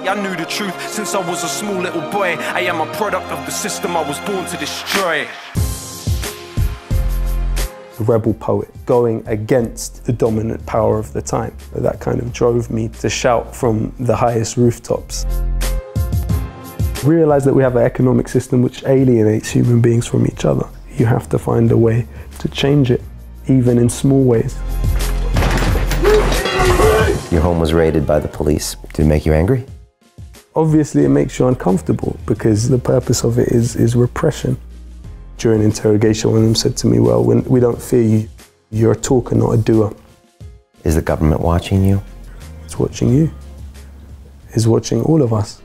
I knew the truth since I was a small little boy. I am a product of the system I was born to destroy. A rebel poet going against the dominant power of the time. That kind of drove me to shout from the highest rooftops. Realize that we have an economic system which alienates human beings from each other. You have to find a way to change it, even in small ways. Your home was raided by the police. Did it make you angry? Obviously it makes you uncomfortable because the purpose of it is repression. During interrogation, one of them said to me, well, we don't fear you, you're a talker, not a doer. Is the government watching you? It's watching you. It's watching all of us.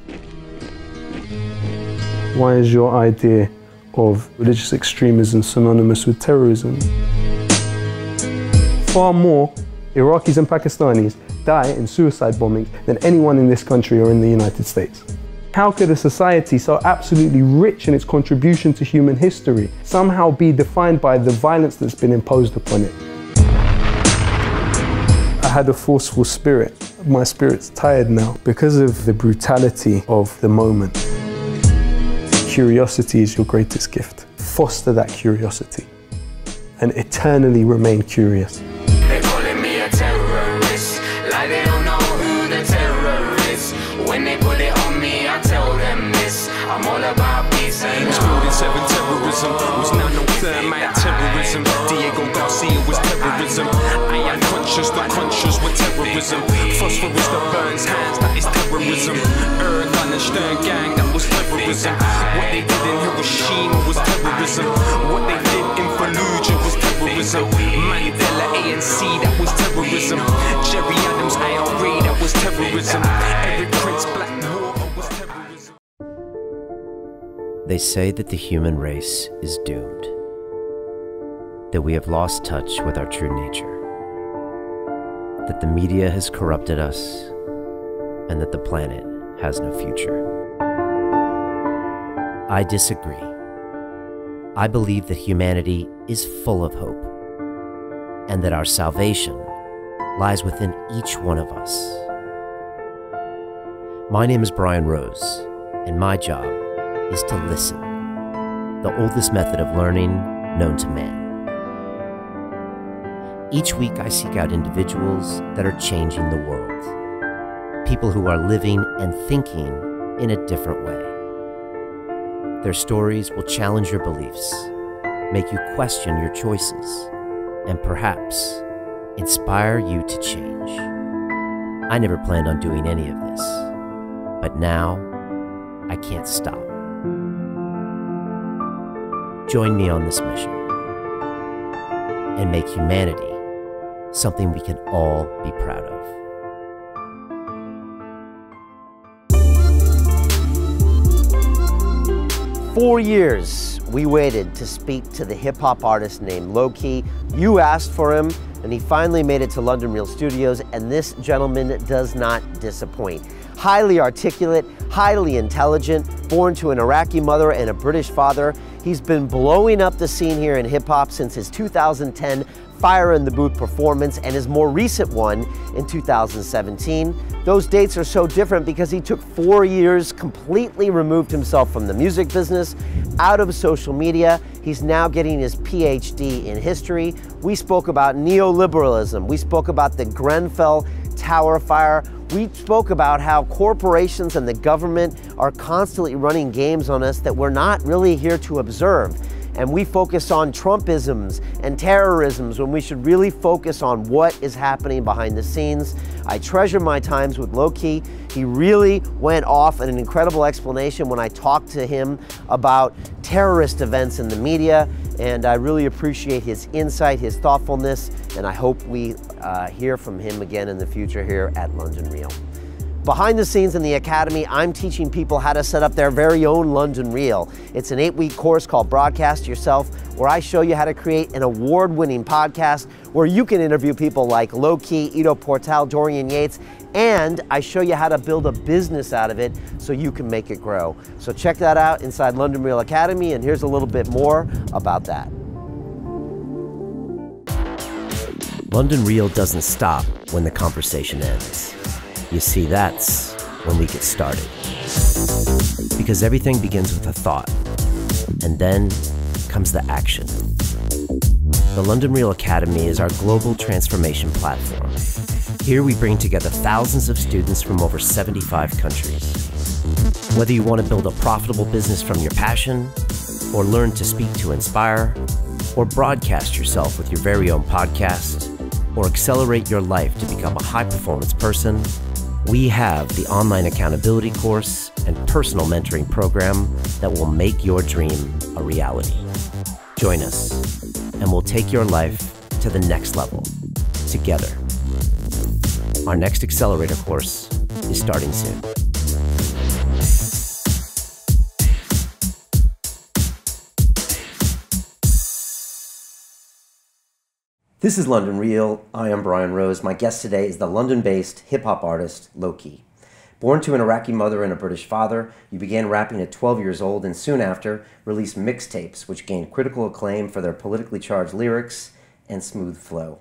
Why is your idea of religious extremism synonymous with terrorism? Far more Iraqis and Pakistanis die in suicide bombings than anyone in this country or in the United States. How could a society so absolutely rich in its contribution to human history somehow be defined by the violence that's been imposed upon it? I had a forceful spirit. My spirit's tired now because of the brutality of the moment. Curiosity is your greatest gift. Foster that curiosity and eternally remain curious. They're calling me a terrorist, like they don't know who the terror is. When they put it on me, I tell them this. I'm all about peace and was building 7 terrorism, was now no third man terrorism. Diego Garcia was terrorism. I am conscious, the conscious with terrorism. Phosphorus that burns hands, that is terrorism. Erdogan and Stern gang, that was terrorism. What they did in Hiroshima was terrorism. What they did in Fallujah was terrorism. Mandela ANC, that was terrorism. Jerry Adams IRA, that was terrorism. Eric Prince Blackwater was terrorism. They say that the human race is doomed, that we have lost touch with our true nature, that the media has corrupted us, and that the planet has no future. I disagree. I believe that humanity is full of hope, and that our salvation lies within each one of us. My name is Brian Rose, and my job is to listen, the oldest method of learning known to man. Each week I seek out individuals that are changing the world, people who are living and thinking in a different way. Their stories will challenge your beliefs, make you question your choices, and perhaps inspire you to change. I never planned on doing any of this, but now I can't stop. Join me on this mission and make humanity something we can all be proud of. For years, we waited to speak to the hip-hop artist named Lowkey. You asked for him, and he finally made it to London Real Studios, and this gentleman does not disappoint. Highly articulate, highly intelligent, born to an Iraqi mother and a British father, he's been blowing up the scene here in hip-hop since his 2010 Fire in the Booth performance and his more recent one in 2017. Those dates are so different because he took 4 years, completely removed himself from the music business, out of social media. He's now getting his PhD in history. We spoke about neoliberalism. We spoke about the Grenfell Tower fire. We spoke about how corporations and the government are constantly running games on us that we're not really here to observe. And we focus on Trumpisms and terrorisms when we should really focus on what is happening behind the scenes. I treasure my times with Lowkey. He really went off in an incredible explanation when I talked to him about terrorist events in the media, and I really appreciate his insight, his thoughtfulness, and I hope we hear from him again in the future here at London Real. Behind the scenes in the Academy, I'm teaching people how to set up their very own London Reel. It's an 8-week course called Broadcast Yourself, where I show you how to create an award-winning podcast where you can interview people like Lowkey, Ido Portal, Dorian Yates, and I show you how to build a business out of it so you can make it grow. So check that out inside London Real Academy, and here's a little bit more about that. London Real doesn't stop when the conversation ends. You see, that's when we get started. Because everything begins with a thought, and then comes the action. The London Real Academy is our global transformation platform. Here we bring together thousands of students from over 75 countries. Whether you want to build a profitable business from your passion, or learn to speak to inspire, or broadcast yourself with your very own podcast, or accelerate your life to become a high-performance person, we have the online accountability course and personal mentoring program that will make your dream a reality. Join us, and we'll take your life to the next level, together. Our next accelerator course is starting soon. This is London Real. I am Brian Rose. My guest today is the London-based hip-hop artist Lowkey. Born to an Iraqi mother and a British father, you began rapping at 12 years old and soon after released mixtapes which gained critical acclaim for their politically charged lyrics and smooth flow.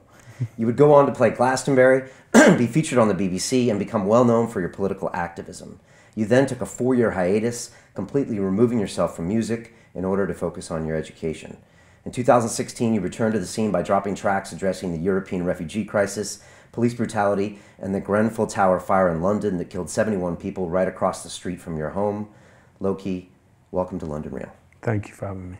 You would go on to play Glastonbury, be featured on the BBC, and become well known for your political activism. You then took a 4-year hiatus, completely removing yourself from music in order to focus on your education. In 2016, you returned to the scene by dropping tracks addressing the European refugee crisis, police brutality, and the Grenfell Tower fire in London that killed 71 people right across the street from your home. Lowkey, welcome to London Real. Thank you for having me.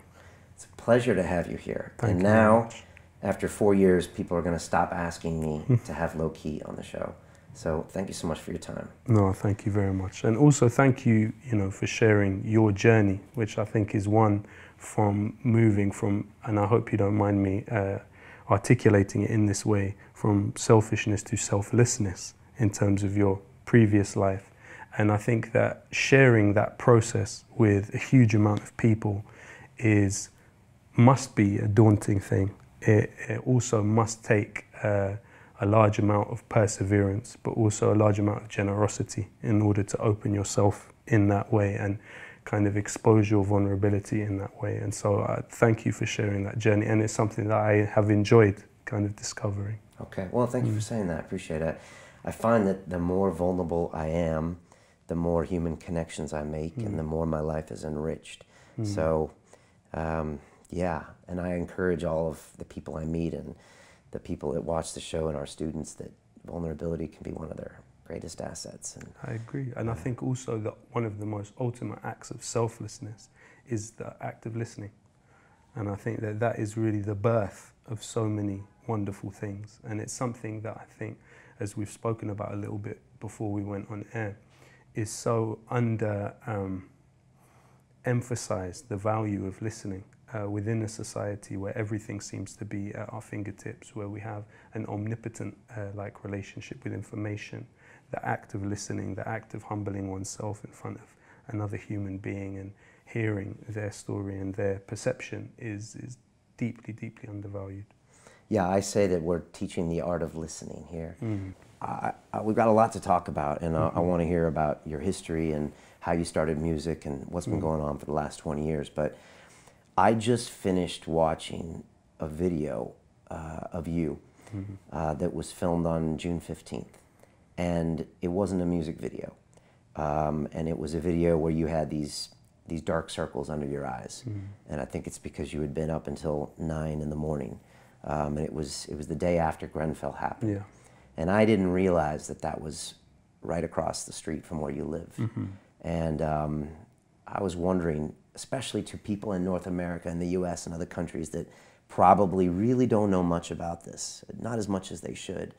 It's a pleasure to have you here. Thank you now, very much. After 4 years, people are going to stop asking me to have Lowkey on the show. So thank you so much for your time. No, thank you very much. And also thank you, for sharing your journey, which I think is one from moving from, and I hope you don't mind me articulating it in this way, from selfishness to selflessness in terms of your previous life. And I think that sharing that process with a huge amount of people must be a daunting thing. It also must take a large amount of perseverance, but also a large amount of generosity in order to open yourself in that way and kind of expose your vulnerability in that way. And so thank you for sharing that journey. And it's something that I have enjoyed kind of discovering. Okay, well, thank you for saying that. I appreciate it. I find that the more vulnerable I am, the more human connections I make and the more my life is enriched. So, yeah, and I encourage all of the people I meet and the people that watch the show and our students that vulnerability can be one of their greatest assets. And I agree. And I think also that one of the most ultimate acts of selflessness is the act of listening. And I think that that is really the birth of so many wonderful things. And it's something that I think, as we've spoken about a little bit before we went on air, is so emphasized, the value of listening within a society where everything seems to be at our fingertips, where we have an omnipotent like relationship with information. The act of listening, the act of humbling oneself in front of another human being and hearing their story and their perception is deeply, deeply undervalued. yeah, I say that we're teaching the art of listening here. We've got a lot to talk about, and I want to hear about your history and how you started music and what's been going on for the last 20 years. But I just finished watching a video of you that was filmed on June 15th. And it wasn't a music video. And it was a video where you had these dark circles under your eyes. And I think it's because you had been up until 9 in the morning. And it was the day after Grenfell happened. Yeah. And I didn't realize that that was right across the street from where you live. And I was wondering, especially to people in North America and the US and other countries that probably really don't know much about this, not as much as they should.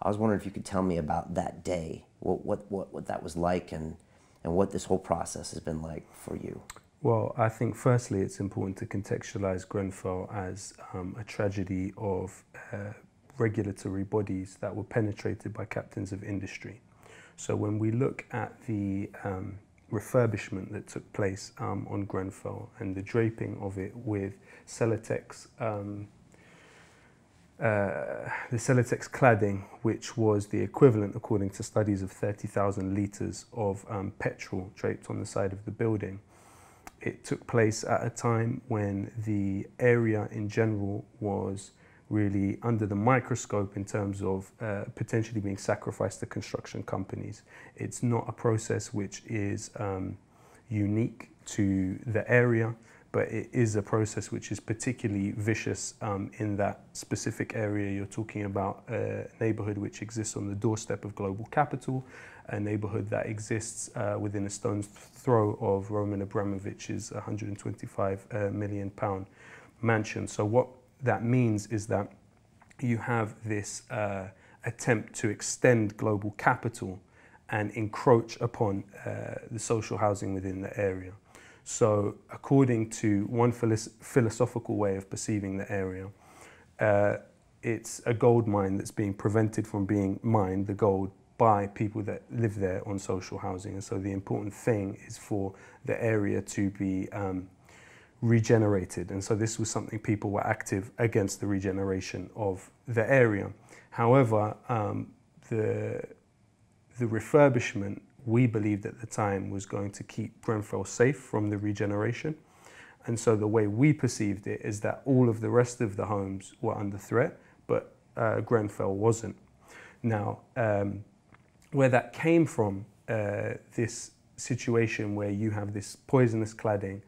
I was wondering if you could tell me about that day, what that was like, and what this whole process has been like for you. Well, I think firstly it's important to contextualize Grenfell as a tragedy of regulatory bodies that were penetrated by captains of industry. So when we look at the refurbishment that took place on Grenfell and the draping of it with Celotex, the Celotex cladding, which was the equivalent, according to studies, of 30,000 litres of petrol draped on the side of the building. It took place at a time when the area in general was really under the microscope in terms of potentially being sacrificed to construction companies. It's not a process which is unique to the area, but it is a process which is particularly vicious in that specific area. You're talking about a neighborhood which exists on the doorstep of global capital, a neighborhood that exists within a stone's throw of Roman Abramovich's £125 million mansion. So what that means is that you have this attempt to extend global capital and encroach upon the social housing within the area. So according to one philosophical way of perceiving the area, it's a gold mine that's being prevented from being mined, the gold, by people that live there on social housing. And so the important thing is for the area to be regenerated. And so this was something people were active against, the regeneration of the area. However, the refurbishment, we believed at the time, was going to keep Grenfell safe from the regeneration. And so the way we perceived it is that all of the rest of the homes were under threat, but Grenfell wasn't. Now, where that came from, this situation where you have this poisonous cladding,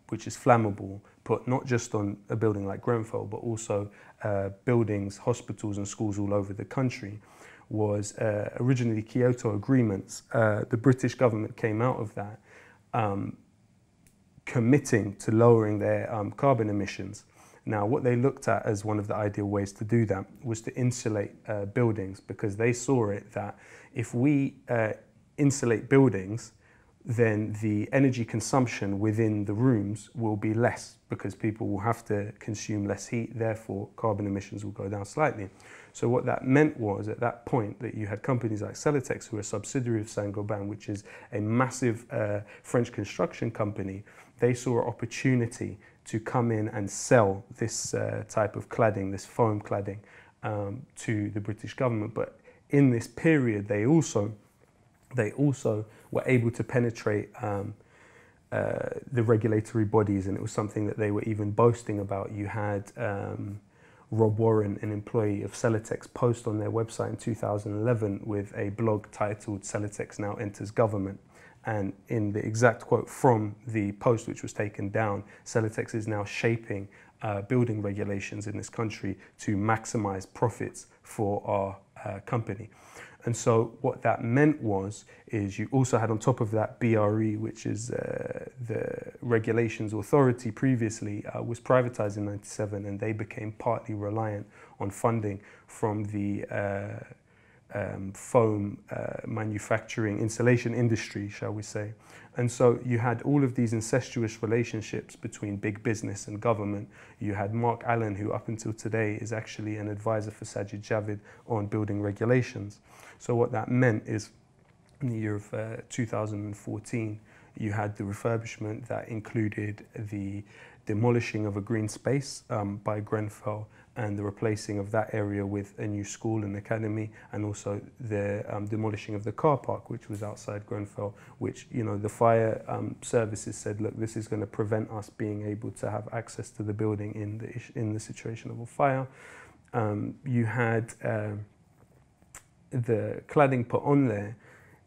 which is flammable, put not just on a building like Grenfell, but also buildings, hospitals and schools all over the country, was originally Kyoto agreements. The British government came out of that committing to lowering their carbon emissions. Now, what they looked at as one of the ideal ways to do that was to insulate buildings, because they saw it that if we insulate buildings, then the energy consumption within the rooms will be less, because people will have to consume less heat, therefore carbon emissions will go down slightly. So what that meant was, at that point, that you had companies like Celotex, who are a subsidiary of Saint-Gobain, which is a massive French construction company. They saw an opportunity to come in and sell this type of cladding, this foam cladding, to the British government. But in this period, they also were able to penetrate the regulatory bodies, and it was something that they were even boasting about. You had Rob Warren, an employee of Celotex, post on their website in 2011 with a blog titled "Celotex Now Enters Government." And in the exact quote from the post, which was taken down, Celotex is now shaping building regulations in this country to maximize profits for our company. And so what that meant is you also had on top of that BRE, which is the regulations authority previously, was privatized in '97, and they became partly reliant on funding from the foam manufacturing insulation industry, shall we say. And so you had all of these incestuous relationships between big business and government. You had Mark Allen, who up until today is actually an advisor for Sajid Javid on building regulations. So what that meant is, in the year of 2014, you had the refurbishment that included the demolishing of a green space by Grenfell, and the replacing of that area with a new school and academy, and also the demolishing of the car park, which was outside Grenfell, which, you know, the fire services said, look, this is going to prevent us being able to have access to the building in the situation of a fire. You had the cladding put on there,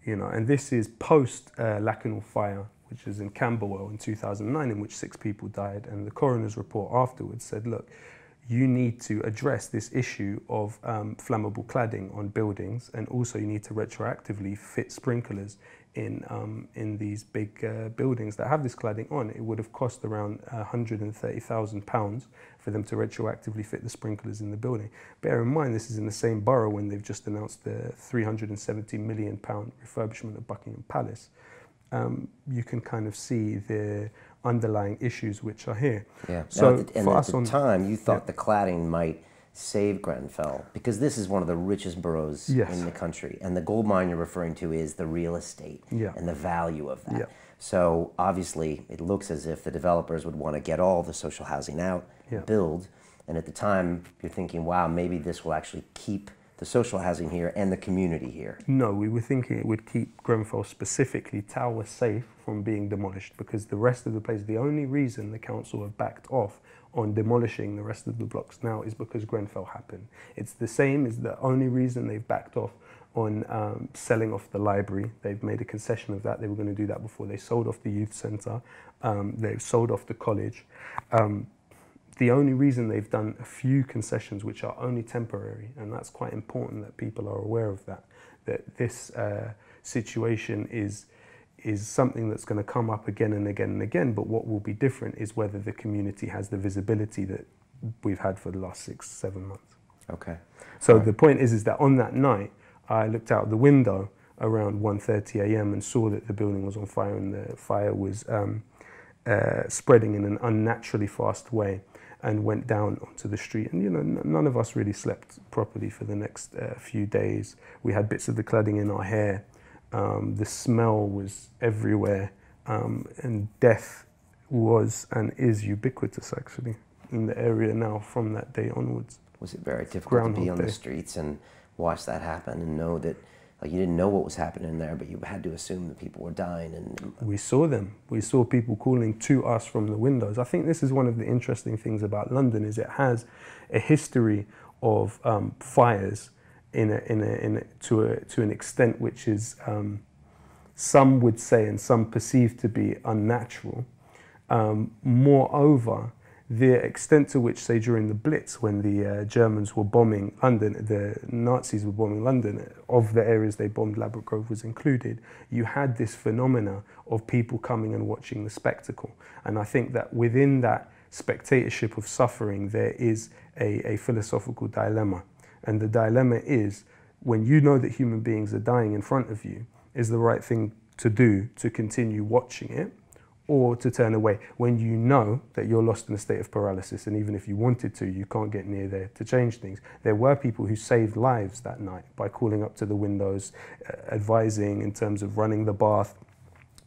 you know, and this is post Lacanau fire, which was in Camberwell in 2009, in which 6 people died, and the coroner's report afterwards said, look, you need to address this issue of flammable cladding on buildings, and also you need to retroactively fit sprinklers in these big buildings that have this cladding on. It would have cost around £130,000 for them to retroactively fit the sprinklers in the building. Bear in mind, this is in the same borough when they've just announced the £370 million refurbishment of Buckingham Palace. You can kind of see the underlying issues which are here. Yeah. So now, and at the time, you thought the cladding might save Grenfell, because this is one of the richest boroughs in the country, and the gold mine you're referring to is the real estate and the value of that. So obviously, it looks as if the developers would want to get all the social housing out, build, and at the time, you're thinking, wow, maybe this will actually keep the social housing here and the community here? No, we were thinking it would keep Grenfell, specifically Tower, safe from being demolished, because the rest of the place, the only reason the council have backed off on demolishing the rest of the blocks now is because Grenfell happened. It's the same as the only reason they've backed off on selling off the library. They've made a concession of that. They were going to do that before. They sold off the youth centre. They've sold off the college. The only reason they've done a few concessions, which are only temporary, and that's quite important that people are aware of that this situation is something that's going to come up again and again and again, but what will be different is whether the community has the visibility that we've had for the last 6-7 months. Okay. So the point is that on that night, I looked out the window around 1:30 a.m. and saw that the building was on fire, and the fire was spreading in an unnaturally fast way, and went down onto the street. And, you know, none of us really slept properly for the next few days. We had bits of the cladding in our hair. The smell was everywhere, and death was and is ubiquitous, actually, in the area now from that day onwards. Was it very difficult to be on the streets and watch that happen and know that, like, you didn't know what was happening there, but you had to assume that people were dying? And we saw them. We saw people calling to us from the windows. I think this is one of the interesting things about London, is it has a history of fires to an extent which is, some would say and some perceive to be unnatural. Moreover, the extent to which, say, during the Blitz, when the Germans were bombing London, the Nazis were bombing London, of the areas they bombed, Ladbroke Grove was included, you had this phenomena of people coming and watching the spectacle. And I think that within that spectatorship of suffering, there is a philosophical dilemma. And the dilemma is, when you know that human beings are dying in front of you, is the right thing to do to continue watching it, or to turn away when you know that you're lost in a state of paralysis, and even if you wanted to, you can't get near there to change things. There were people who saved lives that night by calling up to the windows, advising in terms of running the bath.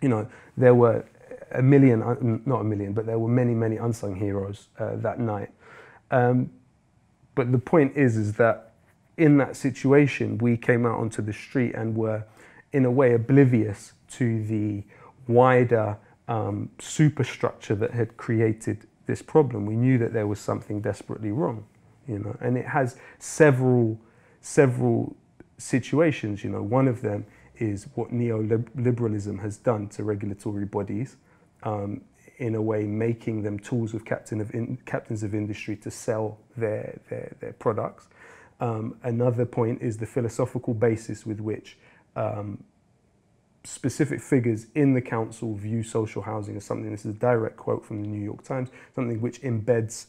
You know, there were a million, not a million, but there were many, many unsung heroes that night. But the point is that in that situation, we came out onto the street and were, in a way, oblivious to the wider superstructure that had created this problem. We knew that there was something desperately wrong, you know, and it has several situations. You know, one of them is what neoliberalism has done to regulatory bodies, in a way making them tools of captains of industry to sell their products. Another point is the philosophical basis with which specific figures in the council view social housing as something, this is a direct quote from the New York Times, something which embeds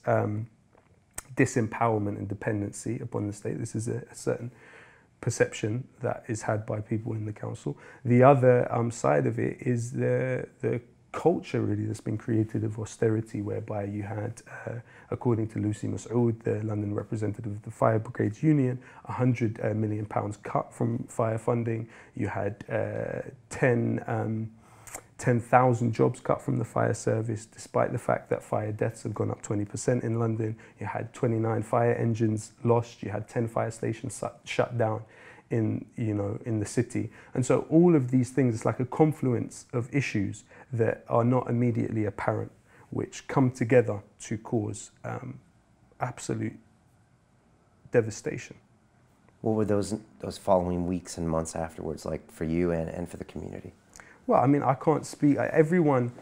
disempowerment and dependency upon the state. This is a certain perception that is had by people in the council. The other side of it is the culture, really, that's been created of austerity, whereby you had, according to Lucy Masood, the London representative of the Fire Brigades Union, £100 million cut from fire funding. You had 10,000 jobs cut from the fire service, despite the fact that fire deaths have gone up 20% in London. You had 29 fire engines lost. You had 10 fire stations shut down in the city. And so all of these things, it's like a confluence of issues that are not immediately apparent, which come together to cause absolute devastation. What were those following weeks and months afterwards like for you and for the community? Well, I mean, I can't speak, everyone,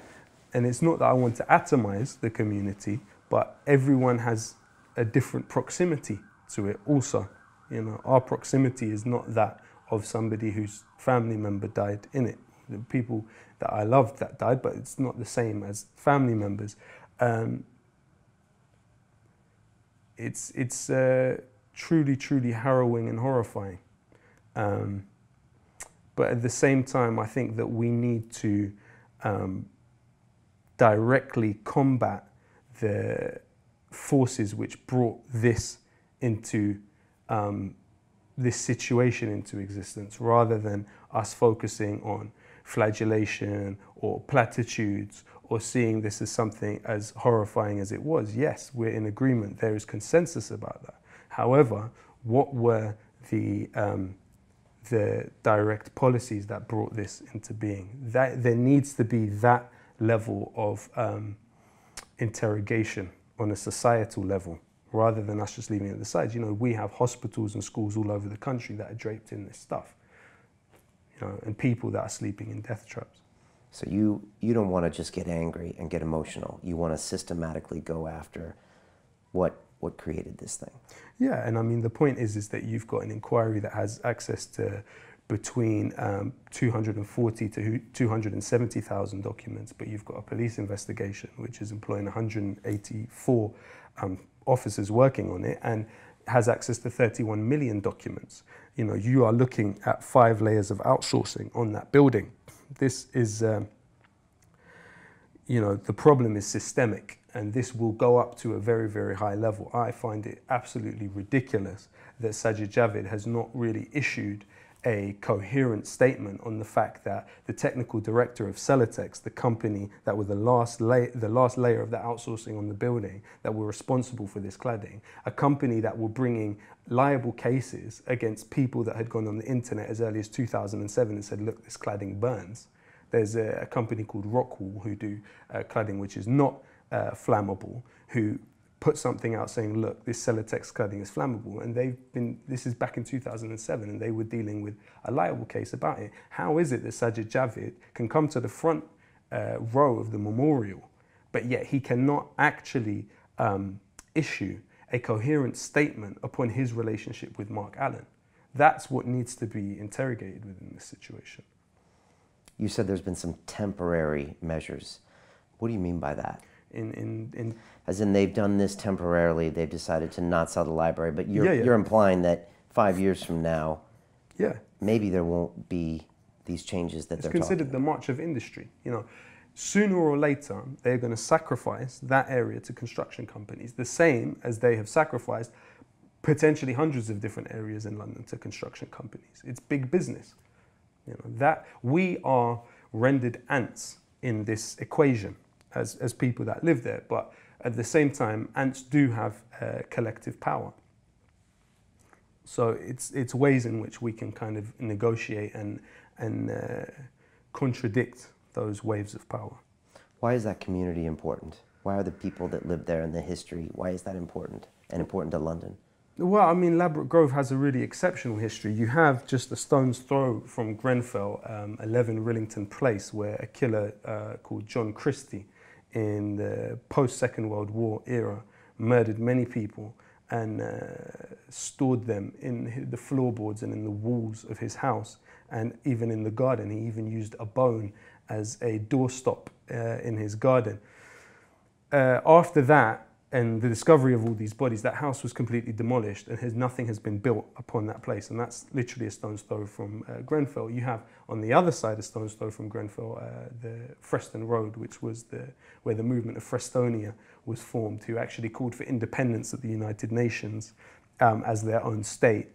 and it's not that I want to atomize the community, but everyone has a different proximity to it also. You know, our proximity is not that of somebody whose family member died in it. The people that I loved that died, but it's not the same as family members. It's truly, truly harrowing and horrifying. But at the same time, I think that we need to directly combat the forces which brought this into this situation into existence, rather than us focusing on flagellation or platitudes or seeing this as something as horrifying as it was. Yes, we're in agreement. There is consensus about that. However, what were the direct policies that brought this into being. That there needs to be that level of interrogation on a societal level, rather than us just leaving it at the side. You know, we have hospitals and schools all over the country that are draped in this stuff, you know, and people that are sleeping in death traps. So you don't want to just get angry and get emotional. You want to systematically go after what created this thing. Yeah, and I mean, the point is that you've got an inquiry that has access to between 240 to 270,000 documents, but you've got a police investigation which is employing 184 officers working on it and has access to 31 million documents. You know, you are looking at 5 layers of outsourcing on that building. This is, you know, the problem is systemic, and this will go up to a very, very high level. I find it absolutely ridiculous that Sajid Javid has not really issued a coherent statement on the fact that the technical director of Celotex, the company that were the last layer of the outsourcing on the building, that were responsible for this cladding, a company that were bringing liable cases against people that had gone on the internet as early as 2007 and said, look, this cladding burns. There's a company called Rockwool who do cladding which is not flammable, who put something out saying, look, this Celotex cladding is flammable, and this is back in 2007, and they were dealing with a liable case about it. How is it that Sajid Javid can come to the front row of the memorial, but yet he cannot actually issue a coherent statement upon his relationship with Mark Allen? That's what needs to be interrogated within this situation. You said there's been some temporary measures. What do you mean by that? As in they've done this temporarily, they've decided to not sell the library, but you're implying that 5 years from now, maybe there won't be these changes that they're talking about. It's considered the march of industry. You know, sooner or later, they're going to sacrifice that area to construction companies, the same as they have sacrificed potentially hundreds of different areas in London to construction companies. It's big business. You know, that we are rendered ants in this equation as people that live there, but at the same time, ants do have collective power. So it's ways in which we can kind of negotiate and contradict those waves of power. Why is that community important? Why are the people that live there and the history, why is that important and important to London? Well, I mean, Ladbroke Grove has a really exceptional history. You have just a stone's throw from Grenfell, 11 Rillington Place, where a killer called John Christie in the post-Second World War era murdered many people and stored them in the floorboards and in the walls of his house, and even in the garden. He even used a bone as a doorstop in his garden. After that, and the discovery of all these bodies, that house was completely demolished, and nothing has been built upon that place. And that's literally a stone's throw from Grenfell. You have on the other side a stone's throw from Grenfell, the Freston Road, which was where the movement of Frestonia was formed, who actually called for independence of the United Nations as their own state,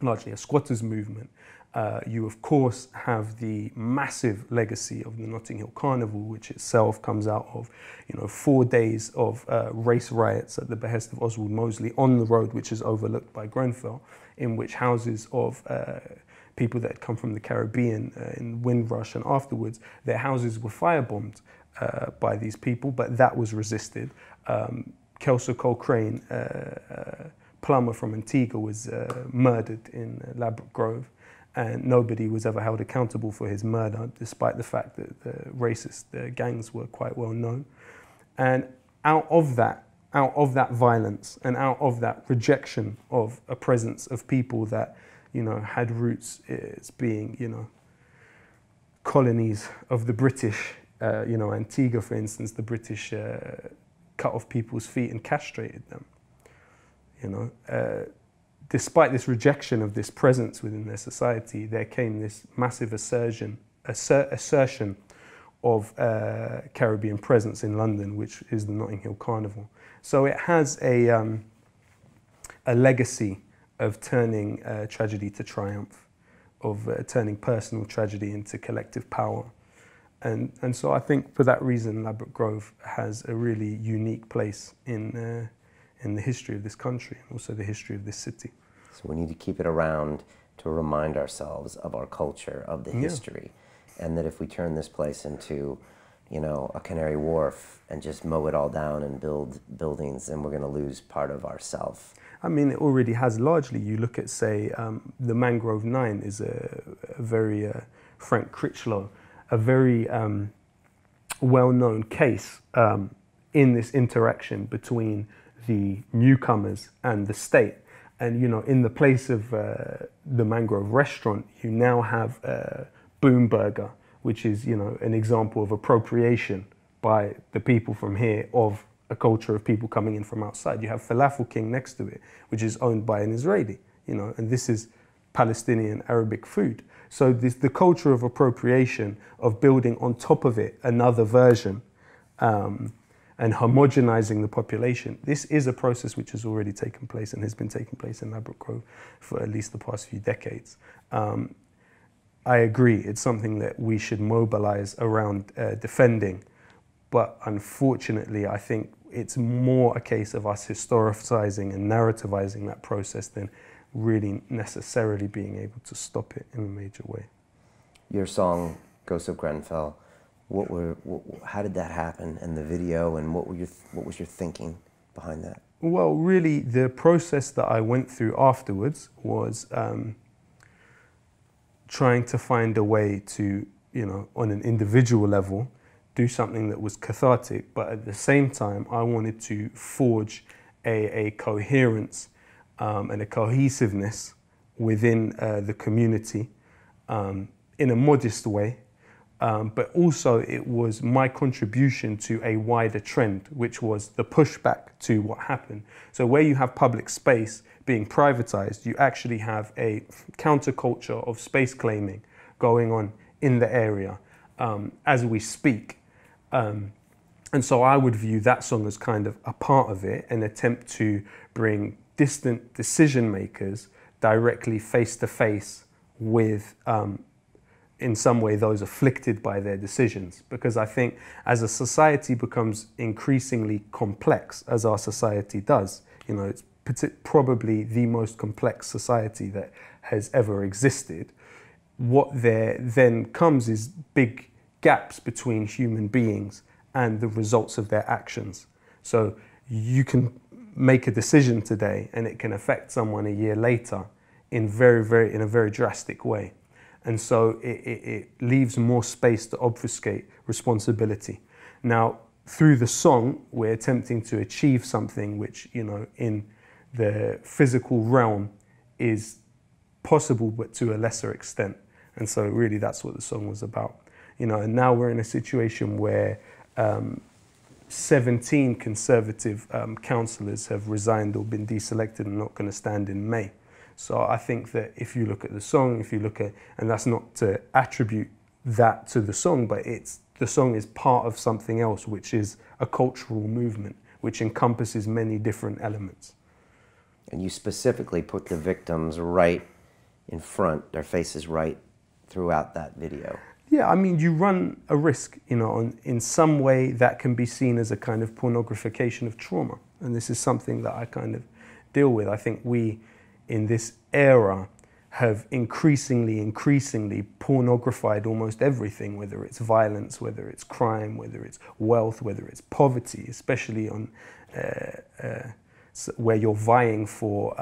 largely a squatters movement. You of course have the massive legacy of the Notting Hill Carnival, which itself comes out of 4 days of race riots at the behest of Oswald Mosley on the road, which is overlooked by Grenfell, in which houses of people that had come from the Caribbean in Windrush and afterwards, their houses were firebombed by these people, but that was resisted. Kelso Cole Crane, plumber from Antigua, was murdered in Ladbroke Grove, and nobody was ever held accountable for his murder, despite the fact that the racist gangs were quite well known. And out of that violence and out of that rejection of a presence of people that, had roots as being, colonies of the British, Antigua, for instance, the British cut off people's feet and castrated them, Despite this rejection of this presence within their society, there came this massive assertion of Caribbean presence in London, which is the Notting Hill Carnival. So it has a legacy of turning tragedy to triumph, of turning personal tragedy into collective power. And so I think for that reason, Ladbroke Grove has a really unique place in the history of this country and also the history of this city. So we need to keep it around to remind ourselves of our culture, of the history. And that if we turn this place into, you know, a Canary Wharf and just mow it all down and build buildings, then we're going to lose part of ourself. I mean, it already has largely. You look at, say, the Mangrove 9 is a very, Frank Critchlow, a very well-known case in this interaction between the newcomers and the state. And, you know, in the place of the Mangrove restaurant, you now have Boom Burger, which is, you know, an example of appropriation by the people from here of a culture of people coming in from outside. You have Falafel King next to it, which is owned by an Israeli, you know, and this is Palestinian Arabic food. So the culture of appropriation, of building on top of it another version, and homogenizing the population. This is a process which has already taken place and has been taking place in Ladbroke Grove for at least the past few decades. I agree, it's something that we should mobilize around defending, but unfortunately I think it's more a case of us historicizing and narrativizing that process than really necessarily being able to stop it in a major way. Your song, Ghosts of Grenfell, how did that happen, and the video, and what was your thinking behind that? Well, really, the process that I went through afterwards was trying to find a way to, you know, on an individual level, do something that was cathartic, but at the same time, I wanted to forge a coherence and a cohesiveness within the community in a modest way. But also it was my contribution to a wider trend, which was the pushback to what happened. So where you have public space being privatized, you actually have a counterculture of space claiming going on in the area as we speak. And so I would view that song as kind of a part of it, an attempt to bring distant decision makers directly face to face with in some way those afflicted by their decisions. Because I think as a society becomes increasingly complex, as our society does, you know, it's probably the most complex society that has ever existed, what there then comes is big gaps between human beings and the results of their actions. So you can make a decision today and it can affect someone a year later in a very drastic way. And so it leaves more space to obfuscate responsibility. Now, through the song, we're attempting to achieve something which, you know, in the physical realm is possible, but to a lesser extent. And so really that's what the song was about. You know, and now we're in a situation where 17 Conservative councillors have resigned or been deselected and not going to stand in May. So I think that if you look at the song, and that's not to attribute that to the song, but the song is part of something else, which is a cultural movement, which encompasses many different elements. And you specifically put the victims right in front, their faces right throughout that video. Yeah, I mean, you run a risk, you know, in some way that can be seen as a kind of pornographication of trauma. And this is something that I kind of deal with. I think we, in this era, have increasingly pornographied almost everything, whether it's violence, whether it's crime, whether it's wealth, whether it's poverty, especially on where you're vying for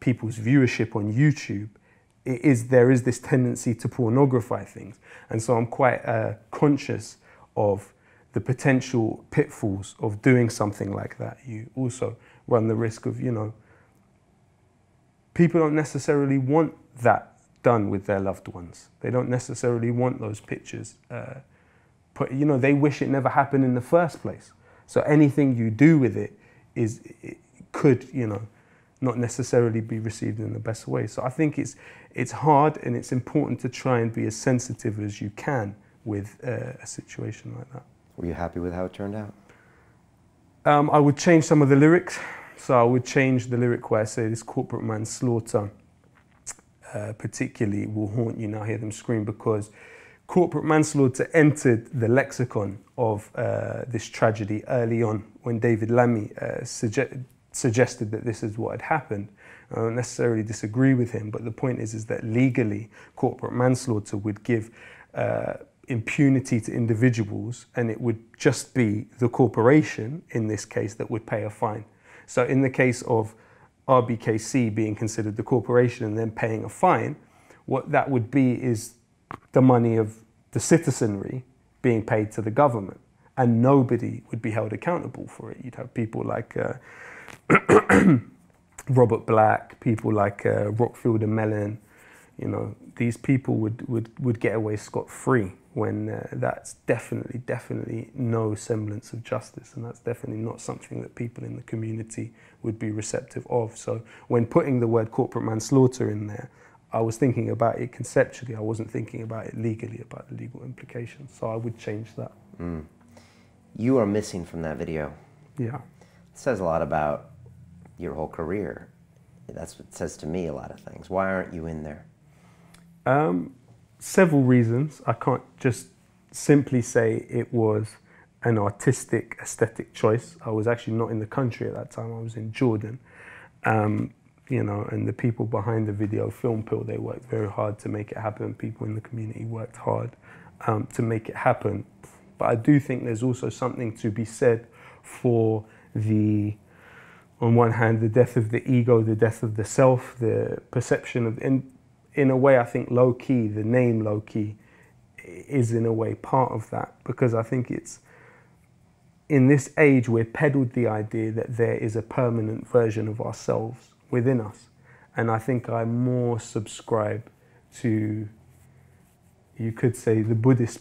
people's viewership on YouTube. There is this tendency to pornography things. And so I'm quite conscious of the potential pitfalls of doing something like that. You also run the risk of, you know, people don't necessarily want that done with their loved ones. They don't necessarily want those pictures you know, they wish it never happened in the first place. So anything you do with it could, you know, not necessarily be received in the best way. So I think it's hard, and it's important to try and be as sensitive as you can with a situation like that. Were you happy with how it turned out? I would change some of the lyrics. So I would change the lyric where I say this corporate manslaughter particularly will haunt you, now hear them scream, because corporate manslaughter entered the lexicon of this tragedy early on when David Lammy suggested that this is what had happened. I don't necessarily disagree with him, but the point is that legally, corporate manslaughter would give impunity to individuals, and it would just be the corporation, in this case, that would pay a fine. So in the case of RBKC being considered the corporation and then paying a fine, what that would be is the money of the citizenry being paid to the government, and nobody would be held accountable for it. You'd have people like Robert Black, people like Rockfield and Mellon. You know, these people would get away scot-free when that's definitely no semblance of justice, and that's definitely not something that people in the community would be receptive of. So when putting the word corporate manslaughter in there, I was thinking about it conceptually. I wasn't thinking about it legally, about the legal implications. So I would change that. Mm. You are missing from that video. Yeah. It says a lot about your whole career. That's what it says to me, a lot of things. Why aren't you in there? Several reasons. I can't just simply say it was an artistic, aesthetic choice. I was actually not in the country at that time. I was in Jordan. You know, and the people behind the video, Film Pill, they worked very hard to make it happen. People in the community worked hard to make it happen. But I do think there's also something to be said for the, on one hand, the death of the ego, the death of the self, the perception of, in a way, I think Lowkey, the name Lowkey, is in a way part of that, because I think it's, in this age, we're peddled the idea that there is a permanent version of ourselves within us. And I think I more subscribe to, you could say, the Buddhist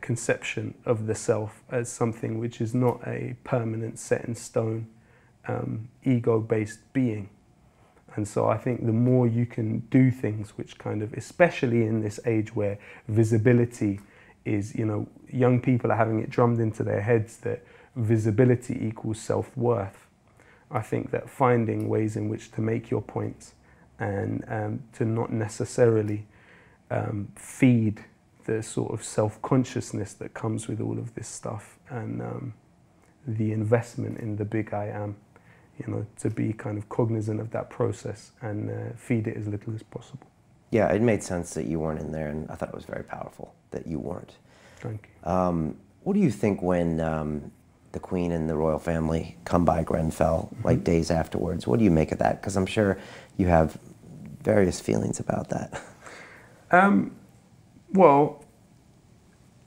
conception of the self as something which is not a permanent, set in stone, ego-based being. And so I think the more you can do things which kind of, especially in this age where visibility is, you know, young people are having it drummed into their heads that visibility equals self-worth. I think that finding ways in which to make your points and to not necessarily feed the sort of self-consciousness that comes with all of this stuff, and the investment in the big I am, you know, to be kind of cognizant of that process and feed it as little as possible. Yeah, it made sense that you weren't in there, and I thought it was very powerful that you weren't. Thank you. What do you think when the Queen and the royal family come by Grenfell, like days afterwards? What do you make of that? Because I'm sure you have various feelings about that. Well,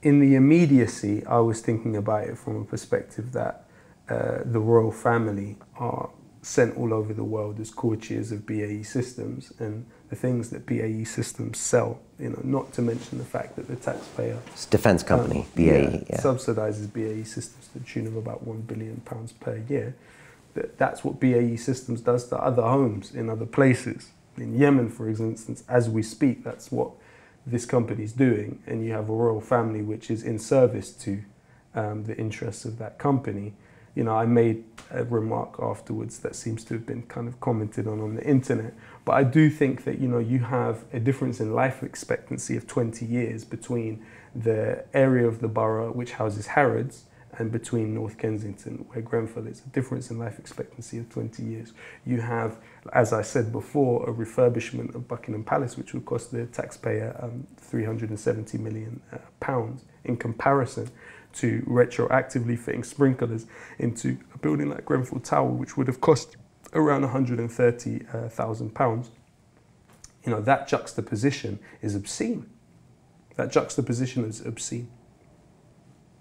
in the immediacy, I was thinking about it from a perspective that the royal family are sent all over the world as courtiers of BAE Systems, and the things that BAE Systems sell, you know, not to mention the fact that the taxpayer... It's a defense company, BAE. Yeah. Subsidises BAE Systems to the tune of about £1 billion per year. That's what BAE Systems does to other homes in other places. In Yemen, for instance, as we speak, that's what this company is doing, and you have a royal family which is in service to the interests of that company. You know, I made a remark afterwards that seems to have been kind of commented on the internet, but I do think that, you know, you have a difference in life expectancy of 20 years between the area of the borough which houses Harrods and between North Kensington, where Grenfell is, a difference in life expectancy of 20 years. You have, as I said before, a refurbishment of Buckingham Palace, which would cost the taxpayer £370 million in comparison to retroactively fitting sprinklers into a building like Grenfell Tower, which would have cost around £130,000. You know, that juxtaposition is obscene. That juxtaposition is obscene.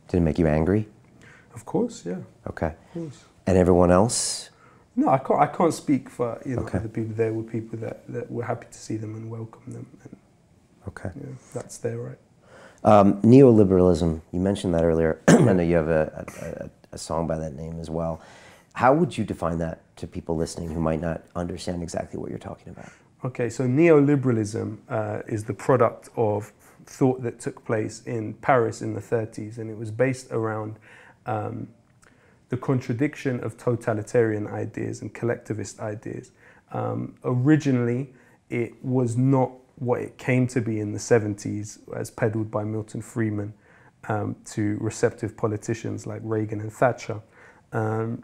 Did it make you angry? Of course, yeah. Okay. Of course. And everyone else? No, I can't speak for, you know, Okay. other people. There were people that were happy to see them and welcome them. And, Okay. you know, that's their right. Neoliberalism, you mentioned that earlier. I know you have a song by that name as well. How would you define that to people listening who might not understand exactly what you're talking about? Okay, so neoliberalism is the product of thought that took place in Paris in the 30s, and it was based around the contradiction of totalitarian ideas and collectivist ideas. Originally, it was not what it came to be in the 70s, as peddled by Milton Friedman to receptive politicians like Reagan and Thatcher. In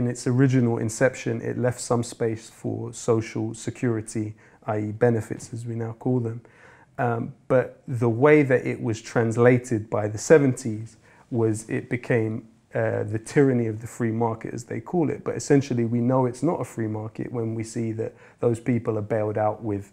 its original inception, it left some space for social security, i.e. benefits as we now call them. But the way that it was translated by the 70s was it became the tyranny of the free market, as they call it. But essentially we know it's not a free market when we see that those people are bailed out with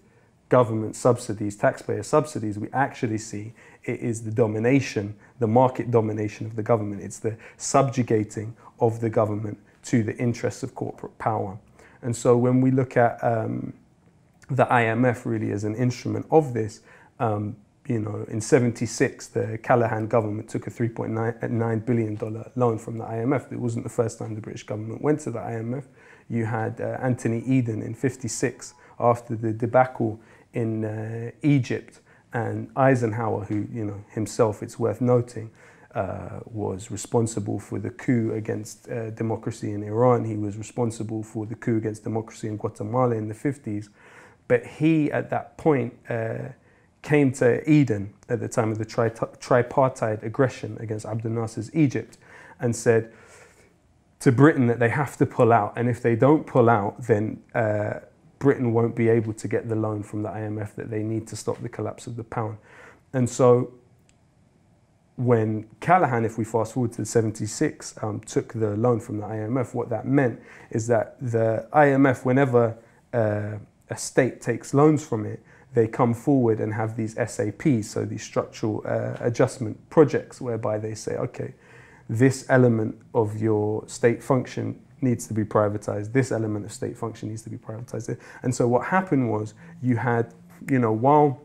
government subsidies, taxpayer subsidies. We actually see it is the domination, the market domination of the government. It's the subjugating of the government to the interests of corporate power. And so when we look at the IMF really as an instrument of this, you know, in '76, the Callaghan government took a $3.9 billion loan from the IMF. It wasn't the first time the British government went to the IMF. You had Anthony Eden in '56 after the debacle in Egypt, and Eisenhower, who, you know, himself, it's worth noting, was responsible for the coup against democracy in Iran. He was responsible for the coup against democracy in Guatemala in the '50s. But he, at that point, came to Eden at the time of the tripartite aggression against Abdel Nasser's Egypt and said to Britain that they have to pull out. And if they don't pull out, then Britain won't be able to get the loan from the IMF that they need to stop the collapse of the pound. And so when Callaghan, if we fast forward to '76, took the loan from the IMF, what that meant is that the IMF, whenever a state takes loans from it, they come forward and have these SAPs, so these structural adjustment projects, whereby they say, okay, this element of your state function needs to be privatized, this element of state function needs to be privatized. And so what happened was you had, you know, while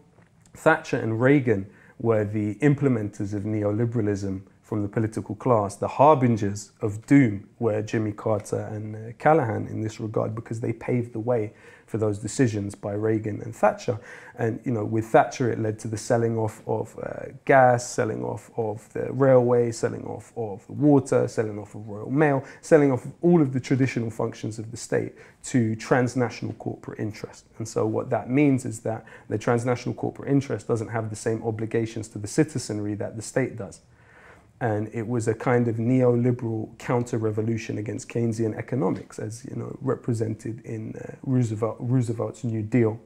Thatcher and Reagan were the implementers of neoliberalism from the political class, the harbingers of doom were Jimmy Carter and Callaghan in this regard, because they paved the way for those decisions by Reagan and Thatcher. And, you know, with Thatcher, it led to the selling off of gas, selling off of the railway, selling off of the water, selling off of Royal Mail, selling off of all of the traditional functions of the state to transnational corporate interest. And so what that means is that the transnational corporate interest doesn't have the same obligations to the citizenry that the state does. And it was a kind of neoliberal counter-revolution against Keynesian economics, as, you know, represented in Roosevelt's New Deal.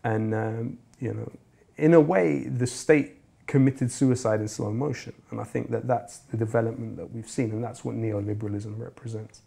And you know, in a way, the state committed suicide in slow motion. And I think that that's the development that we've seen, and that's what neoliberalism represents.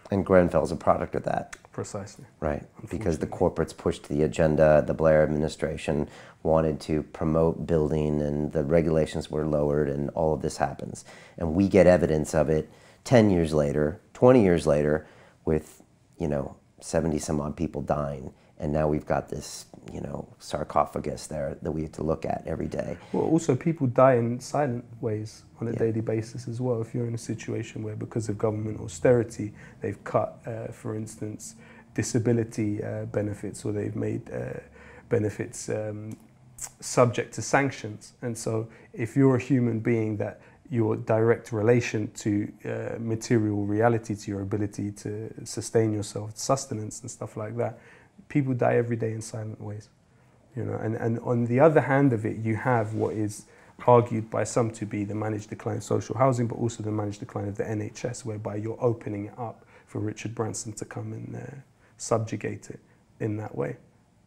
And Grenfell's a product of that. Precisely. Right, because the corporates pushed the agenda, the Blair administration wanted to promote building, and the regulations were lowered, and all of this happens. And we get evidence of it 10 years later, 20 years later, with, you know, 70 some odd people dying. And now we've got this, you know, sarcophagus there that we have to look at every day. Well, also people die in silent ways on a daily basis as well. If you're in a situation where, because of government austerity, they've cut, for instance, disability benefits, or they've made benefits subject to sanctions. And so if you're a human being that your direct relation to material reality, to your ability to sustain yourself, sustenance and stuff like that, people die every day in silent ways, you know. And on the other hand of it, you have what is argued by some to be the managed decline of social housing, but also the managed decline of the NHS, whereby you're opening it up for Richard Branson to come and subjugate it in that way.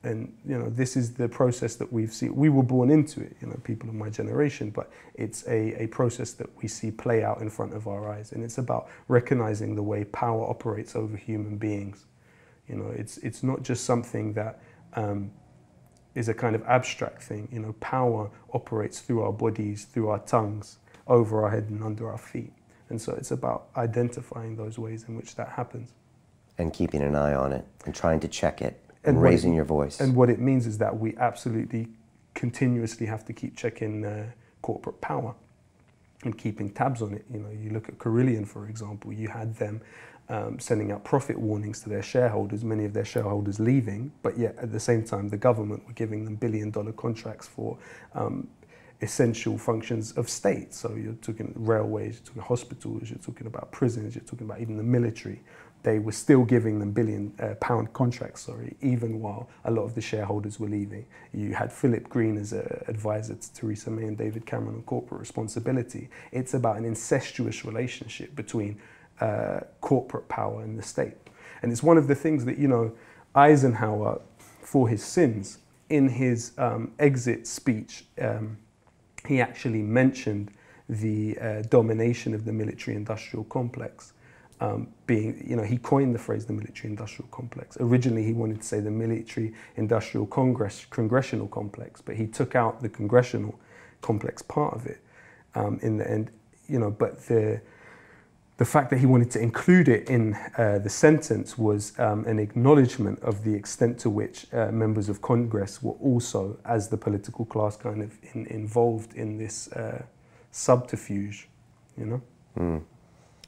And, you know, this is the process that we've seen. We were born into it, you know, people of my generation, but it's a process that we see play out in front of our eyes. And it's about recognizing the way power operates over human beings. You know, it's not just something that is a kind of abstract thing. You know, power operates through our bodies, through our tongues, over our head and under our feet. And so it's about identifying those ways in which that happens. And keeping an eye on it, and trying to check it, and raising your voice. And what it means is that we absolutely continuously have to keep checking corporate power and keeping tabs on it. You know, you look at Carillion, for example, you had them sending out profit warnings to their shareholders, many of their shareholders leaving, but yet at the same time the government were giving them billion-dollar contracts for essential functions of state. So you're talking railways, you're talking hospitals, you're talking about prisons, you're talking about even the military. They were still giving them billion-pound contracts, even while a lot of the shareholders were leaving. You had Philip Green as an advisor to Theresa May and David Cameron on corporate responsibility. It's about an incestuous relationship between corporate power in the state. And it's one of the things that, you know, Eisenhower, for his sins, in his exit speech, he actually mentioned the domination of the military-industrial complex. Being, you know, he coined the phrase the military-industrial complex. Originally, he wanted to say the military-industrial congressional complex, but he took out the congressional complex part of it in the end, you know, but the fact that he wanted to include it in the sentence was an acknowledgement of the extent to which members of Congress were also, as the political class, kind of involved in this subterfuge, you know? Mm.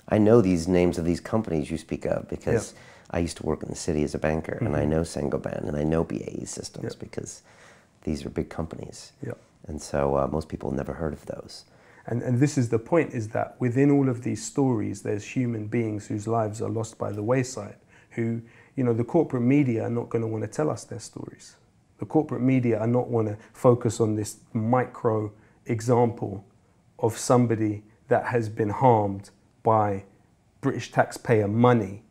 I know these names of these companies you speak of because I used to work in the city as a banker, and I know Saint-Gobain and I know BAE Systems because these are big companies. And so most people have never heard of those. And this is the point, is that within all of these stories, there's human beings whose lives are lost by the wayside, who, you know, the corporate media are not going to want to tell us their stories. The corporate media are not want to focus on this micro example of somebody that has been harmed by British taxpayer money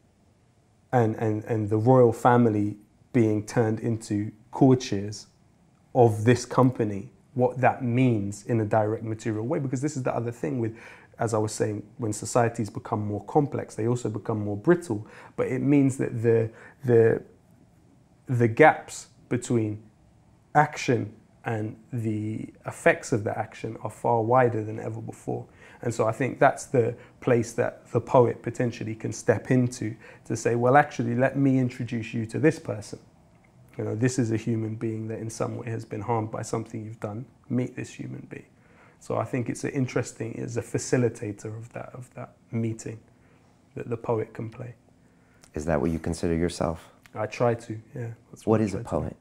and the royal family being turned into courtiers of this company, what that means in a direct material way. Because this is the other thing with, as I was saying, when societies become more complex, they also become more brittle, but it means that the gaps between action and the effects of the action are far wider than ever before. And so I think that's the place that the poet potentially can step into, to say, well, actually, let me introduce you to this person. You know, this is a human being that in some way has been harmed by something you've done. Meet this human being. So I think it's an interesting, it's a facilitator of that meeting that the poet can play. Is that what you consider yourself? I try to, yeah. What is a poet?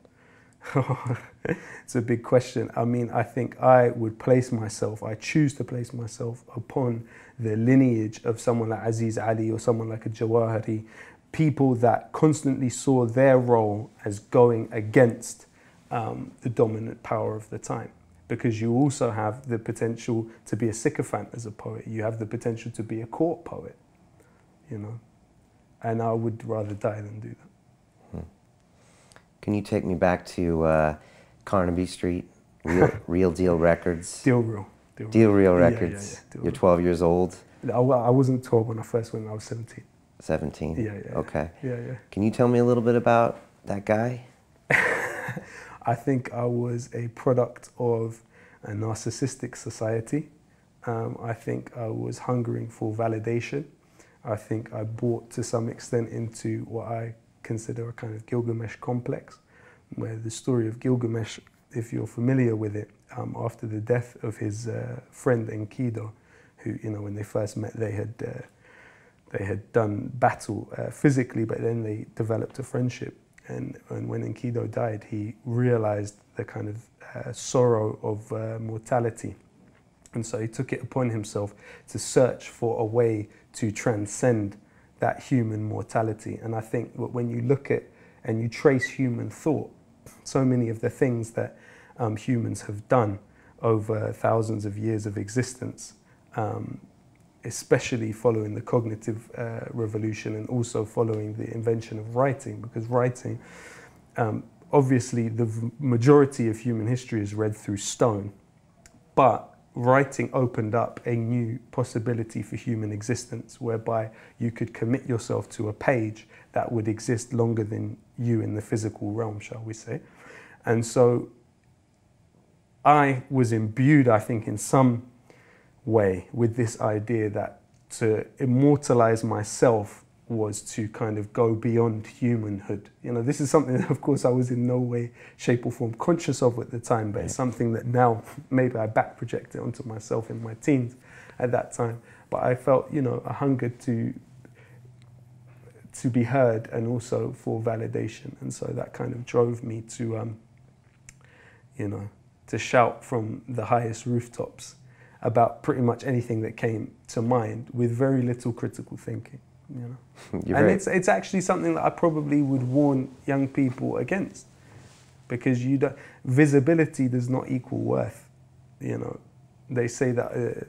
It's a big question. I mean, I think I would place myself, I choose to place myself upon the lineage of someone like Aziz Ali or someone like a Jawahari, people that constantly saw their role as going against the dominant power of the time. Because you also have the potential to be a sycophant as a poet. You have the potential to be a court poet, you know. And I would rather die than do that. Can you take me back to Carnaby Street, Real Deal Records? Deal Real Records. Yeah, You're 12 years old? I wasn't 12 when I first went, I was 17. 17? Yeah. Okay. Yeah. Can you tell me a little bit about that guy? I think I was a product of a narcissistic society. I think I was hungering for validation. I think I bought to some extent into what I consider a kind of Gilgamesh complex, where the story of Gilgamesh, if you're familiar with it, after the death of his friend Enkidu, who, you know, when they first met, they had done battle physically, but then they developed a friendship. And when Enkidu died, he realized the kind of sorrow of mortality. And so he took it upon himself to search for a way to transcend that human mortality. And I think when you look at and you trace human thought, so many of the things that humans have done over thousands of years of existence, especially following the cognitive revolution and also following the invention of writing, because writing, obviously the majority of human history is read through stone, but writing opened up a new possibility for human existence, whereby you could commit yourself to a page that would exist longer than you in the physical realm, shall we say. And so I was imbued, I think, in some way with this idea that to immortalize myself was to kind of go beyond humanhood. You know, this is something that, of course, I was in no way, shape or form conscious of at the time, but it's something that now maybe I back project it onto myself in my teens at that time. But I felt, you know, a hunger to be heard and also for validation. And so that kind of drove me to, you know, to shout from the highest rooftops about pretty much anything that came to mind with very little critical thinking. You know, and it's actually something that I probably would warn young people against, because visibility does not equal worth. You know, they say that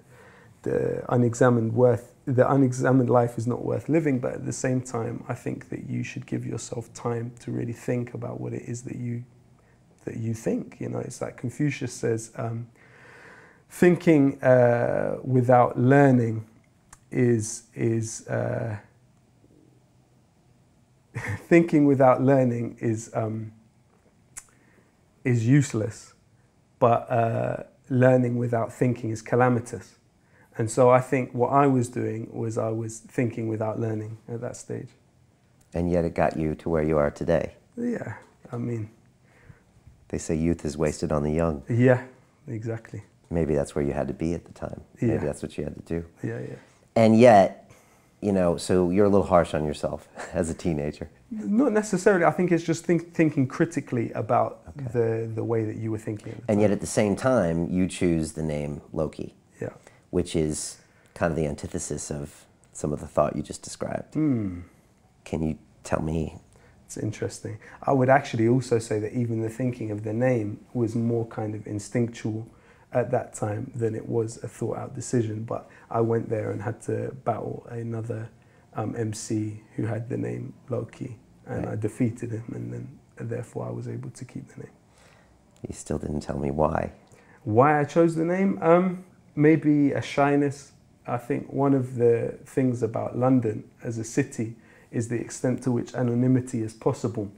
the unexamined worth the unexamined life is not worth living, but at the same time, I think that you should give yourself time to really think about what it is that you think. You know, it's like Confucius says, thinking without learning is thinking without learning is useless, but learning without thinking is calamitous. And so I think what I was doing was I was thinking without learning at that stage. And yet it got you to where you are today. Yeah, I mean... They say youth is wasted on the young. Yeah, exactly. Maybe that's where you had to be at the time. Yeah. Maybe that's what you had to do. Yeah, yeah. And yet, you know, so you're a little harsh on yourself as a teenager. Not necessarily. I think it's just thinking critically about the way that you were thinking at the time. And yet at the same time, you choose the name Lowkey. Yeah. Which is kind of the antithesis of some of the thought you just described. Can you tell me? It's interesting. I would actually also say that even the thinking of the name was more kind of instinctual at that time than it was a thought-out decision. But I went there and had to battle another MC who had the name Lowkey, and I defeated him, and then therefore I was able to keep the name. You still didn't tell me why. Why I chose the name? Maybe a shyness. I think one of the things about London as a city is the extent to which anonymity is possible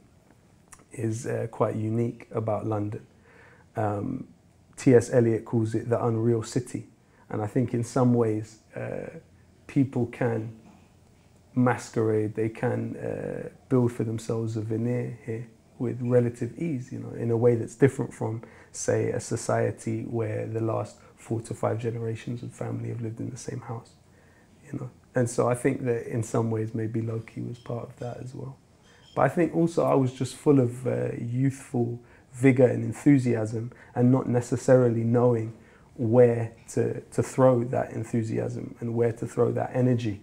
is quite unique about London. T.S. Eliot calls it the unreal city. And I think in some ways people can masquerade, they can build for themselves a veneer here with relative ease, you know, in a way that's different from, say, a society where the last 4 to 5 generations of family have lived in the same house, you know. And so I think that in some ways maybe Lowkey was part of that as well. But I think also I was just full of youthful vigor and enthusiasm, and not necessarily knowing where to throw that enthusiasm and where to throw that energy.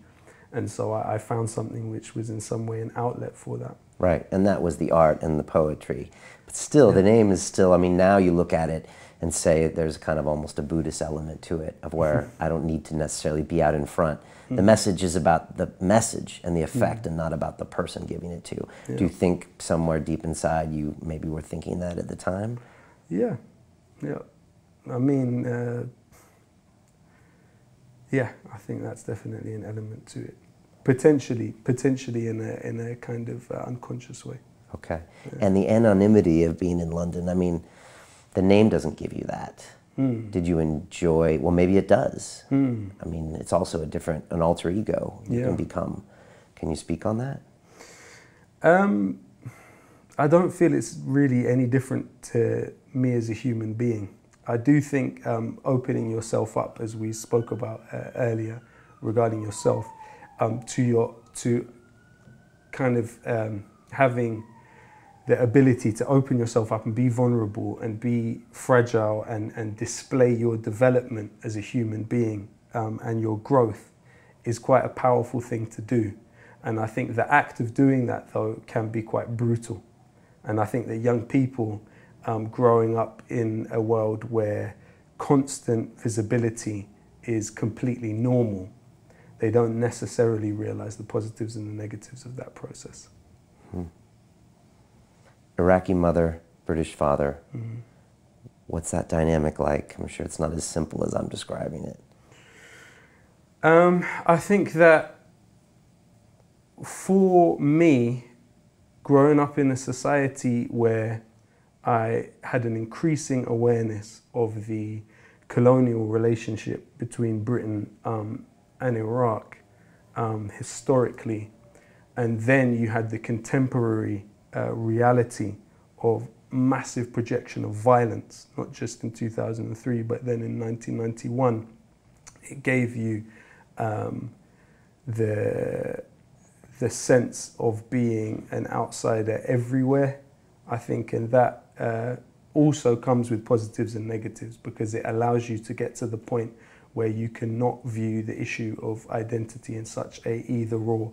And so I found something which was in some way an outlet for that. Right, and that was the art and the poetry. But still, the name is still, I mean, now you look at it and say there's kind of almost a Buddhist element to it, of where I don't need to necessarily be out in front. The message is about the message and the effect and not about the person giving it to. Do you think somewhere deep inside you maybe were thinking that at the time? Yeah, yeah. I mean, yeah, I think that's definitely an element to it. Potentially in a kind of unconscious way. Okay. Yeah. And the anonymity of being in London, I mean, the name doesn't give you that. Did you enjoy, well, maybe it does. I mean, it's also an alter ego you can become. Can you speak on that? I don't feel it's really any different to me as a human being. I do think opening yourself up, as we spoke about earlier regarding yourself, to kind of having the ability to open yourself up and be vulnerable and be fragile and display your development as a human being and your growth is quite a powerful thing to do. And I think the act of doing that, though, can be quite brutal. And I think that young people growing up in a world where constant visibility is completely normal, they don't necessarily realize the positives and the negatives of that process. Iraqi mother, British father. What's that dynamic like? I'm sure it's not as simple as I'm describing it. I think that for me, growing up in a society where I had an increasing awareness of the colonial relationship between Britain and Iraq historically, and then you had the contemporary reality of massive projection of violence, not just in 2003, but then in 1991. It gave you the sense of being an outsider everywhere, I think, and that also comes with positives and negatives, because it allows you to get to the point where you cannot view the issue of identity in such a either-or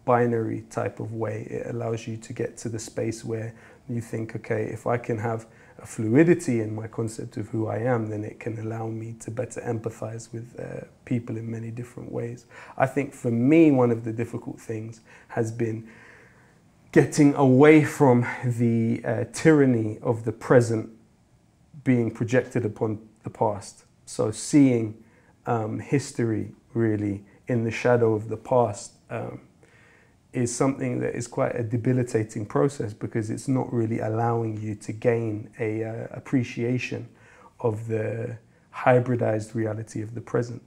binary type of way. It allows you to get to the space where you think, okay, if I can have a fluidity in my concept of who I am, then it can allow me to better empathize with people in many different ways. I think for me, one of the difficult things has been getting away from the tyranny of the present being projected upon the past. So seeing history really in the shadow of the past is something that is quite a debilitating process, because it's not really allowing you to gain a appreciation of the hybridized reality of the present.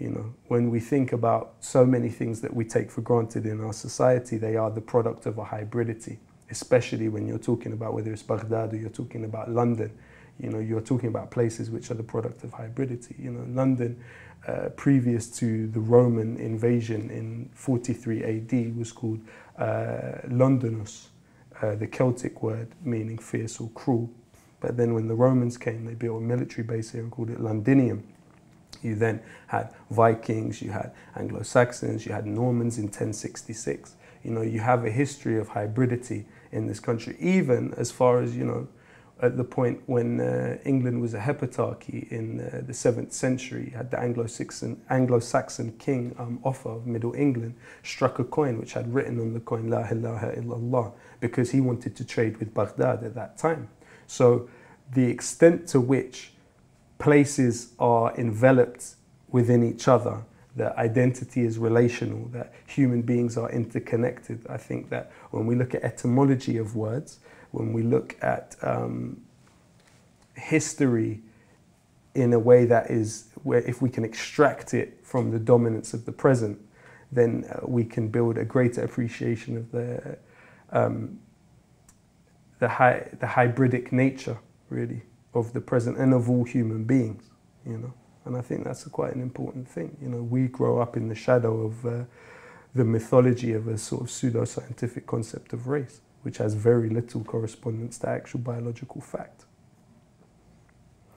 You know, when we think about so many things that we take for granted in our society, they are the product of a hybridity, especially when you're talking about whether it's Baghdad or you're talking about London. You know, you're talking about places which are the product of hybridity. You know, London, previous to the Roman invasion in 43 AD, was called Londonus, the Celtic word meaning fierce or cruel. But then when the Romans came, they built a military base here and called it Londinium. You then had Vikings, you had Anglo-Saxons, you had Normans in 1066. You know, you have a history of hybridity in this country, even as far as, you know, at the point when England was a heptarchy in the 7th century. You had the Anglo-Saxon king Offa of Middle England struck a coin which had written on the coin La ilaha illallah, because he wanted to trade with Baghdad at that time. So the extent to which places are enveloped within each other, that identity is relational, that human beings are interconnected. I think that when we look at etymology of words, when we look at history in a way that is, where if we can extract it from the dominance of the present, then we can build a greater appreciation of the hybridic nature, really, of the present and of all human beings, you know. And I think that's quite an important thing. You know, we grow up in the shadow of the mythology of a sort of pseudo-scientific concept of race, which has very little correspondence to actual biological fact.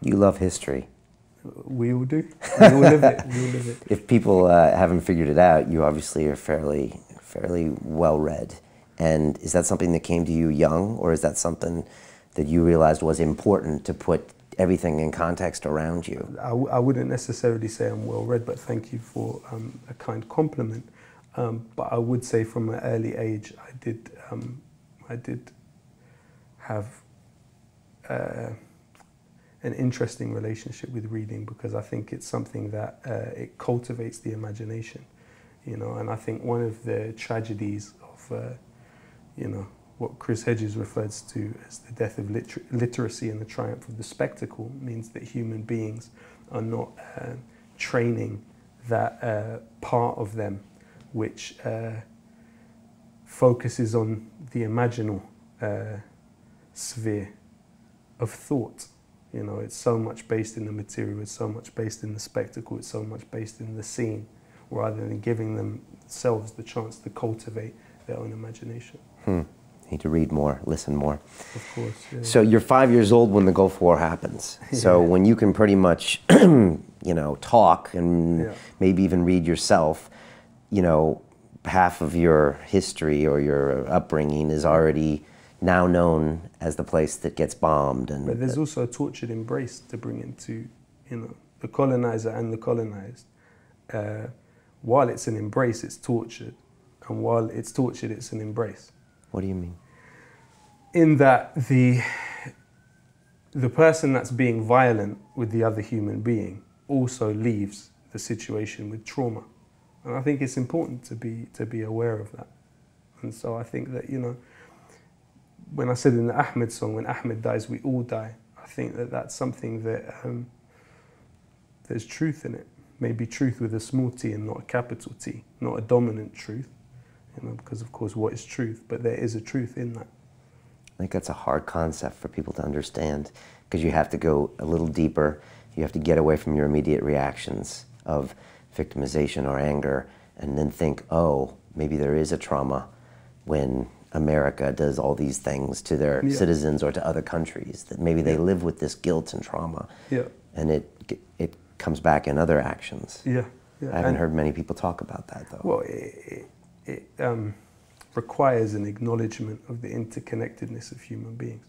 You love history. We all do. We all live it. We all live it. If people haven't figured it out, you obviously are fairly well-read. And is that something that came to you young, or is that something that you realized was important to put everything in context around you? I wouldn't necessarily say I'm well-read, but thank you for a kind compliment. But I would say from an early age, I did have an interesting relationship with reading, because I think it's something that it cultivates the imagination, you know. And I think one of the tragedies of, you know, what Chris Hedges refers to as the death of literacy and the triumph of the spectacle means that human beings are not training that part of them which focuses on the imaginal sphere of thought. You know, it's so much based in the material, it's so much based in the spectacle, it's so much based in the scene, rather than giving themselves the chance to cultivate their own imagination. Need to read more, listen more. Of course, yeah. So you're 5 years old when the Gulf War happens. Yeah. So when you can pretty much, you know, talk and maybe even read yourself, you know, half of your history or your upbringing is already now known as the place that gets bombed. And but there's also a tortured embrace to bring into, you know, the colonizer and the colonized. While it's an embrace, it's tortured. And while it's tortured, it's an embrace. What do you mean? In that the person that's being violent with the other human being also leaves the situation with trauma. And I think it's important to be aware of that. And so I think that, you know, when I said in the Ahmed song, when Ahmed dies, we all die, I think that that's something that there's truth in it. Maybe truth with a small t and not a capital T, not a dominant truth, you know, because of course what is truth, but there is a truth in that. I think that's a hard concept for people to understand, because you have to go a little deeper. You have to get away from your immediate reactions of victimization or anger, and then think, oh, maybe there is a trauma when America does all these things to their citizens or to other countries, that maybe they live with this guilt and trauma, and it comes back in other actions. I haven't heard many people talk about that, though. Well, it requires an acknowledgement of the interconnectedness of human beings.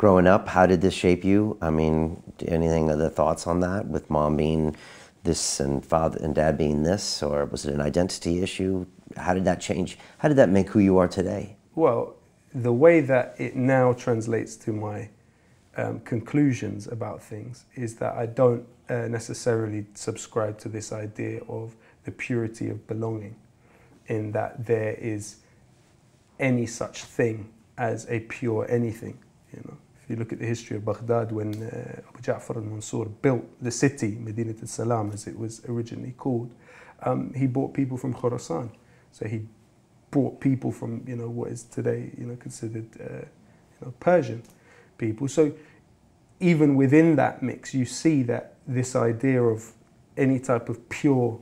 Growing up, how did this shape you? I mean, anything other thoughts on that, with mom being this and father and dad being this, or was it an identity issue? How did that change? How did that make who you are today? Well, the way that it now translates to my conclusions about things is that I don't necessarily subscribe to this idea of the purity of belonging, in that there is any such thing as a pure anything. You know, if you look at the history of Baghdad, when Abu Ja'far al-Mansur built the city, Medinat al-Salam as it was originally called, he brought people from Khorasan. So he brought people from, you know, what is today, you know, considered, Persian people. So even within that mix, you see that this idea of any type of pure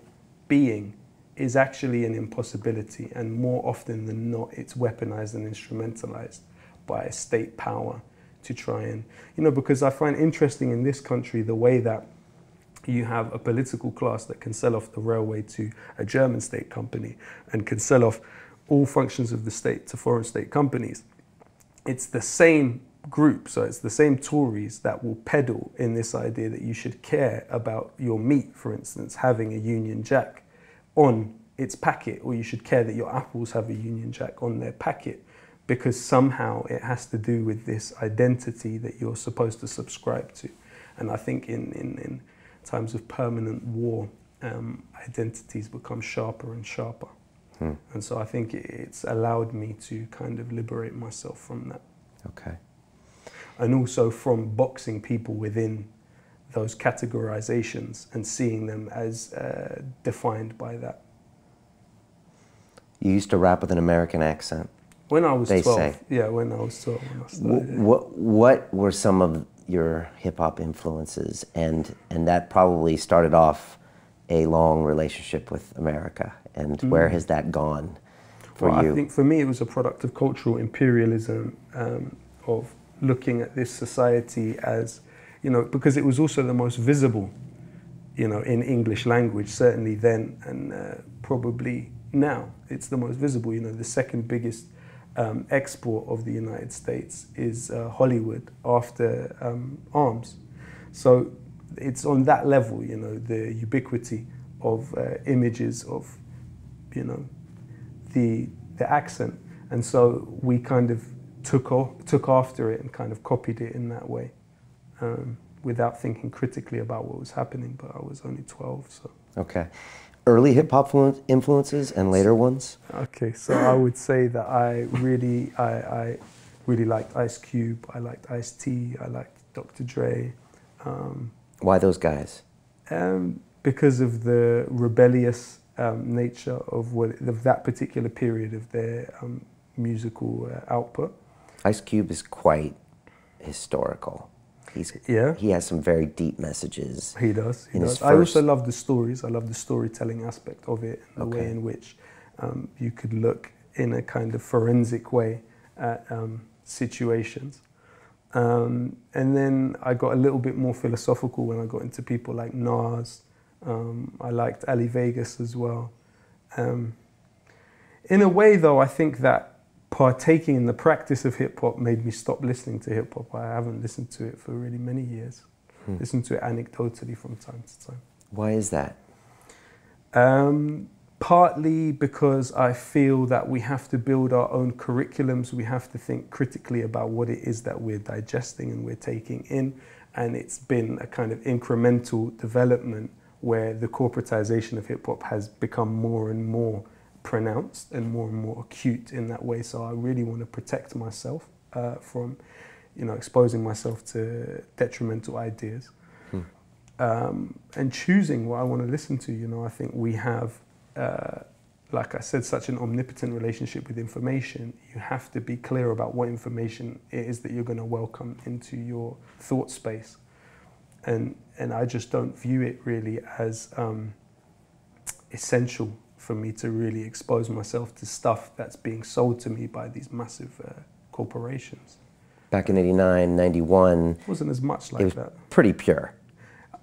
being is actually an impossibility, and more often than not, it's weaponized and instrumentalized by a state power to try and, you know, because I find interesting in this country the way that you have a political class that can sell off the railway to a German state company and can sell off all functions of the state to foreign state companies. It's the same group, so it's the same Tories that will peddle in this idea that you should care about your meat, for instance, having a Union Jack on its packet, or you should care that your apples have a Union Jack on their packet, because somehow it has to do with this identity that you're supposed to subscribe to. And I think in times of permanent war, identities become sharper and sharper. And so I think it's allowed me to kind of liberate myself from that. Okay. And also from boxing people within those categorizations and seeing them as defined by that. You used to rap with an American accent. When I was 12. Say. Yeah, when I was 12. When I started. What were some of your hip-hop influences? And that probably started off a long relationship with America. And where has that gone for you? I think for me it was a product of cultural imperialism, of looking at this society as, you know, because it was also the most visible, you know, in English language, certainly then and probably now. It's the most visible. You know, the second biggest export of the United States is Hollywood after arms. So it's on that level, you know, the ubiquity of images of, you know, the accent. And so we kind of took after it and kind of copied it in that way, without thinking critically about what was happening, but I was only 12, so. Okay. Early hip-hop influences and later ones? Okay, so I would say that I really liked Ice Cube, I liked Ice-T, I liked Dr. Dre. Why those guys? Because of the rebellious nature of that particular period of their musical output. Ice Cube is quite historical. He has some very deep messages. He does. I also love the stories. I love the storytelling aspect of it, and the way in which you could look in a kind of forensic way at situations. And then I got a little bit more philosophical when I got into people like Nas. I liked Ali Vegas as well. In a way, though, I think that partaking in the practice of hip-hop made me stop listening to hip-hop. I haven't listened to it for really many years. Listen to it anecdotally from time to time. Why is that? Partly because I feel that we have to build our own curriculums. We have to think critically about what it is that we're digesting and we're taking in. And it's been a kind of incremental development where the corporatization of hip-hop has become more and more pronounced and more acute in that way. So I really want to protect myself from, you know, exposing myself to detrimental ideas. And choosing what I want to listen to. You know, I think we have, like I said, such an omnipotent relationship with information. You have to be clear about what information it is that you're going to welcome into your thought space. And I just don't view it really as essential for me to really expose myself to stuff that's being sold to me by these massive corporations. Back in 89, 91, it wasn't as much like that. Pretty pure.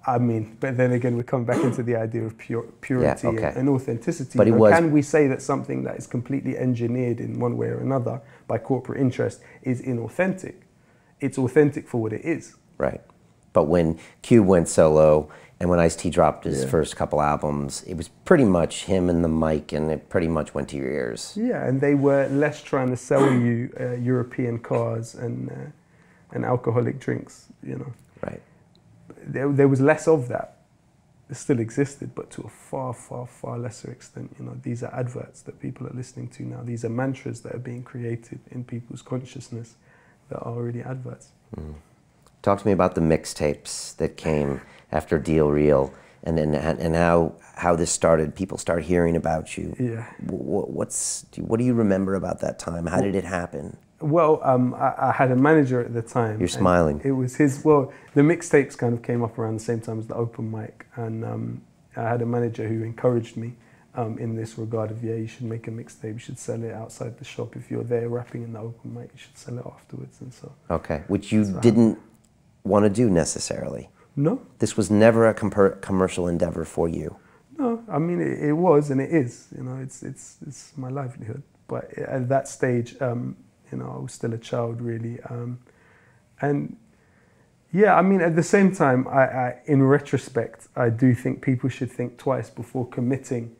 I mean, but then again, we come back into the idea of purity and authenticity. But can we say that something that is completely engineered in one way or another by corporate interest is inauthentic? it's authentic for what it is. Right. But when Cube went solo and when Ice-T dropped his first couple albums, it was pretty much him and the mic, and it pretty much went to your ears. Yeah, and they were less trying to sell you European cars and alcoholic drinks, you know. Right. There was less of that. It still existed, but to a far, far, far lesser extent. You know, these are adverts that people are listening to now. These are mantras that are being created in people's consciousness that are already adverts. Mm. Talk to me about the mixtapes that came after Deal Real, and how this started. People start hearing about you. Yeah. What do you remember about that time? How did it happen? Well, I had a manager at the time. You're smiling. It was his. Well, the mixtapes kind of came up around the same time as the open mic, and I had a manager who encouraged me in this regard of, yeah, you should make a mixtape. You should sell it outside the shop. If you're there rapping in the open mic, you should sell it afterwards, and so. Okay, which you didn't want to do necessarily. No. This was never a commercial endeavor for you. No, I mean it was and it is. You know, it's my livelihood. But at that stage, you know, I was still a child, really, and yeah, I mean, at the same time, I in retrospect, I do think people should think twice before committing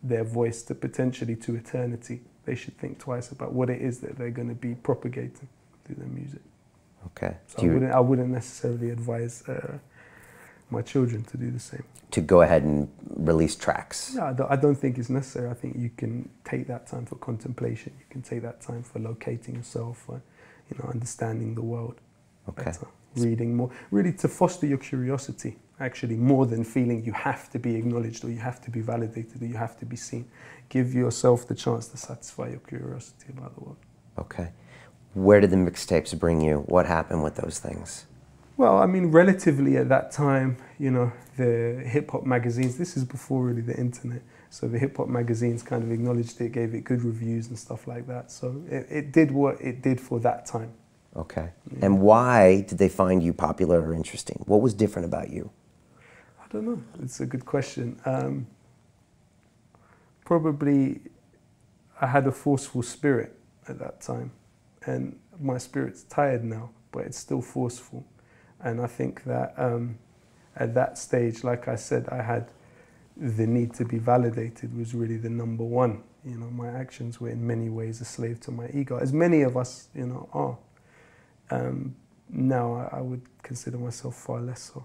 their voice to potentially to eternity. They should think twice about what it is that they're going to be propagating through their music. Okay. So I wouldn't necessarily advise my children to do the same. To go ahead and release tracks. Yeah, I don't think it's necessary. I think you can take that time for contemplation. You can take that time for locating yourself, for, you know, understanding the world better, reading more, really to foster your curiosity, actually, more than feeling you have to be acknowledged or you have to be validated or you have to be seen. Give yourself the chance to satisfy your curiosity about the world. Okay. Where did the mixtapes bring you? What happened with those things? Well, I mean, relatively at that time, you know, the hip-hop magazines, this is before really the internet, so the hip-hop magazines kind of acknowledged it, gave it good reviews and stuff like that. So it did what it did for that time. Okay. Yeah. And why did they find you popular or interesting? What was different about you? I don't know. It's a good question. Probably I had a forceful spirit at that time. And my spirit's tired now, but it's still forceful. And I think that at that stage, like I said, I had the need to be validated was really the number one. You know, my actions were in many ways a slave to my ego, as many of us, you know, are. Now I would consider myself far less so.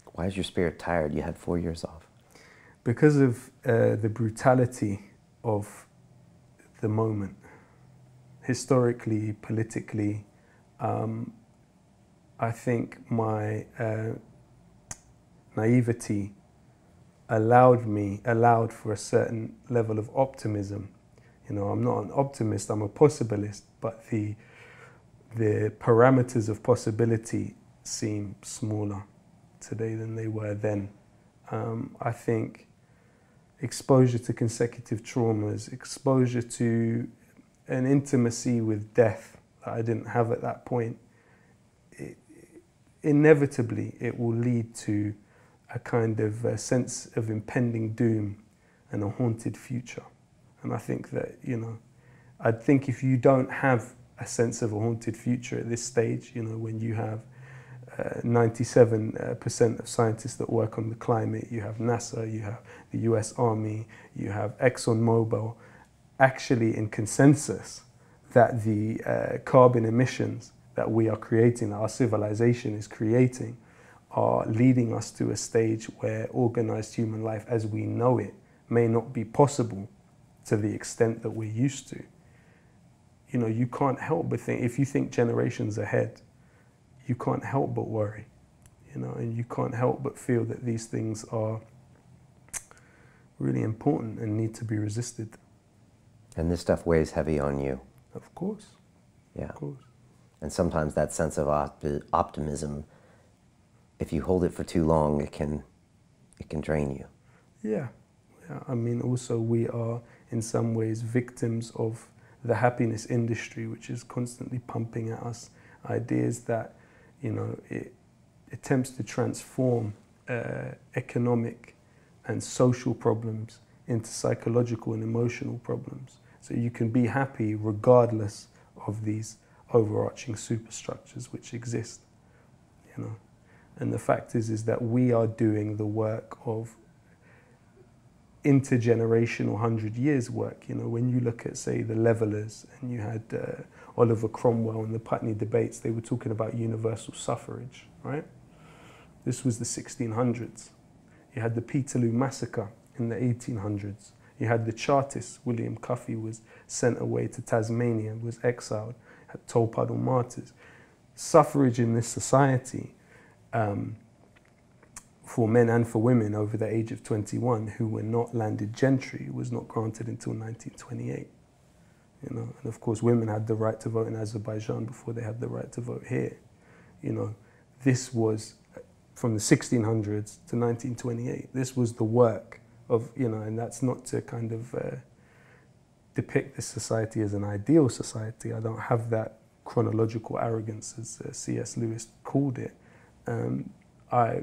Why is your spirit tired? You had 4 years off. Because of the brutality of the moment. Historically, politically, I think my naivety allowed for a certain level of optimism. You know, I'm not an optimist, I'm a possibilist, but the parameters of possibility seem smaller today than they were then. I think exposure to consecutive traumas, exposure to an intimacy with death that I didn't have at that point, inevitably it will lead to a kind of a sense of impending doom and a haunted future. And I think that, you know, I think if you don't have a sense of a haunted future at this stage, you know, when you have 97% of scientists that work on the climate, you have NASA, you have the US Army, you have ExxonMobil, actually in consensus that the carbon emissions that we are creating, that our civilization is creating, are leading us to a stage where organized human life as we know it may not be possible to the extent that we're used to. You know, you can't help but think, if you think generations ahead, you can't help but worry, you know, and you can't help but feel that these things are really important and need to be resisted. And this stuff weighs heavy on you. Of course. Yeah. Of course. And sometimes that sense of optimism, if you hold it for too long, it can drain you. Yeah. Yeah. I mean, also we are in some ways victims of the happiness industry, which is constantly pumping at us ideas that, you know, it attempts to transform economic and social problems into psychological and emotional problems. So you can be happy regardless of these overarching superstructures which exist, you know. And the fact is that we are doing the work of intergenerational 100 years work. You know, when you look at, say, the Levellers, and you had Oliver Cromwell and the Putney debates, they were talking about universal suffrage, right? This was the 1600s. You had the Peterloo Massacre in the 1800s. You had the Chartists. William Cuffey was sent away to Tasmania, was exiled. You had Tolpuddle Martyrs. Suffrage in this society, for men and for women over the age of 21 who were not landed gentry, was not granted until 1928. You know, and of course women had the right to vote in Azerbaijan before they had the right to vote here. You know, this was from the 1600s to 1928. This was the work of, you know, and that's not to kind of depict this society as an ideal society. I don't have that chronological arrogance, as C.S. Lewis called it. I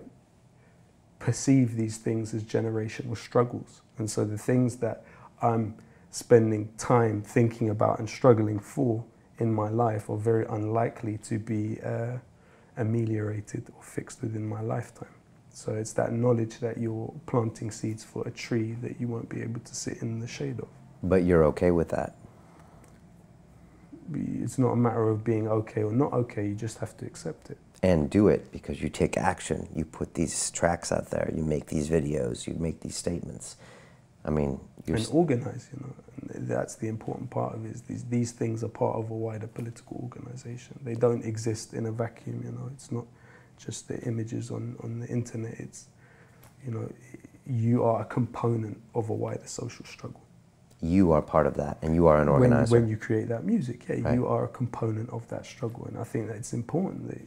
perceive these things as generational struggles. And so the things that I'm spending time thinking about and struggling for in my life are very unlikely to be ameliorated or fixed within my lifetime. So it's that knowledge that you're planting seeds for a tree that you won't be able to sit in the shade of. But you're okay with that? It's not a matter of being okay or not okay, you just have to accept it. And do it, because you take action. You put these tracks out there, you make these videos, you make these statements. I mean, and organize, you know. And that's the important part of it, is these things are part of a wider political organization. They don't exist in a vacuum, you know. It's not just the images on the internet. It's, you know, you are a component of a wider social struggle. You are part of that, and you are an organizer. When you create that music, yeah, right. You are a component of that struggle, and I think that it's important that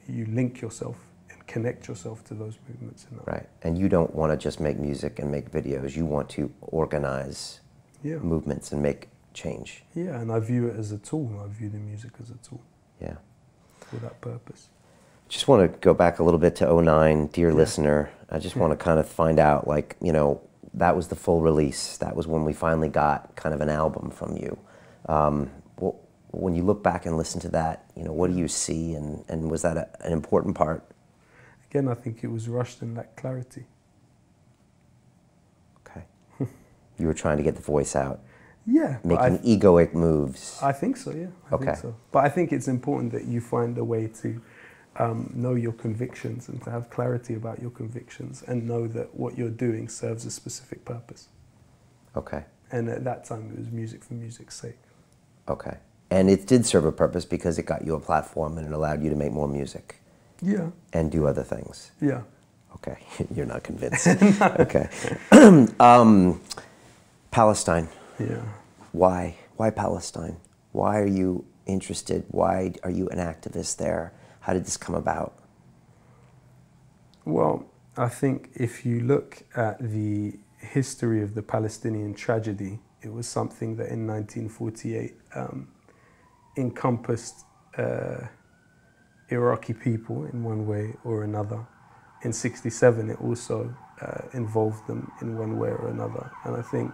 you link yourself and connect yourself to those movements. Right, and you don't want to just make music and make videos. You want to organize movements and make change. Yeah, and I view it as a tool. I view the music as a tool. Yeah. For that purpose. Just want to go back a little bit to '09, dear listener. I just want to kind of find out, like, you know, that was the full release. That was when we finally got kind of an album from you. When you look back and listen to that, you know, what do you see, and was that an important part? Again, I think it was rushed and lacked clarity. Okay. You were trying to get the voice out. Yeah. Making egoic moves. I think so, yeah. I think so. But I think it's important that you find a way to know your convictions and to have clarity about your convictions and know that what you're doing serves a specific purpose. Okay. And at that time, it was music for music's sake. Okay. And it did serve a purpose because it got you a platform and it allowed you to make more music. Yeah. And do other things. Yeah. Okay. You're not convinced. Okay. Palestine. Yeah. Why? Why Palestine? Why are you interested? Why are you an activist there? How did this come about? Well, I think if you look at the history of the Palestinian tragedy, it was something that in 1948 encompassed Iraqi people in one way or another. In '67, it also involved them in one way or another. And I think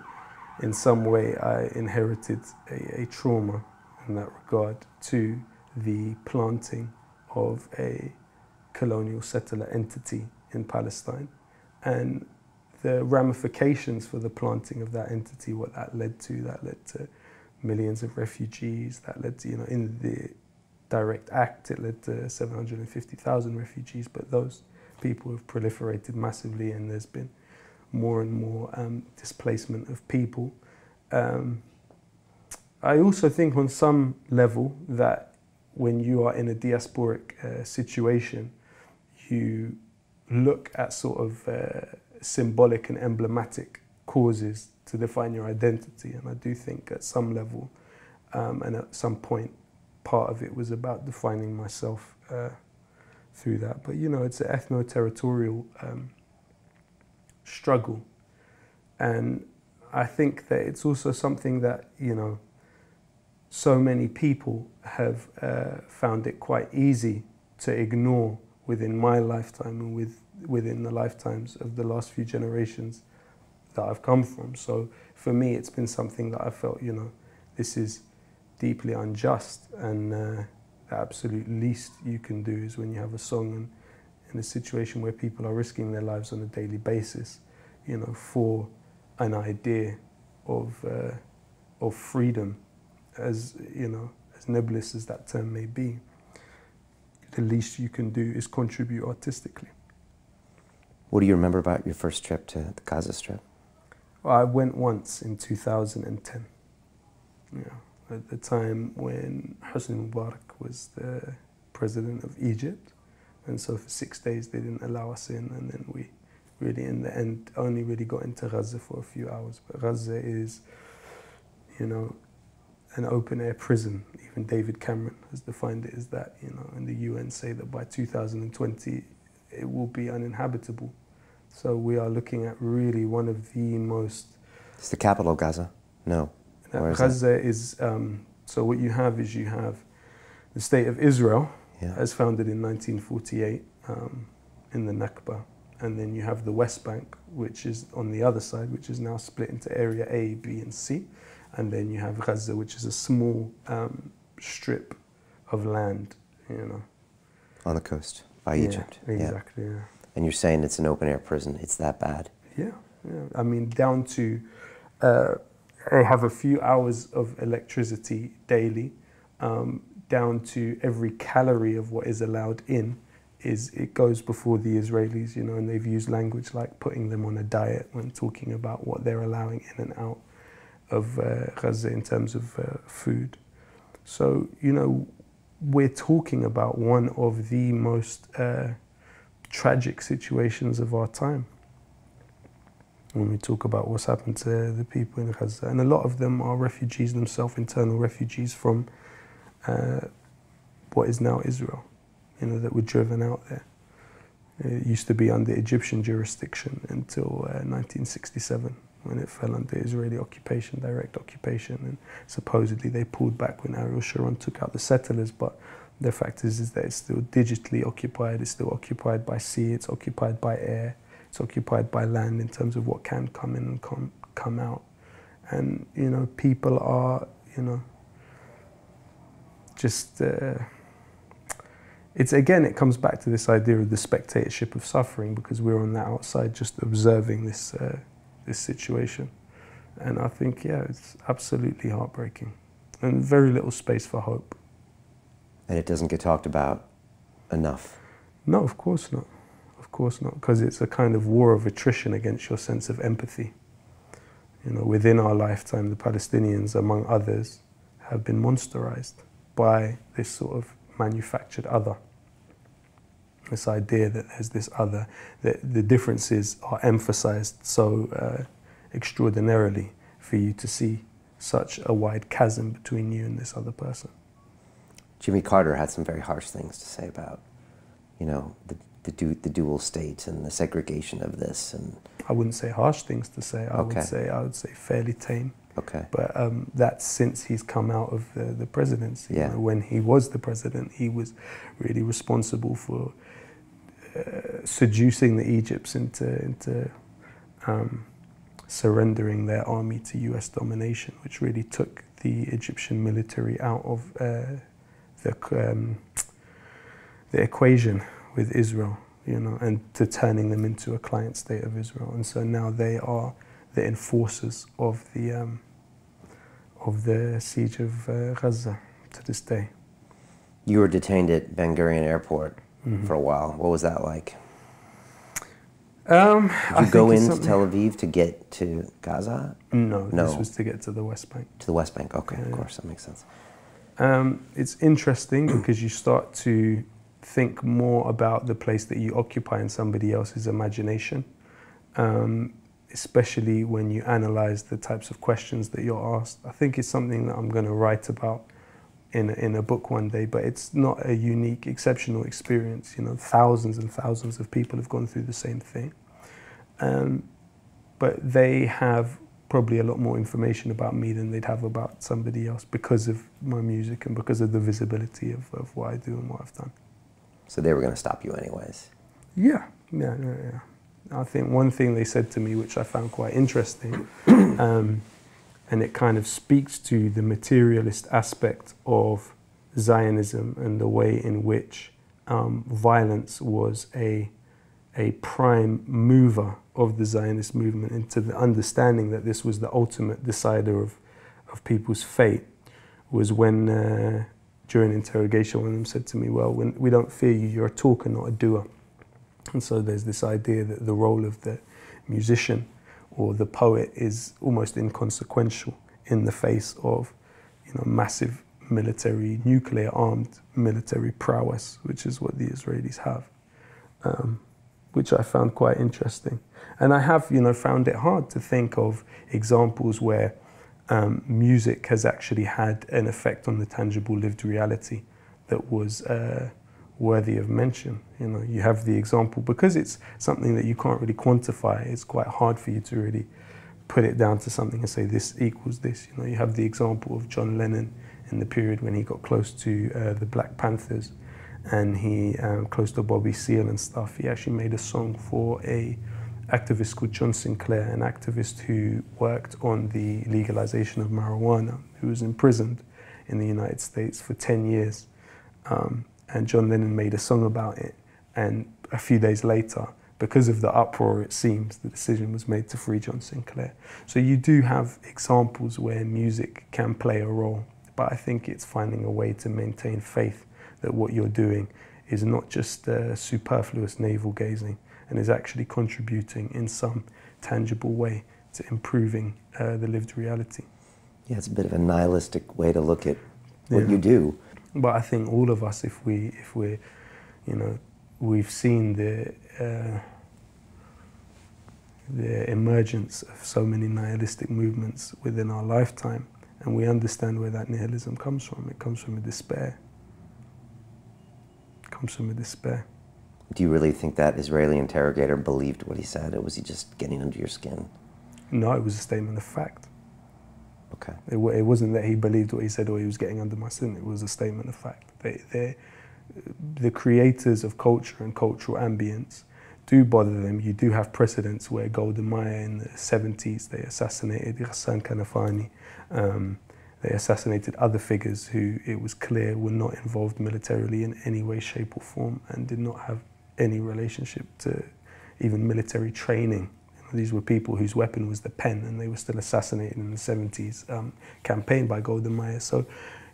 in some way I inherited a trauma in that regard to the planting of a colonial settler entity in Palestine, and the ramifications for the planting of that entity, what that led to millions of refugees, that led to, you know, in the direct act, it led to 750,000 refugees, but those people have proliferated massively and there's been more and more displacement of people. I also think on some level that when you are in a diasporic situation, you look at sort of symbolic and emblematic causes to define your identity. And I do think at some level and at some point, part of it was about defining myself through that. But, you know, it's an ethno-territorial struggle. And I think that it's also something that, you know, so many people have found it quite easy to ignore within my lifetime and within the lifetimes of the last few generations that I've come from. So for me, it's been something that I felt, you know, this is deeply unjust, and the absolute least you can do is when you have a song and in a situation where people are risking their lives on a daily basis, you know, for an idea of freedom, as you know, as nebulous as that term may be, the least you can do is contribute artistically. What do you remember about your first trip to the Gaza Strip? Well, I went once in 2010. You know, at the time when Hosni Mubarak was the president of Egypt, and so for 6 days they didn't allow us in, and then we really, in the end, only really got into Gaza for a few hours. But Gaza is, you know, an open-air prison. Even David Cameron has defined it as that, you know, and the UN say that by 2020 it will be uninhabitable. So we are looking at really one of the most... It's the capital of Gaza? No. Gaza is, so what you have is you have the state of Israel, as founded in 1948 in the Nakba, and then you have the West Bank, which is on the other side, which is now split into Area A, B and C, and then you have Gaza, which is a small strip of land, you know. On the coast, by Egypt. Exactly, yeah. And you're saying it's an open-air prison, it's that bad? Yeah. I mean, down to, they have a few hours of electricity daily, down to every calorie of what is allowed in, it goes before the Israelis, you know, and they've used language like putting them on a diet when talking about what they're allowing in and out of Gaza in terms of food. So, you know, we're talking about one of the most tragic situations of our time when we talk about what's happened to the people in Gaza. And a lot of them are refugees themselves, internal refugees from what is now Israel, you know, that were driven out there. It used to be under Egyptian jurisdiction until 1967, when it fell under Israeli occupation, direct occupation, and supposedly they pulled back when Ariel Sharon took out the settlers, but the fact is that it's still digitally occupied, it's still occupied by sea, it's occupied by air, it's occupied by land in terms of what can come in and come out. And, you know, people are, you know, just, it's again, it comes back to this idea of the spectatorship of suffering, because we're on the outside just observing this, this situation. And I think, yeah, it's absolutely heartbreaking and very little space for hope. And it doesn't get talked about enough? No, of course not. Of course not, because it's a kind of war of attrition against your sense of empathy. You know, within our lifetime, the Palestinians, among others, have been monsterized by this sort of manufactured other. This idea that there's this other, that the differences are emphasized so extraordinarily for you to see such a wide chasm between you and this other person. Jimmy Carter had some very harsh things to say about, you know, the dual state and the segregation of this. And I wouldn't say harsh things to say. I would say fairly tame. Okay. But that's since he's come out of the presidency. Yeah. You know, when he was the president, he was really responsible for seducing the Egypts into surrendering their army to US domination, which really took the Egyptian military out of the equation with Israel, you know, and to turning them into a client state of Israel. And so now they are the enforcers of the siege of Gaza to this day. You were detained at Ben Gurion Airport for a while. What was that like? Did you go into Tel Aviv to get to Gaza? No, this was to get to the West Bank. To the West Bank, okay, of course, that makes sense. It's interesting because you start to think more about the place that you occupy in somebody else's imagination, especially when you analyze the types of questions that you're asked. I think it's something that I'm going to write about in a book one day, but it's not a unique, exceptional experience. You know, thousands and thousands of people have gone through the same thing. But they have probably a lot more information about me than they'd have about somebody else because of my music and because of the visibility of what I do and what I've done. So they were going to stop you anyways? Yeah. I think one thing they said to me, which I found quite interesting, and it kind of speaks to the materialist aspect of Zionism and the way in which violence was a prime mover of the Zionist movement into the understanding that this was the ultimate decider of people's fate, was when during interrogation one of them said to me, well, when we don't fear you, you're a talker, not a doer. And so there's this idea that the role of the musician or the poet is almost inconsequential in the face of, you know, massive military, nuclear-armed military prowess, which is what the Israelis have, which I found quite interesting. And I have, you know, found it hard to think of examples where music has actually had an effect on the tangible lived reality that was worthy of mention. You know, you have the example, because it's something that you can't really quantify, it's quite hard for you to really put it down to something and say this equals this. You know, you have the example of John Lennon in the period when he got close to the Black Panthers, and he, close to Bobby Seale and stuff, he actually made a song for a activist called John Sinclair, an activist who worked on the legalization of marijuana, who was imprisoned in the United States for 10 years. And John Lennon made a song about it, and a few days later, because of the uproar, it seems, the decision was made to free John Sinclair. So you do have examples where music can play a role, but I think it's finding a way to maintain faith that what you're doing is not just superfluous navel-gazing, and is actually contributing in some tangible way to improving the lived reality. Yeah, it's a bit of a nihilistic way to look at what you do. But I think all of us, if we're, you know, we've seen the emergence of so many nihilistic movements within our lifetime, and we understand where that nihilism comes from. It comes from a despair. It comes from a despair. Do you really think that Israeli interrogator believed what he said, or was he just getting under your skin? No, it was a statement of fact. Okay. It wasn't that he believed what he said or he was getting under my skin. It was a statement of fact. The creators of culture and cultural ambience do bother them. You do have precedents where Golda Meir in the 70s, they assassinated Ghassan Kanafani. They assassinated other figures who it was clear were not involved militarily in any way, shape or form, and did not have any relationship to even military training. These were people whose weapon was the pen, and they were still assassinated in the 70s campaign by Golda Meir. So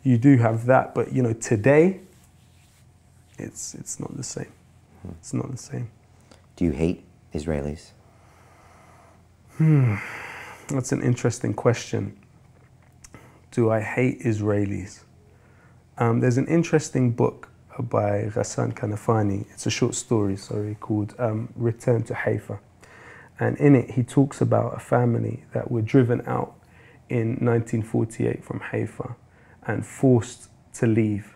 you do have that, but you know, today, it's not the same. It's not the same. Do you hate Israelis? That's an interesting question. Do I hate Israelis? There's an interesting book by Ghassan Kanafani. It's a short story, called Return to Haifa. And in it, he talks about a family that were driven out in 1948 from Haifa and forced to leave.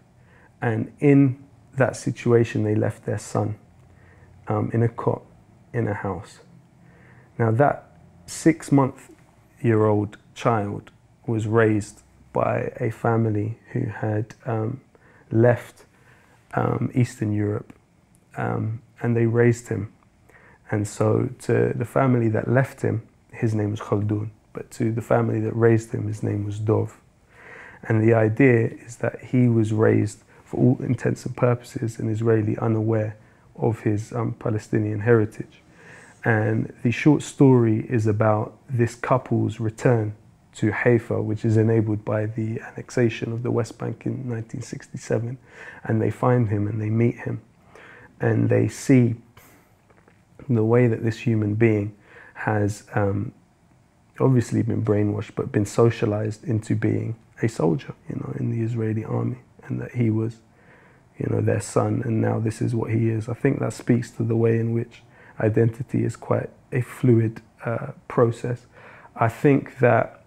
And in that situation, they left their son in a cot in a house. Now that 6-month-old child was raised by a family who had left Eastern Europe, and they raised him. And so to the family that left him, his name was Khaldun, but to the family that raised him, his name was Dov. And the idea is that he was raised, for all intents and purposes, an Israeli unaware of his Palestinian heritage. And the short story is about this couple's return to Haifa, which is enabled by the annexation of the West Bank in 1967. And they find him and they meet him, and they see the way that this human being has obviously been brainwashed, but been socialized into being a soldier, you know, in the Israeli army, and that he was, you know, their son, and now this is what he is. I think that speaks to the way in which identity is quite a fluid process. I think that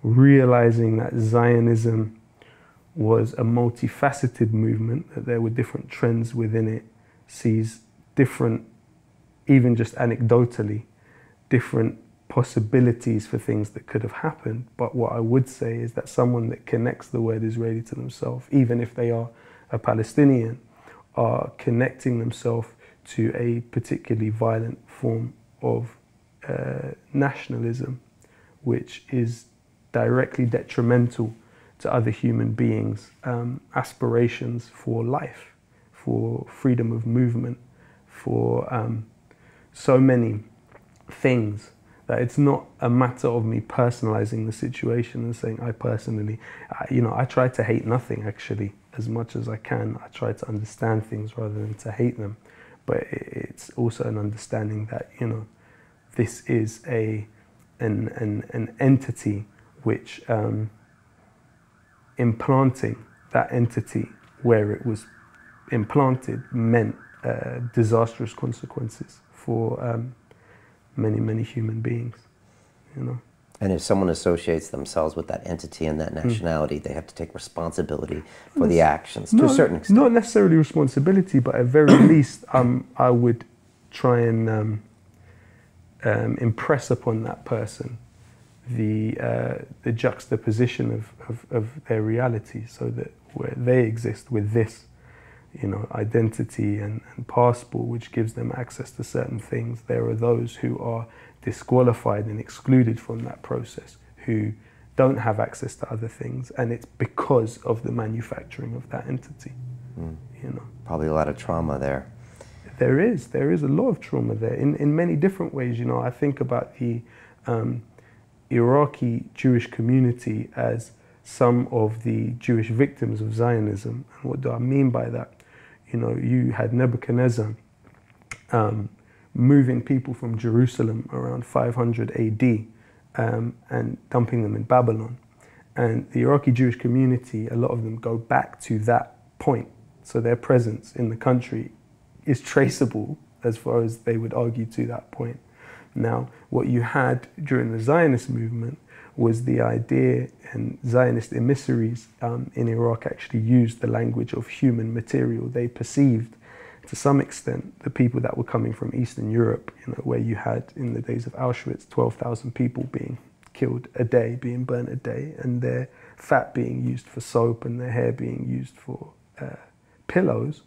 realizing that Zionism was a multifaceted movement, that there were different trends within it, sees different, even just anecdotally, different possibilities for things that could have happened. But what I would say is that someone that connects the word Israeli to themselves, even if they are a Palestinian, are connecting themselves to a particularly violent form of nationalism, which is directly detrimental to other human beings' aspirations for life, for freedom of movement, for so many things, that it's not a matter of me personalizing the situation and saying I personally, I try to hate nothing actually as much as I can. I try to understand things rather than to hate them. But it's also an understanding that, this is an entity which implanting that entity where it was implanted meant disastrous consequences for many, many human beings, And if someone associates themselves with that entity and that nationality, they have to take responsibility for the actions to a certain extent. Not necessarily responsibility, but at very least, I would try and impress upon that person the juxtaposition of their reality, so that where they exist with this, identity and passport, which gives them access to certain things, there are those who are disqualified and excluded from that process, who don't have access to other things, and it's because of the manufacturing of that entity. Probably a lot of trauma there. There is a lot of trauma there in many different ways. I think about the Iraqi Jewish community as some of the Jewish victims of Zionism. And what do I mean by that? You had Nebuchadnezzar moving people from Jerusalem around 500 AD and dumping them in Babylon. And the Iraqi Jewish community, a lot of them go back to that point. So their presence in the country is traceable as far as they would argue to that point. Now, what you had during the Zionist movement was the idea, and Zionist emissaries in Iraq actually used the language of human material. They perceived, to some extent, the people that were coming from Eastern Europe, where you had, in the days of Auschwitz, 12,000 people being killed a day, being burnt a day, and their fat being used for soap and their hair being used for pillows.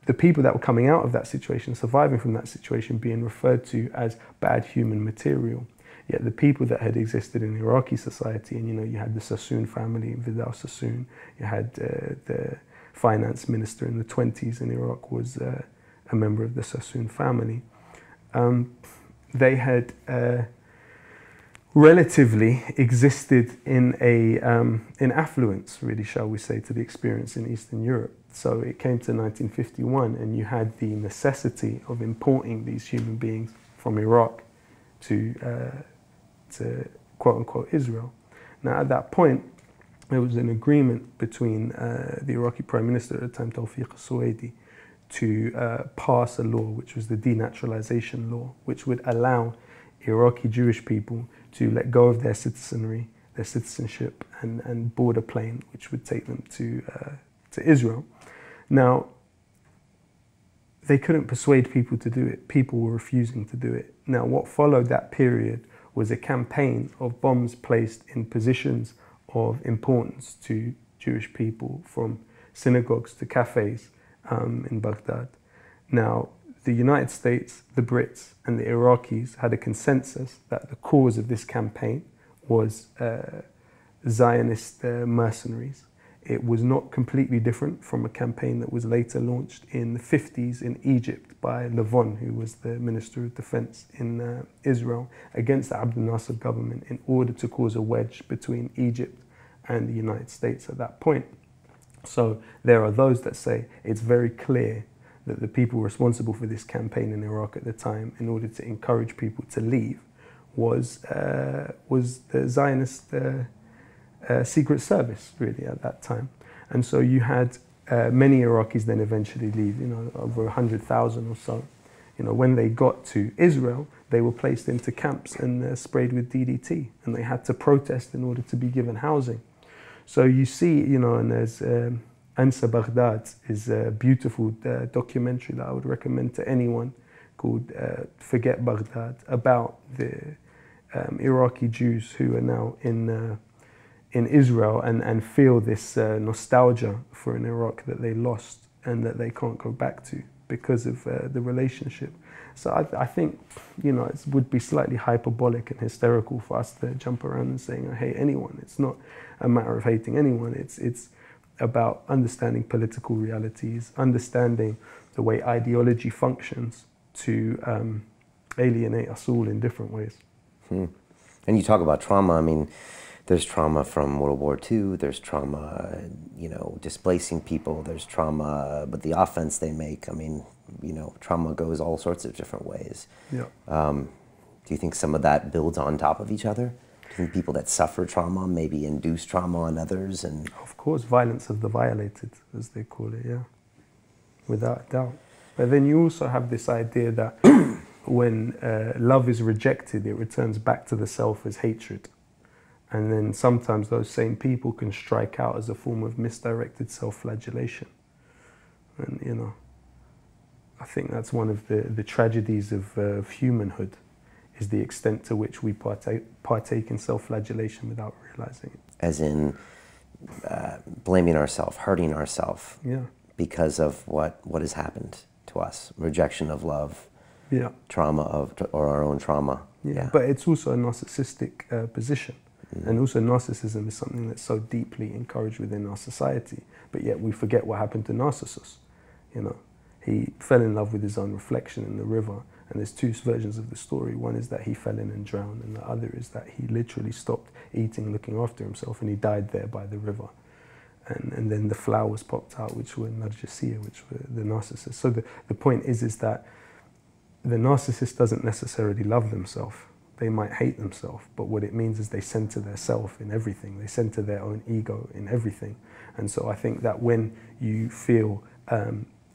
The people that were coming out of that situation, surviving from that situation, being referred to as bad human material. Yet the people that had existed in Iraqi society, and you had the Sassoon family, Vidal Sassoon, you had the finance minister in the 20s in Iraq was a member of the Sassoon family. They had relatively existed in affluence, really, shall we say, to the experience in Eastern Europe. So it came to 1951, and you had the necessity of importing these human beings from Iraq to quote-unquote Israel. Now, at that point, there was an agreement between the Iraqi Prime Minister at the time, Tawfiq al-Suwaidi, to pass a law, which was the denaturalization law, which would allow Iraqi Jewish people to let go of their citizenry, their citizenship, and board a plane which would take them to Israel. Now, they couldn't persuade people to do it. People were refusing to do it. Now, what followed that period was a campaign of bombs placed in positions of importance to Jewish people, from synagogues to cafes in Baghdad. Now, the United States, the Brits, and the Iraqis had a consensus that the cause of this campaign was Zionist mercenaries. It was not completely different from a campaign that was later launched in the 50s in Egypt by Levon, who was the Minister of Defense in Israel, against the Abdel Nasser government in order to cause a wedge between Egypt and the United States at that point. So there are those that say it's very clear that the people responsible for this campaign in Iraq at the time, in order to encourage people to leave, was the Zionist Secret Service, really, at that time. And so you had many Iraqis then eventually leave, over 100,000 or so. When they got to Israel, they were placed into camps and sprayed with DDT, and they had to protest in order to be given housing. So you see, and there's Answer Baghdad is a beautiful documentary that I would recommend to anyone, called Forget Baghdad, about the Iraqi Jews who are now in Israel and feel this nostalgia for an Iraq that they lost and that they can't go back to, because of the relationship. So I think, you know, it would be slightly hyperbolic and hysterical for us to jump around and saying I hate anyone. It's not a matter of hating anyone. It's about understanding political realities, understanding the way ideology functions to alienate us all in different ways. And you talk about trauma. I mean, there's trauma from World War II, there's trauma, you know, displacing people, there's trauma, but the offense they make, I mean, you know, trauma goes all sorts of different ways. Yeah. Do you think some of that builds on top of each other? Do you think people that suffer trauma maybe induce trauma on others? And of course, violence of the violated, as they call it, yeah, without a doubt. But then you also have this idea that when love is rejected, it returns back to the self as hatred. And then sometimes those same people can strike out as a form of misdirected self-flagellation. And, you know, I think that's one of the tragedies of humanhood, is the extent to which we partake in self-flagellation without realizing it. As in blaming ourselves, hurting ourselves, yeah, because of what has happened to us, rejection of love, yeah, trauma or our own trauma. Yeah. But it's also a narcissistic position. And also narcissism is something that's so deeply encouraged within our society, but yet we forget what happened to Narcissus. You know, he fell in love with his own reflection in the river, and there's two versions of the story. One is that he fell in and drowned, and the other is that he literally stopped eating, looking after himself, and he died there by the river. And then the flowers popped out, which were Narcissia, which were the narcissists. So the point is that the narcissist doesn't necessarily love themselves. They might hate themselves, but what it means is they center their self in everything. They center their own ego in everything. And so I think that when you feel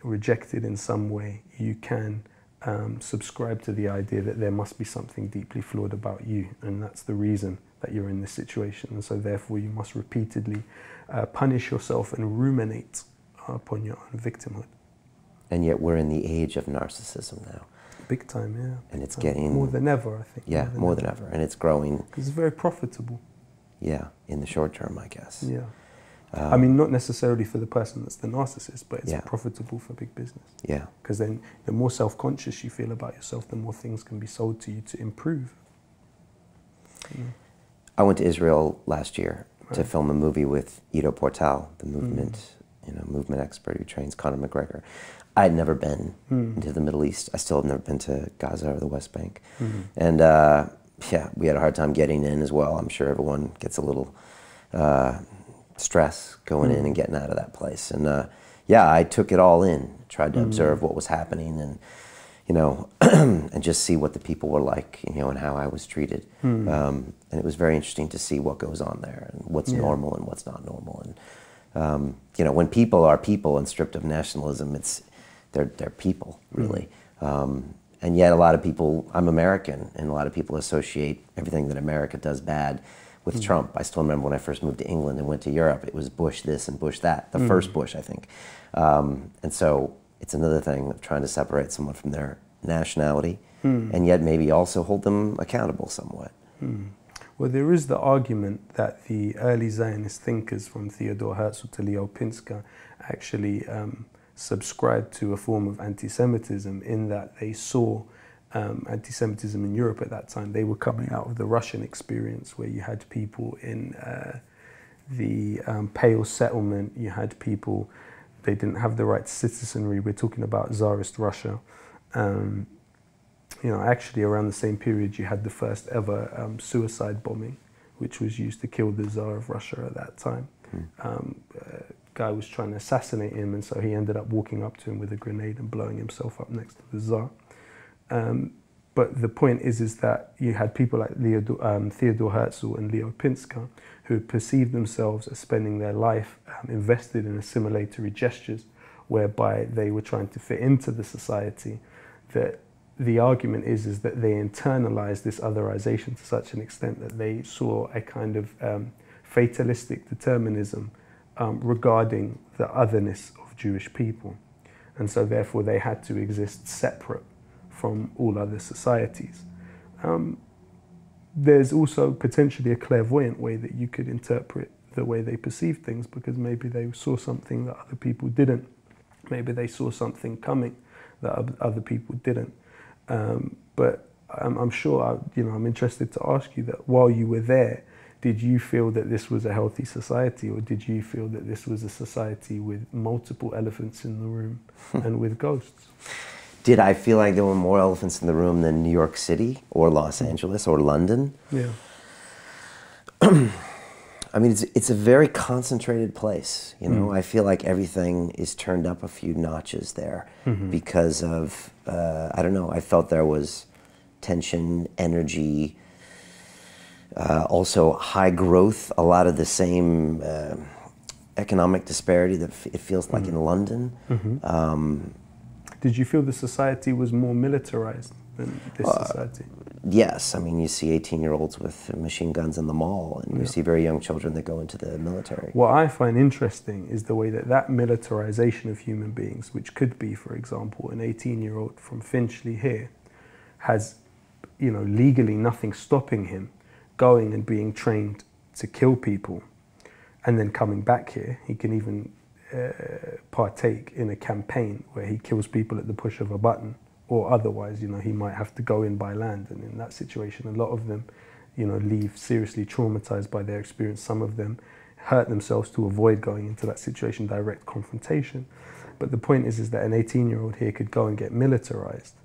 rejected in some way, you can subscribe to the idea that there must be something deeply flawed about you, and that's the reason that you're in this situation. And so therefore you must repeatedly punish yourself and ruminate upon your own victimhood. And yet we're in the age of narcissism now. Big time, yeah. And it's getting... more than ever, I think. Yeah, more than ever. And it's growing. Because it's very profitable. Yeah, in the short term, I guess. Yeah. I mean, not necessarily for the person that's the narcissist, but it's yeah. profitable for big business. Yeah. Because then the more self-conscious you feel about yourself, the more things can be sold to you to improve. Yeah. I went to Israel last year to film a movie with Ido Portal, the movement, movement expert who trains Conor McGregor. I had never been into the Middle East. I still have never been to Gaza or the West Bank. And yeah, we had a hard time getting in as well. I'm sure everyone gets a little stress going in and getting out of that place. And yeah, I took it all in, tried to observe what was happening and, and just see what the people were like, and how I was treated. And it was very interesting to see what goes on there and what's normal and what's not normal. And, when people are people and stripped of nationalism, they're people, really. And yet a lot of people, I'm American, and a lot of people associate everything that America does bad with Trump. I still remember when I first moved to England and went to Europe, it was Bush this and Bush that, the first Bush, I think. And so it's another thing of trying to separate someone from their nationality and yet maybe also hold them accountable somewhat. Well, there is the argument that the early Zionist thinkers from Theodor Herzl to Leo Pinsker actually subscribed to a form of anti-Semitism, in that they saw anti-Semitism in Europe at that time. They were coming out of the Russian experience, where you had people in the Pale settlement, you had people, they didn't have the right citizenry. We're talking about Tsarist Russia. Actually around the same period you had the first ever suicide bombing, which was used to kill the Tsar of Russia at that time. Guy was trying to assassinate him, and so he ended up walking up to him with a grenade and blowing himself up next to the Tsar. But the point is that you had people like Theodor Herzl and Leo Pinsker, who perceived themselves as spending their life invested in assimilatory gestures, whereby they were trying to fit into the society. That the argument is that they internalized this otherization to such an extent that they saw a kind of fatalistic determinism regarding the otherness of Jewish people. And so therefore they had to exist separate from all other societies. There's also potentially a clairvoyant way that you could interpret the way they perceived things, because maybe they saw something that other people didn't. Maybe they saw something coming that other people didn't. But I'm sure, I'm interested to ask you that while you were there, did you feel that this was a healthy society, or did you feel that this was a society with multiple elephants in the room and with ghosts? Did I feel like there were more elephants in the room than New York City or Los Angeles or London? Yeah. I mean, it's a very concentrated place, you know. I feel like everything is turned up a few notches there because of, I don't know, I felt there was tension, energy, also high growth, a lot of the same economic disparity that it feels like in London. Did you feel the society was more militarized than this society? Yes, I mean, you see 18-year-olds with machine guns in the mall, and you see very young children that go into the military. What I find interesting is the way that militarization of human beings, which could be, for example, an 18-year-old from Finchley here, has, legally nothing stopping him going and being trained to kill people, and then coming back here. He can even partake in a campaign where he kills people at the push of a button, or otherwise, he might have to go in by land. And in that situation, a lot of them, leave seriously traumatized by their experience. Some of them hurt themselves to avoid going into that situation, direct confrontation. But the point is that an 18-year-old here could go and get militarized.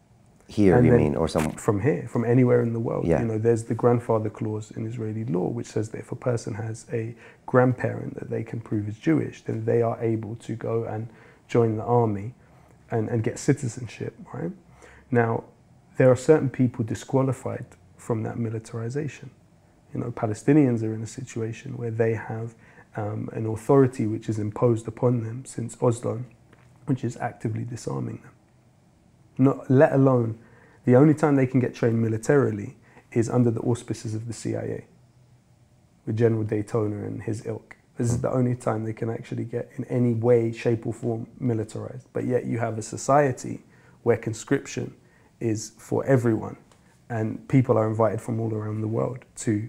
Here, you mean, or some... From here, from anywhere in the world. Yeah. There's the grandfather clause in Israeli law, which says that if a person has a grandparent that they can prove is Jewish, then they are able to go and join the army and get citizenship, right? Now, there are certain people disqualified from that militarization. Palestinians are in a situation where they have an authority which is imposed upon them since Oslo, which is actively disarming them. Not, let alone, the only time they can get trained militarily is under the auspices of the CIA, with General Daytona and his ilk. This is the only time they can actually get in any way, shape or form militarized. But yet you have a society where conscription is for everyone, and people are invited from all around the world to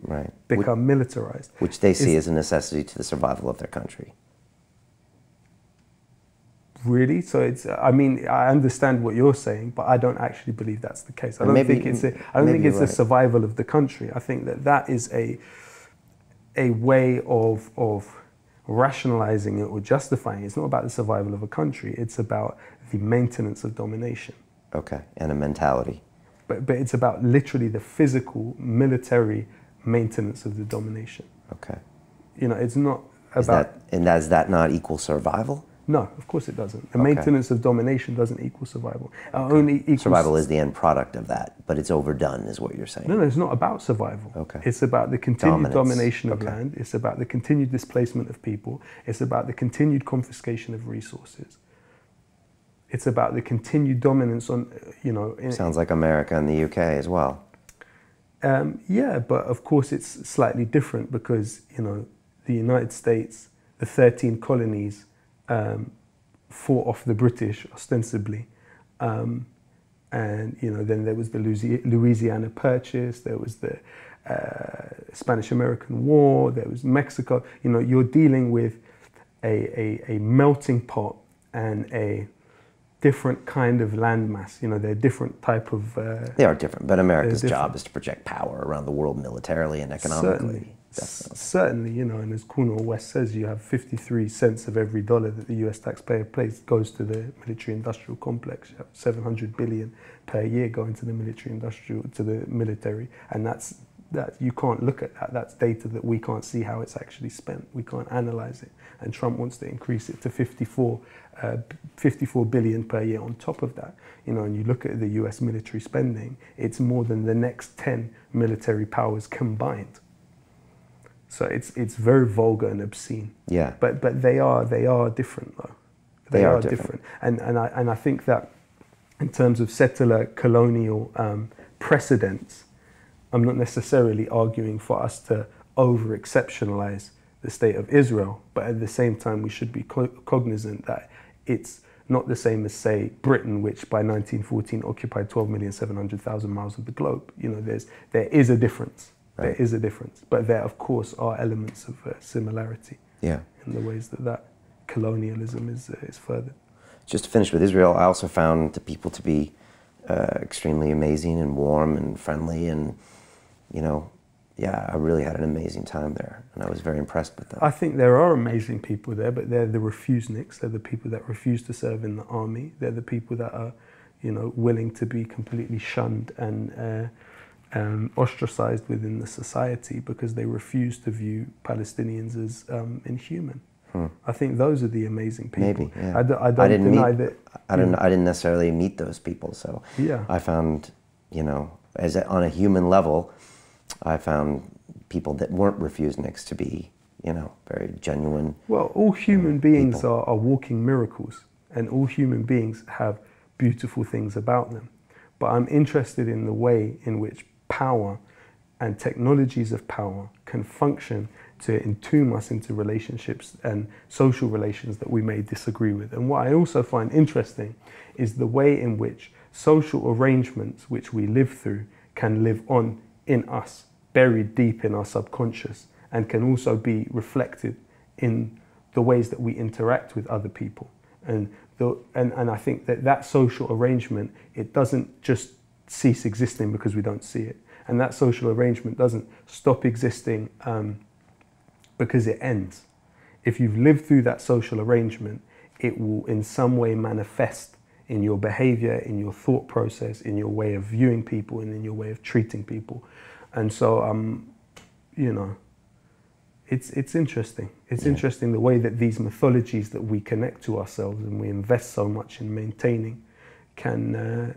become militarized. Which they see as a necessity to the survival of their country. Really? So I understand what you're saying, but I don't actually believe that's the case. I don't think it's a survival of the country. I think that is a way of rationalizing it or justifying it. It's not about the survival of a country. It's about the maintenance of domination. Okay, and a mentality. But it's about literally the physical military maintenance of the domination. Okay. It's not about... Does that not equal survival? No, of course it doesn't. The maintenance of domination doesn't equal survival. Only equals... Survival is the end product of that, but it's overdone is what you're saying. No, it's not about survival. Okay. It's about the continued domination of land. It's about the continued displacement of people. It's about the continued confiscation of resources. It's about the continued dominance on, Sounds like America and the UK as well. Yeah, but of course it's slightly different because, the United States, the 13 colonies, fought off the British ostensibly, and then there was the Louisiana Purchase, there was the Spanish-American War, there was Mexico. You're dealing with a melting pot and a different kind of landmass. They're different type of... they are different, but America's job is to project power around the world militarily and economically. Certainly. Certainly, and as Cornel West says, you have 53 cents of every dollar that the US taxpayer pays goes to the military-industrial complex. You have 700 billion per year going to the military, and that you can't look at that. That's data that we can't see how it's actually spent. We can't analyze it, and Trump wants to increase it to 54 billion per year on top of that. And you look at the US military spending, it's more than the next 10 military powers combined. So it's very vulgar and obscene. Yeah. But they are different though. They are different. And I think that in terms of settler colonial precedents, I'm not necessarily arguing for us to over-exceptionalize the state of Israel, but at the same time we should be cognizant that it's not the same as, say, Britain, which by 1914 occupied 12,700,000 miles of the globe. There is a difference. Right. There is a difference, but there, of course, are elements of similarity in the ways that colonialism is furthered. just to finish with Israel, I also found the people to be extremely amazing and warm and friendly, and yeah, I really had an amazing time there, and I was very impressed with them. I think there are amazing people there, but they're the refuseniks. They're the people that refuse to serve in the army. They're the people that are, willing to be completely shunned and ostracized within the society because they refuse to view Palestinians as inhuman. I think those are the amazing people. Maybe, yeah. I don't deny that. I didn't necessarily meet those people, so yeah. I found, on a human level, I found people that weren't refuseniks to be, very genuine. Well, all human beings are walking miracles, and all human beings have beautiful things about them. But I'm interested in the way in which power and technologies of power can function to entomb us into relationships and social relations that we may disagree with. And what I also find interesting is the way in which social arrangements which we live through can live on in us, buried deep in our subconscious, and can also be reflected in the ways that we interact with other people. And I think that social arrangement, it doesn't just cease existing because we don't see it. And that social arrangement doesn't stop existing because it ends. If you've lived through that social arrangement, it will in some way manifest in your behavior, in your thought process, in your way of viewing people, and in your way of treating people. And so, it's interesting. It's interesting the way that these mythologies that we connect to ourselves and we invest so much in maintaining can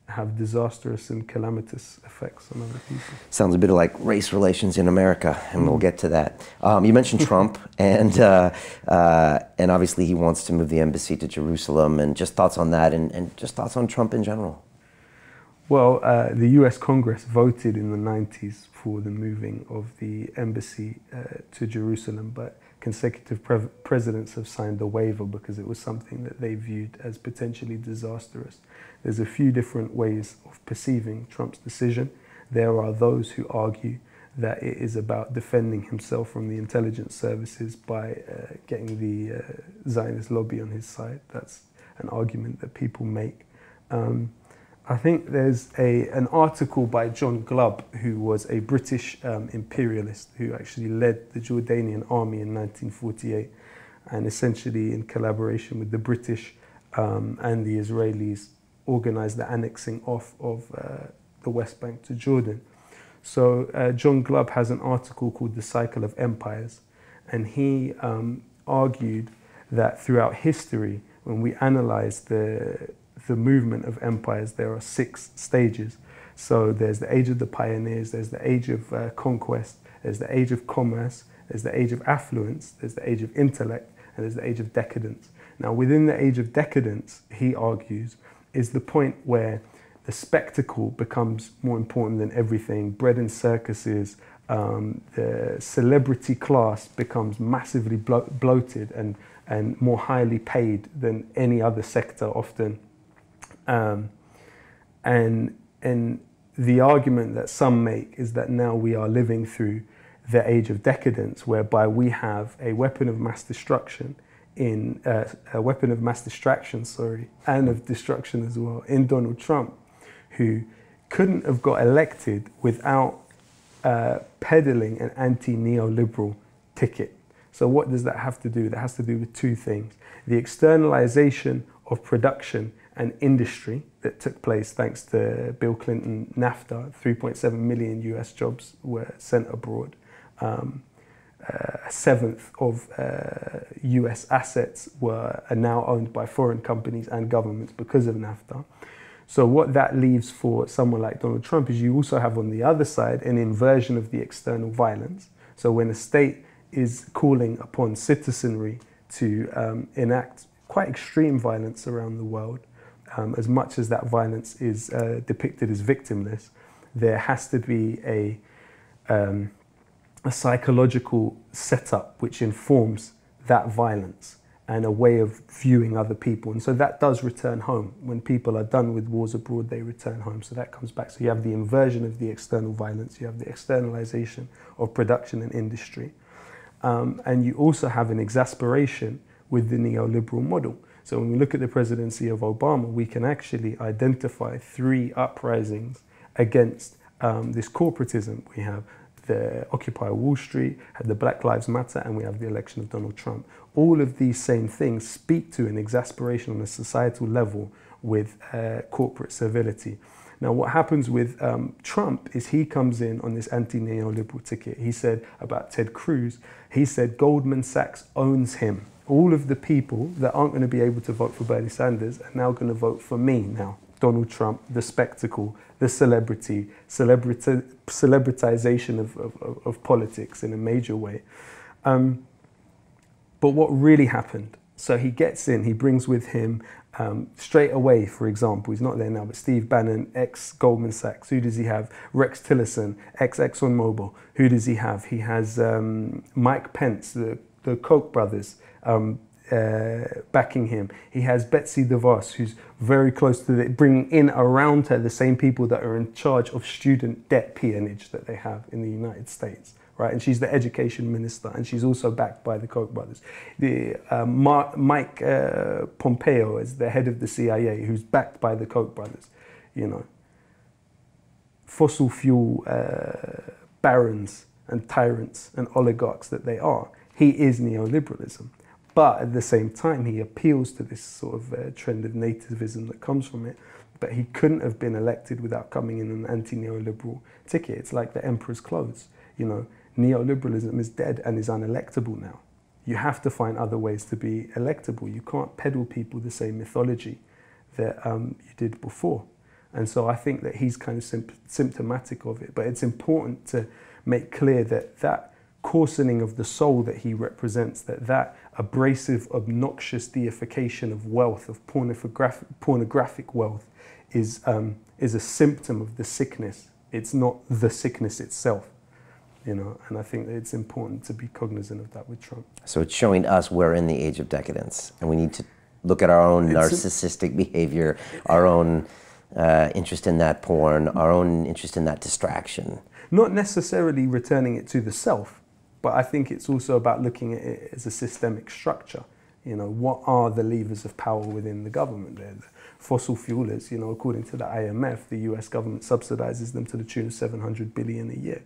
have disastrous and calamitous effects on other people. Sounds a bit like race relations in America, and we'll get to that. You mentioned Trump, and obviously he wants to move the embassy to Jerusalem, and just thoughts on that, and just thoughts on Trump in general. Well, the US Congress voted in the 90s for the moving of the embassy to Jerusalem, but consecutive presidents have signed a waiver because it was something that they viewed as potentially disastrous. There's a few different ways of perceiving Trump's decision. There are those who argue that it is about defending himself from the intelligence services by getting the Zionist lobby on his side. That's an argument that people make. I think there's an article by John Glubb, who was a British imperialist who actually led the Jordanian army in 1948, and essentially in collaboration with the British and the Israelis organized the annexing off of the West Bank to Jordan. So John Glubb has an article called The Cycle of Empires, and he argued that throughout history, when we analyze the movement of empires, there are 6 stages. So there's the age of the pioneers, there's the age of conquest, there's the age of commerce, there's the age of affluence, there's the age of intellect, and there's the age of decadence. Now, within the age of decadence, he argues, is the point where the spectacle becomes more important than everything. Bread and circuses, the celebrity class becomes massively bloated and more highly paid than any other sector often. And the argument that some make is that now we are living through the age of decadence, whereby we have a weapon of mass destruction and of destruction as well, in Donald Trump, who couldn't have got elected without peddling an anti-neoliberal ticket. So what does that have to do? That has to do with 2 things. The externalization of production and industry that took place thanks to Bill Clinton NAFTA. 3.7 million US jobs were sent abroad. A 1/7 of US assets are now owned by foreign companies and governments because of NAFTA. So what that leaves for someone like Donald Trump is you also have on the other side an inversion of the external violence. So when a state is calling upon citizenry to enact quite extreme violence around the world, as much as that violence is depicted as victimless, there has to be a psychological setup which informs that violence and a way of viewing other people. And so that does return home. When people are done with wars abroad, they return home. So that comes back. So you have the inversion of the external violence, you have the externalization of production and industry. And you also have an exasperation with the neoliberal model. So when we look at the presidency of Obama, we can actually identify 3 uprisings against this corporatism. We have the Occupy Wall Street, have the Black Lives Matter, and we have the election of Donald Trump. All of these same things speak to an exasperation on a societal level with corporate servility. Now, what happens with Trump is he comes in on this anti-neoliberal ticket. He said about Ted Cruz, he said Goldman Sachs owns him. All of the people that aren't going to be able to vote for Bernie Sanders are now going to vote for me now. Donald Trump, the spectacle, the celebritization of politics in a major way. But what really happened? So he gets in, he brings with him straight away, for example, he's not there now, but Steve Bannon, ex-Goldman Sachs. Who does he have? Rex Tillerson, ex-ExxonMobil. Who does he have? He has Mike Pence, the Koch brothers, backing him. He has Betsy DeVos, who's very close to bringing in around her the same people that are in charge of student debt peonage that they have in the United States. Right, and she's the education minister, and she's also backed by the Koch brothers. Mike Pompeo is the head of the CIA, who's backed by the Koch brothers. You know, fossil fuel barons and tyrants and oligarchs that they are. He is neoliberalism, but at the same time, he appeals to this sort of trend of nativism that comes from it. But he couldn't have been elected without coming in an anti-neoliberal ticket. It's like the emperor's clothes, you know. Neoliberalism is dead and is unelectable now. You have to find other ways to be electable. You can't peddle people the same mythology that you did before. And so I think that he's kind of symptomatic of it. But it's important to make clear that that coarsening of the soul that he represents, that abrasive, obnoxious deification of wealth, of pornographic wealth, is a symptom of the sickness. It's not the sickness itself. You know, and I think that it's important to be cognizant of that with Trump. So it's showing us we're in the age of decadence, and we need to look at our own narcissistic behavior, our own interest in that porn, our own interest in that distraction. Not necessarily returning it to the self, but I think it's also about looking at it as a systemic structure. You know, what are the levers of power within the government? They're the fossil fuelers. You know, according to the IMF, the US government subsidizes them to the tune of $700 billion a year.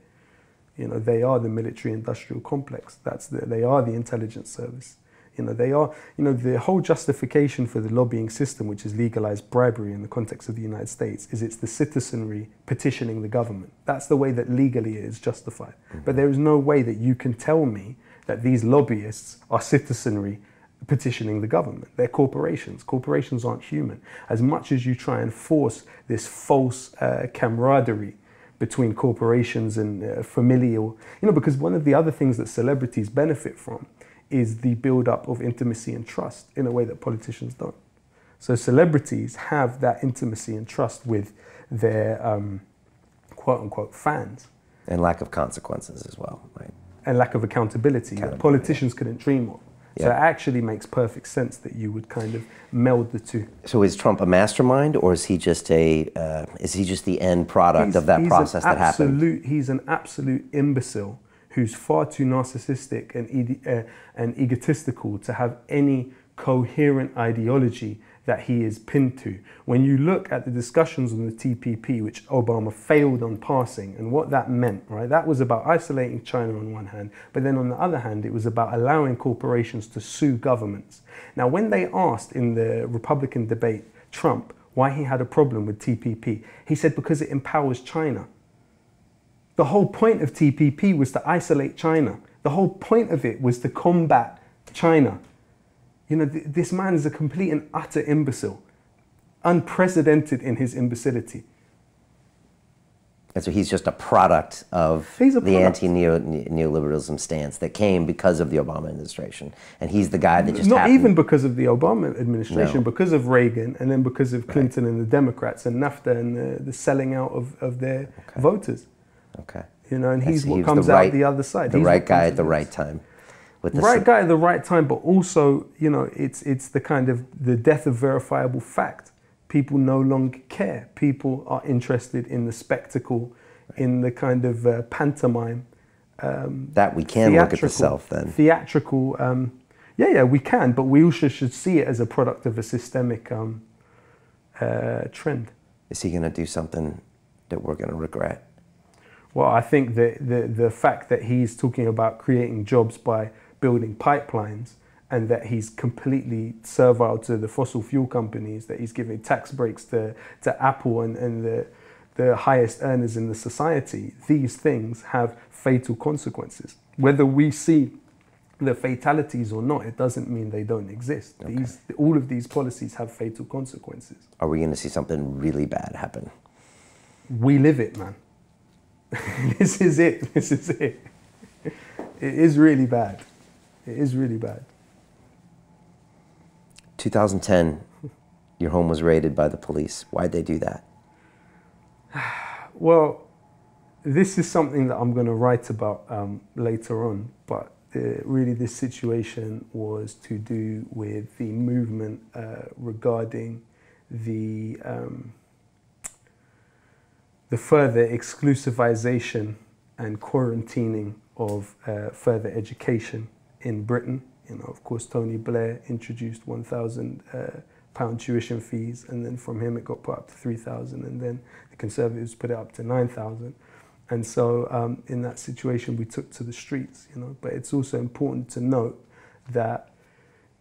You know, they are the military-industrial complex. They are the intelligence service. You know, they are, you know, the whole justification for the lobbying system, which is legalized bribery in the context of the United States, is it's the citizenry petitioning the government. That's the way that legally it is justified. But there is no way that you can tell me that these lobbyists are citizenry petitioning the government. They're corporations. Corporations aren't human. As much as you try and force this false camaraderie between corporations and familial, you know, because one of the other things that celebrities benefit from is the build-up of intimacy and trust in a way that politicians don't. So celebrities have that intimacy and trust with their quote-unquote fans. And lack of consequences as well, right? And lack of accountability that politicians couldn't dream of. So it actually makes perfect sense that you would kind of meld the two. So is Trump a mastermind, or is he just the end product of that process that happened? He's an absolute imbecile who's far too narcissistic and egotistical to have any coherent ideology that he is pinned to. When you look at the discussions on the TPP, which Obama failed on passing, and what that meant, right? That was about isolating China on one hand, but then on the other hand, it was about allowing corporations to sue governments. Now, when they asked in the Republican debate Trump why he had a problem with TPP, he said because it empowers China. The whole point of TPP was to isolate China. The whole point of it was to combat China. You know, this man is a complete and utter imbecile, unprecedented in his imbecility. And so he's just a product of the anti-neoliberalism stance that came because of the Obama administration. And he's the guy that just Not even because of the Obama administration, No. because of Reagan, and then because of Clinton and the Democrats and NAFTA and the selling out of their voters. Okay. You know, and And he's so what was comes out the other side. The He's right what guy comes at the to right this. time. Right guy at the right time, but also, you know, it's the kind of the death of verifiable fact. People no longer care. People are interested in the spectacle, in the kind of pantomime. That we can look at the self then. Theatrical, Yeah, we can, but we also should see it as a product of a systemic trend. Is he going to do something that we're going to regret? Well, I think that the fact that he's talking about creating jobs by building pipelines, and that he's completely servile to the fossil fuel companies, that he's giving tax breaks to Apple and the highest earners in the society, these things have fatal consequences. Whether we see the fatalities or not, it doesn't mean they don't exist. Okay. All of these policies have fatal consequences. Are we going to see something really bad happen? We live it, man. This is it. This is it. It is really bad. It is really bad. 2010, your home was raided by the police. Why'd they do that? Well, this is something that I'm going to write about later on, but really this situation was to do with the movement regarding the further exclusivization and quarantining of further education in Britain. You know, of course, Tony Blair introduced £1,000 tuition fees, and then from him it got put up to 3,000, and then the Conservatives put it up to 9,000. And so in that situation, we took to the streets, you know. But it's also important to note that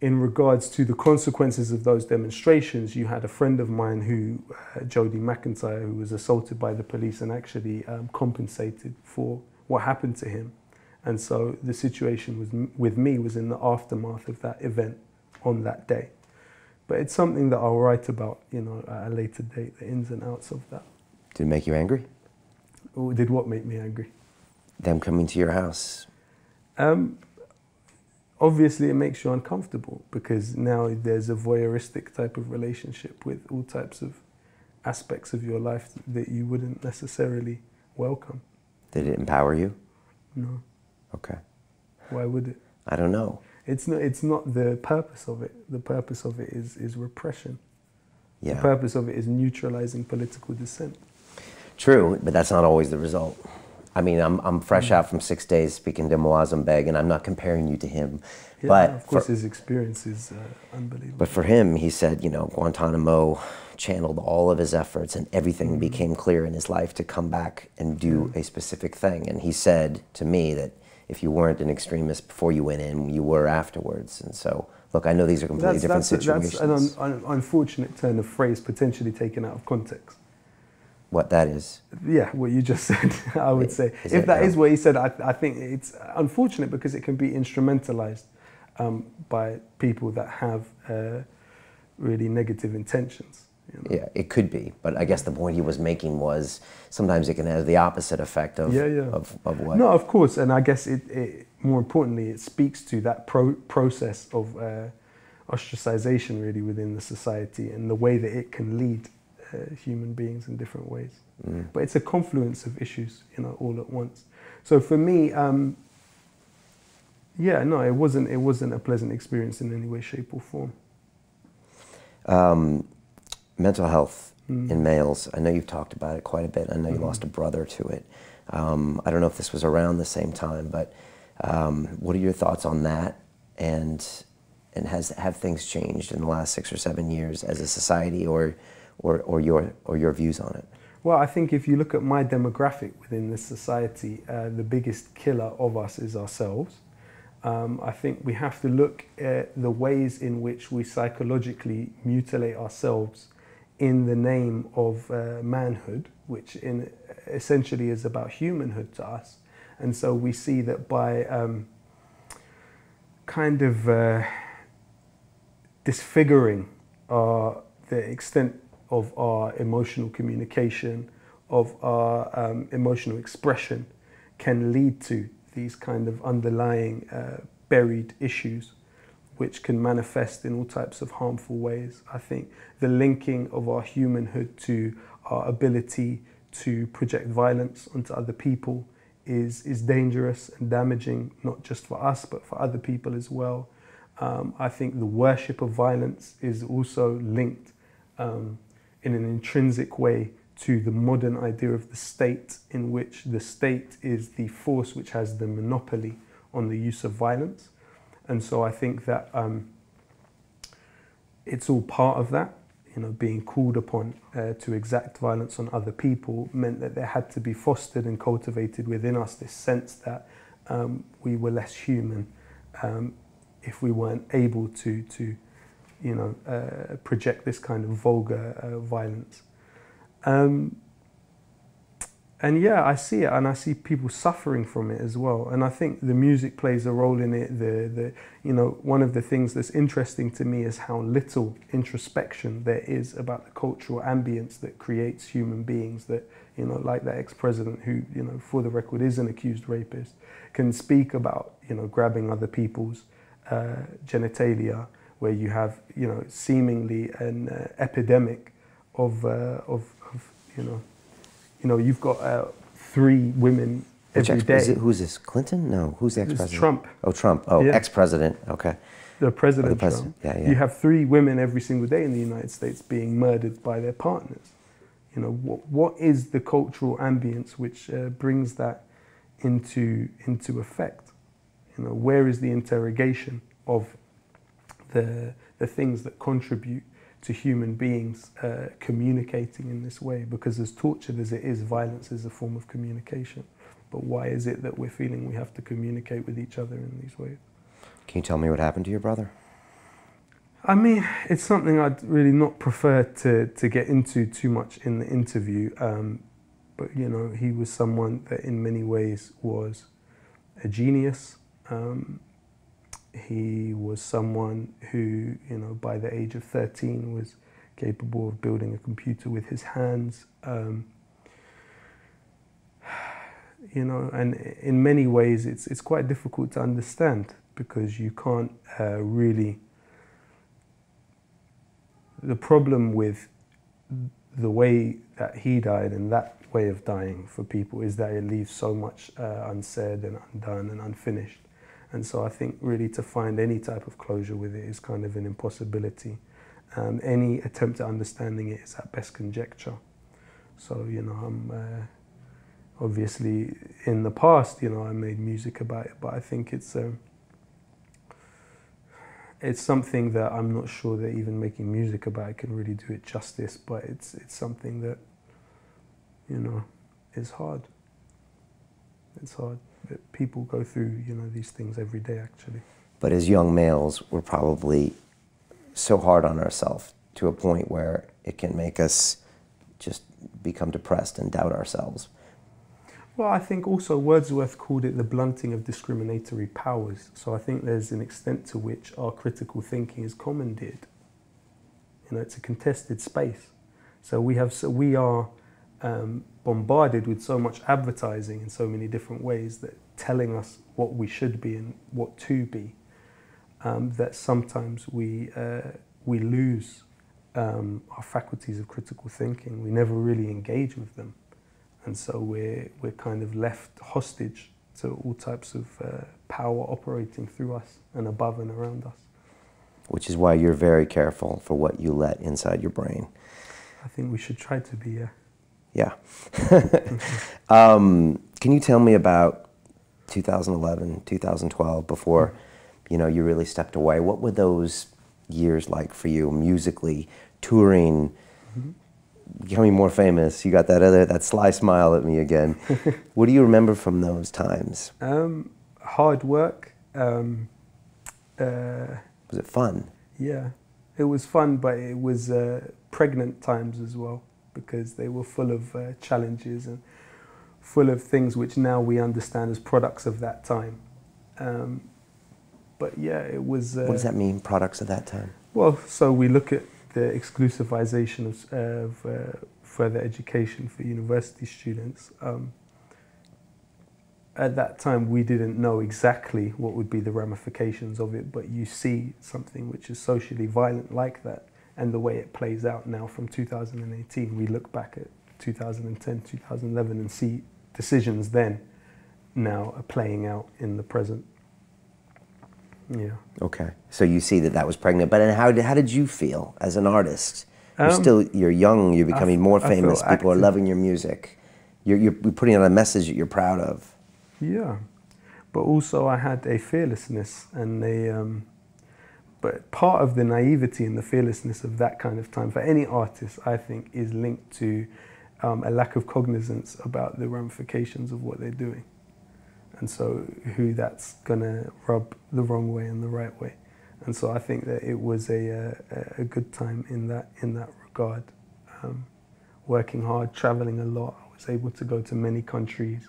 in regards to the consequences of those demonstrations, you had a friend of mine who, Jody McIntyre, who was assaulted by the police and actually compensated for what happened to him. And so the situation with me was in the aftermath of that event on that day. But it's something that I'll write about, you know, at a later date, the ins and outs of that. Did it make you angry? Or did what make me angry? Them coming to your house. Obviously it makes you uncomfortable, because now there's a voyeuristic type of relationship with all types of aspects of your life that you wouldn't necessarily welcome. Did it empower you? No. Okay. Why would it? I don't know. It's not the purpose of it. The purpose of it is repression. Yeah. The purpose of it is neutralizing political dissent. True, but that's not always the result. I mean, I'm fresh out from 6 days speaking to Moazzam Beg, and I'm not comparing you to him. Yeah, but of course, his experience is unbelievable. But for him, he said, you know, Guantanamo channeled all of his efforts, and everything became clear in his life to come back and do a specific thing. And he said to me that if you weren't an extremist before you went in, you were afterwards. And so, look, I know these are completely different situations. That's an unfortunate turn of phrase, potentially taken out of context. What that is? Yeah, what you just said, I would say. If that is what he said, I think it's unfortunate because it can be instrumentalized by people that have really negative intentions. You know? Yeah, it could be, but I guess the point he was making was sometimes it can have the opposite effect of what? No, of course, and I guess it more importantly, it speaks to that process of ostracization really within the society and the way that it can lead human beings in different ways. But it's a confluence of issues, you know, all at once. So for me, yeah, no, it wasn't a pleasant experience in any way, shape, or form. Mental health in males. I know you've talked about it quite a bit. I know you lost a brother to it. I don't know if this was around the same time, but what are your thoughts on that? And have things changed in the last 6 or 7 years as a society, or your views on it? Well, I think if you look at my demographic within this society, the biggest killer of us is ourselves. I think we have to look at the ways in which we psychologically mutilate ourselves in the name of manhood, which essentially is about humanhood to us. And so we see that by kind of disfiguring the extent of our emotional communication, of our emotional expression, can lead to these kind of underlying buried issues which can manifest in all types of harmful ways. I think the linking of our humanhood to our ability to project violence onto other people is dangerous and damaging, not just for us, but for other people as well. I think the worship of violence is also linked in an intrinsic way to the modern idea of the state, in which the state is the force which has the monopoly on the use of violence. And so I think that it's all part of that. You know, being called upon to exact violence on other people meant that there had to be fostered and cultivated within us this sense that we were less human if we weren't able to you know, project this kind of vulgar violence. And yeah, I see it, and I see people suffering from it as well. And I think the music plays a role in it. You know, one of the things that's interesting to me is how little introspection there is about the cultural ambience that creates human beings. That, you know, like that ex-president who, you know, for the record is an accused rapist, can speak about, you know, grabbing other people's genitalia, where you have, you know, seemingly an epidemic of you know, you've got 3 women every day. Who's this? Clinton? No, who's the ex-president? This is Trump. Oh, Trump. Oh, yeah. Ex-president. Okay. The president. Oh, the president. Trump. Yeah, yeah. You have 3 women every single day in the United States being murdered by their partners. You know, what is the cultural ambience which brings that into effect? You know, where is the interrogation of the things that contribute to human beings communicating in this way? Because as tortured as it is, violence is a form of communication. But why is it that we're feeling we have to communicate with each other in these ways? Can you tell me what happened to your brother? I mean, it's something I'd really not prefer to get into too much in the interview. But, you know, he was someone that in many ways was a genius. He was someone who, you know, by the age of 13 was capable of building a computer with his hands. You know, and in many ways it's quite difficult to understand, because you can't really... The problem with the way that he died and that way of dying for people is that it leaves so much unsaid and undone and unfinished. And so I think really to find any type of closure with it is kind of an impossibility. Any attempt at understanding it is at best conjecture. So, you know, I'm obviously in the past, you know, I made music about it, but I think it's something that I'm not sure that even making music about it can really do it justice, but it's something that, you know, is hard. It's hard. People go through, you know, these things every day, actually. But as young males, we're probably so hard on ourselves to a point where it can make us just become depressed and doubt ourselves. Well, I think also Wordsworth called it the blunting of discriminatory powers. So I think there's an extent to which our critical thinking is commandeered. You know, it's a contested space. So we are bombarded with so much advertising in so many different ways that telling us what we should be and what to be, that sometimes we lose our faculties of critical thinking. We never really engage with them. And so we're kind of left hostage to all types of power operating through us and above and around us. Which is why you're very careful for what you let inside your brain. I think we should try to be, yeah. Yeah. Can you tell me about 2011, 2012, before, you know, you really stepped away? What were those years like for you, musically, touring, becoming more famous? You got that sly smile at me again. What do you remember from those times? Hard work. Was it fun? Yeah, it was fun, but it was pregnant times as well, because they were full of challenges and full of things which now we understand as products of that time. But yeah, it was... what does that mean, products of that time? Well, so we look at the exclusivization of further education for university students. At that time, we didn't know exactly what would be the ramifications of it, but you see something which is socially violent like that, and the way it plays out now from 2018. We look back at 2010, 2011 and see decisions then now are playing out in the present. Yeah. Okay. So you see that was pregnant, but how did you feel as an artist? You're young, you're becoming more famous, people are loving your music. You're putting out a message that you're proud of. Yeah. but also I had a fearlessness and but part of the naivety and the fearlessness of that kind of time for any artist, I think, is linked to a lack of cognizance about the ramifications of what they're doing. And so who that's gonna rub the wrong way and the right way. And so I think that it was a good time in that regard. Working hard, traveling a lot. I was able to go to many countries.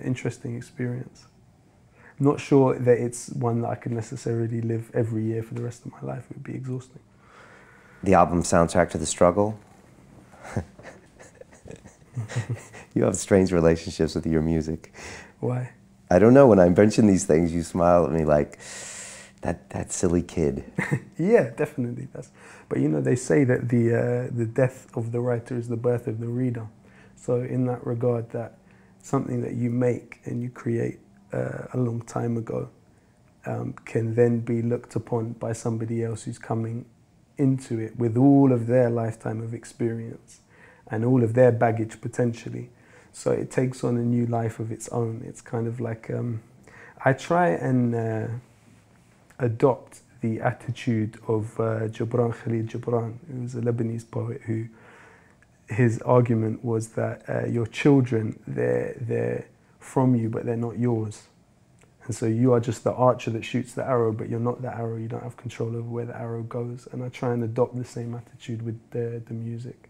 Interesting experience. Not sure that it's one that I could necessarily live every year for the rest of my life. It would be exhausting. The album soundtrack to the struggle. You have strange relationships with your music. Why? I don't know. When I mention these things, you smile at me like that silly kid. Yeah, definitely. But you know, they say that the death of the writer is the birth of the reader. So in that regard, that something that you make and you create a long time ago can then be looked upon by somebody else who's coming into it with all of their lifetime of experience and all of their baggage potentially. So it takes on a new life of its own. It's kind of like, I try and adopt the attitude of Khalil Gibran, who was a Lebanese poet who, his argument was that your children, they're from you, but they're not yours. And so you are just the archer that shoots the arrow, but you're not the arrow. You don't have control over where the arrow goes. And I try and adopt the same attitude with the music.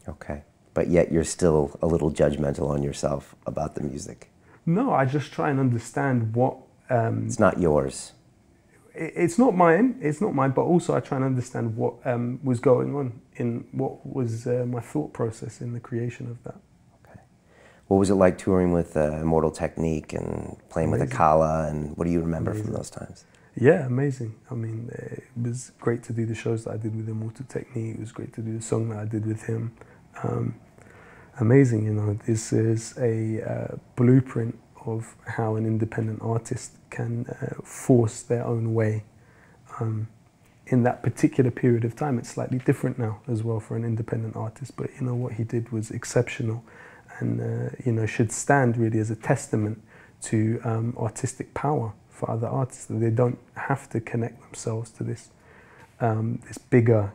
Okay. But yet you're still a little judgmental on yourself about the music. No, I just try and understand what... it's not yours. It's not mine, but also I try and understand what was going on in what was my thought process in the creation of that. Okay. What was it like touring with Immortal Technique and playing with Akala, and what do you remember from those times? Yeah, amazing. I mean, it was great to do the shows that I did with Immortal Technique. It was great to do the song that I did with him. Amazing, you know, this is a blueprint of how an independent artist can force their own way. In that particular period of time, it's slightly different now as well for an independent artist, but you know, what he did was exceptional and you know, should stand really as a testament to artistic power for other artists, that they don't have to connect themselves to this, this bigger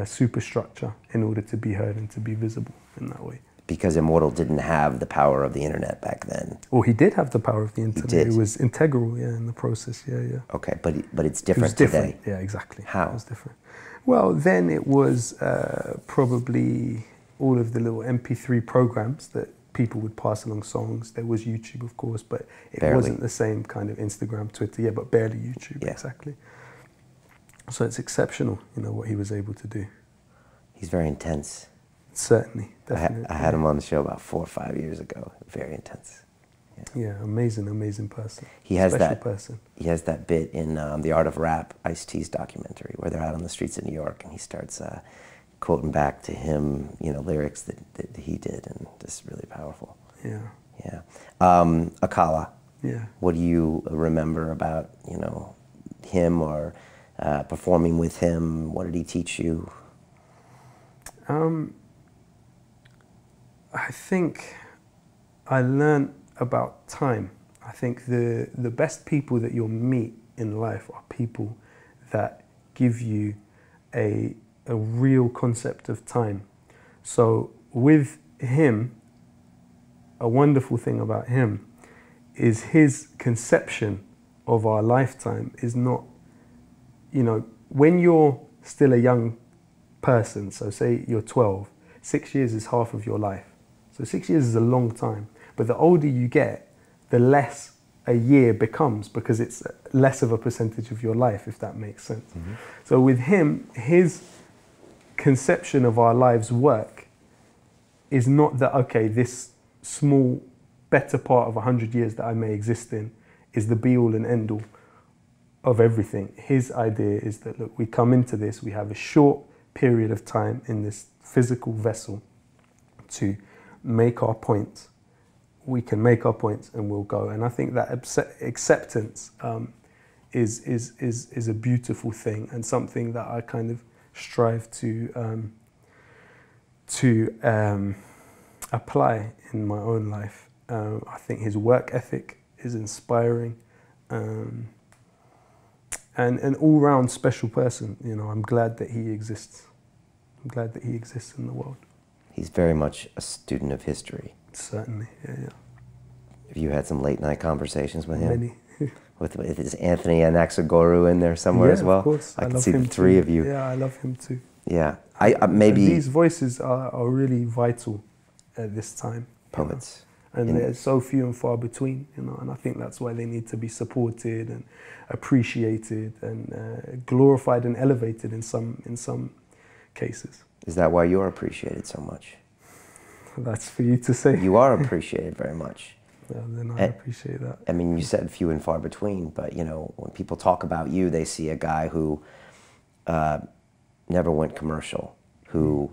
superstructure in order to be heard and to be visible in that way. Because Immortal didn't have the power of the internet back then. Well, he did have the power of the internet. He did. It was integral, yeah, in the process, yeah. Okay, but it's different different today. Yeah, exactly. How? It was different. Well, then it was probably all of the little MP3 programs that people would pass along songs. There was YouTube, of course, but it wasn't the same kind of Instagram, Twitter, yeah, but barely YouTube, exactly. So it's exceptional, you know, what he was able to do. He's very intense. Certainly, definitely. I had him on the show about 4 or 5 years ago. Very intense. Yeah, amazing person. He has Special person. He has that bit in The Art of Rap, Ice-T's documentary, where they're out on the streets of New York, and he starts quoting back to him, you know, lyrics that he did, and just really powerful. Yeah. Yeah. Akala. Yeah. What do you remember about, you know, him or performing with him? What did he teach you? I think I learned about time. I think the best people that you'll meet in life are people that give you a real concept of time. So with him, a wonderful thing about him is his conception of our lifetime is not, you know, when you're still a young person, so say you're 12, 6 years is half of your life. So 6 years is a long time, but the older you get, the less a year becomes, because it's less of a percentage of your life, if that makes sense. Mm-hmm. So with him, his conception of our lives' work is not that, okay, this small, better part of 100 years that I may exist in is the be-all and end-all of everything. His idea is that, look, we come into this, we have a short period of time in this physical vessel to make our points. We can make our points and we'll go. And I think that acceptance is a beautiful thing, and something that I kind of strive to apply in my own life. I think his work ethic is inspiring. And an all-round special person. You know, I'm glad that he exists. I'm glad that he exists in the world. He's very much a student of history. Certainly, yeah. Have you had some late-night conversations with him? Many. With is Anthony Anaxagorou in there somewhere as well? Of course. I can love see him the three too. of you. Yeah, I love him too. Yeah, maybe these voices are really vital at this time. Poets. You know? And they're so few and far between, you know, and I think that's why they need to be supported and appreciated and glorified and elevated in some cases. Is that why you're appreciated so much? That's for you to say. You are appreciated very much. Yeah, then I appreciate that. I mean, you said few and far between, but you know, when people talk about you, they see a guy who never went commercial, who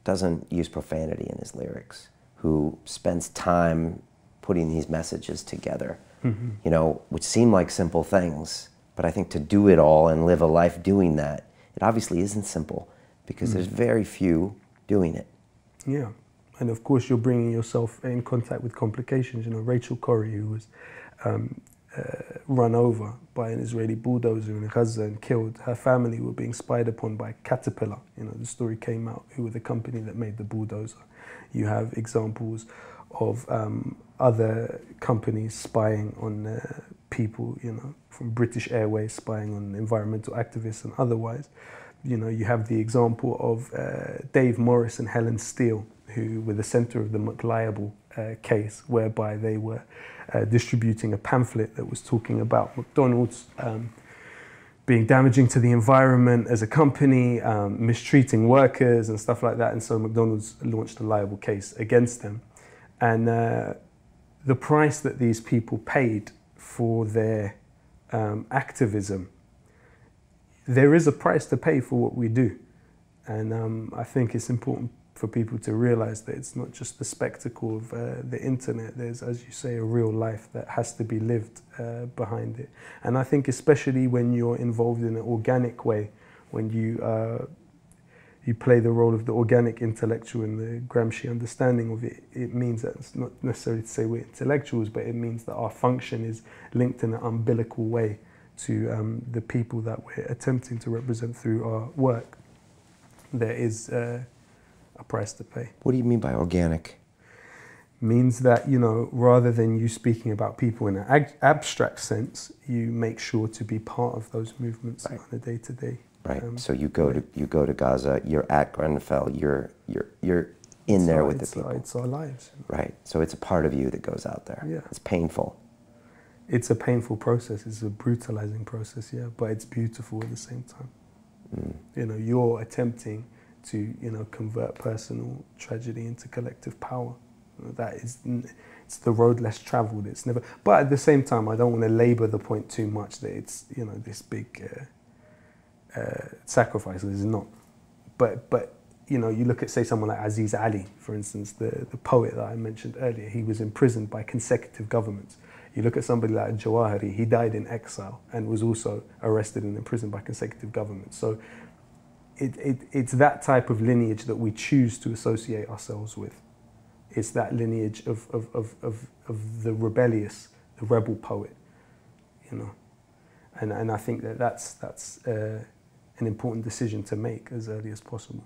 doesn't use profanity in his lyrics, who spends time putting these messages together, you know, which seem like simple things, but I think to do it all and live a life doing that, it obviously isn't simple because there's very few doing it. Yeah. And of course, you're bringing yourself in contact with complications. You know, Rachel Corrie, who was run over by an Israeli bulldozer in Gaza and killed, her family were being spied upon by Caterpillar. You know, the story came out, who were the company that made the bulldozer. You have examples of other companies spying on people, you know, from British Airways spying on environmental activists and otherwise. You know, you have the example of Dave Morris and Helen Steele, who were the center of the McLiable case, whereby they were distributing a pamphlet that was talking about McDonald's being damaging to the environment as a company, mistreating workers and stuff like that. And so McDonald's launched a liable case against them. And the price that these people paid for their activism, there is a price to pay for what we do. And I think it's important for people to realize that it's not just the spectacle of the internet. There's, as you say, a real life that has to be lived behind it. And I think especially when you're involved in an organic way, when you play the role of the organic intellectual in the Gramsci understanding of it, it means that it's not necessarily to say we're intellectuals, but it means that our function is linked in an umbilical way to the people that we're attempting to represent through our work. There is a price to pay. What do you mean by organic? Means that, you know, rather than you speaking about people in an abstract sense, you make sure to be part of those movements on a day-to-day. Right. So you go to Gaza. You're at Grenfell. You're in there with the people. It's our lives. Right. So it's a part of you that goes out there. Yeah. It's painful. It's a painful process. It's a brutalizing process. Yeah, but it's beautiful at the same time. You know, you're attempting to, you know, convert personal tragedy into collective power. That is, it's the road less traveled. It's never. But at the same time, I don't want to labor the point too much that it's, you know, this big sacrifice. It's not. But you know, you look at, say, someone like Aziz Ali, for instance, the poet that I mentioned earlier. He was imprisoned by consecutive governments. You look at somebody like Jawahiri, he died in exile and was also arrested and imprisoned by consecutive governments. So it's that type of lineage that we choose to associate ourselves with. It's that lineage of the rebellious, the rebel poet, you know. And I think that's an important decision to make as early as possible.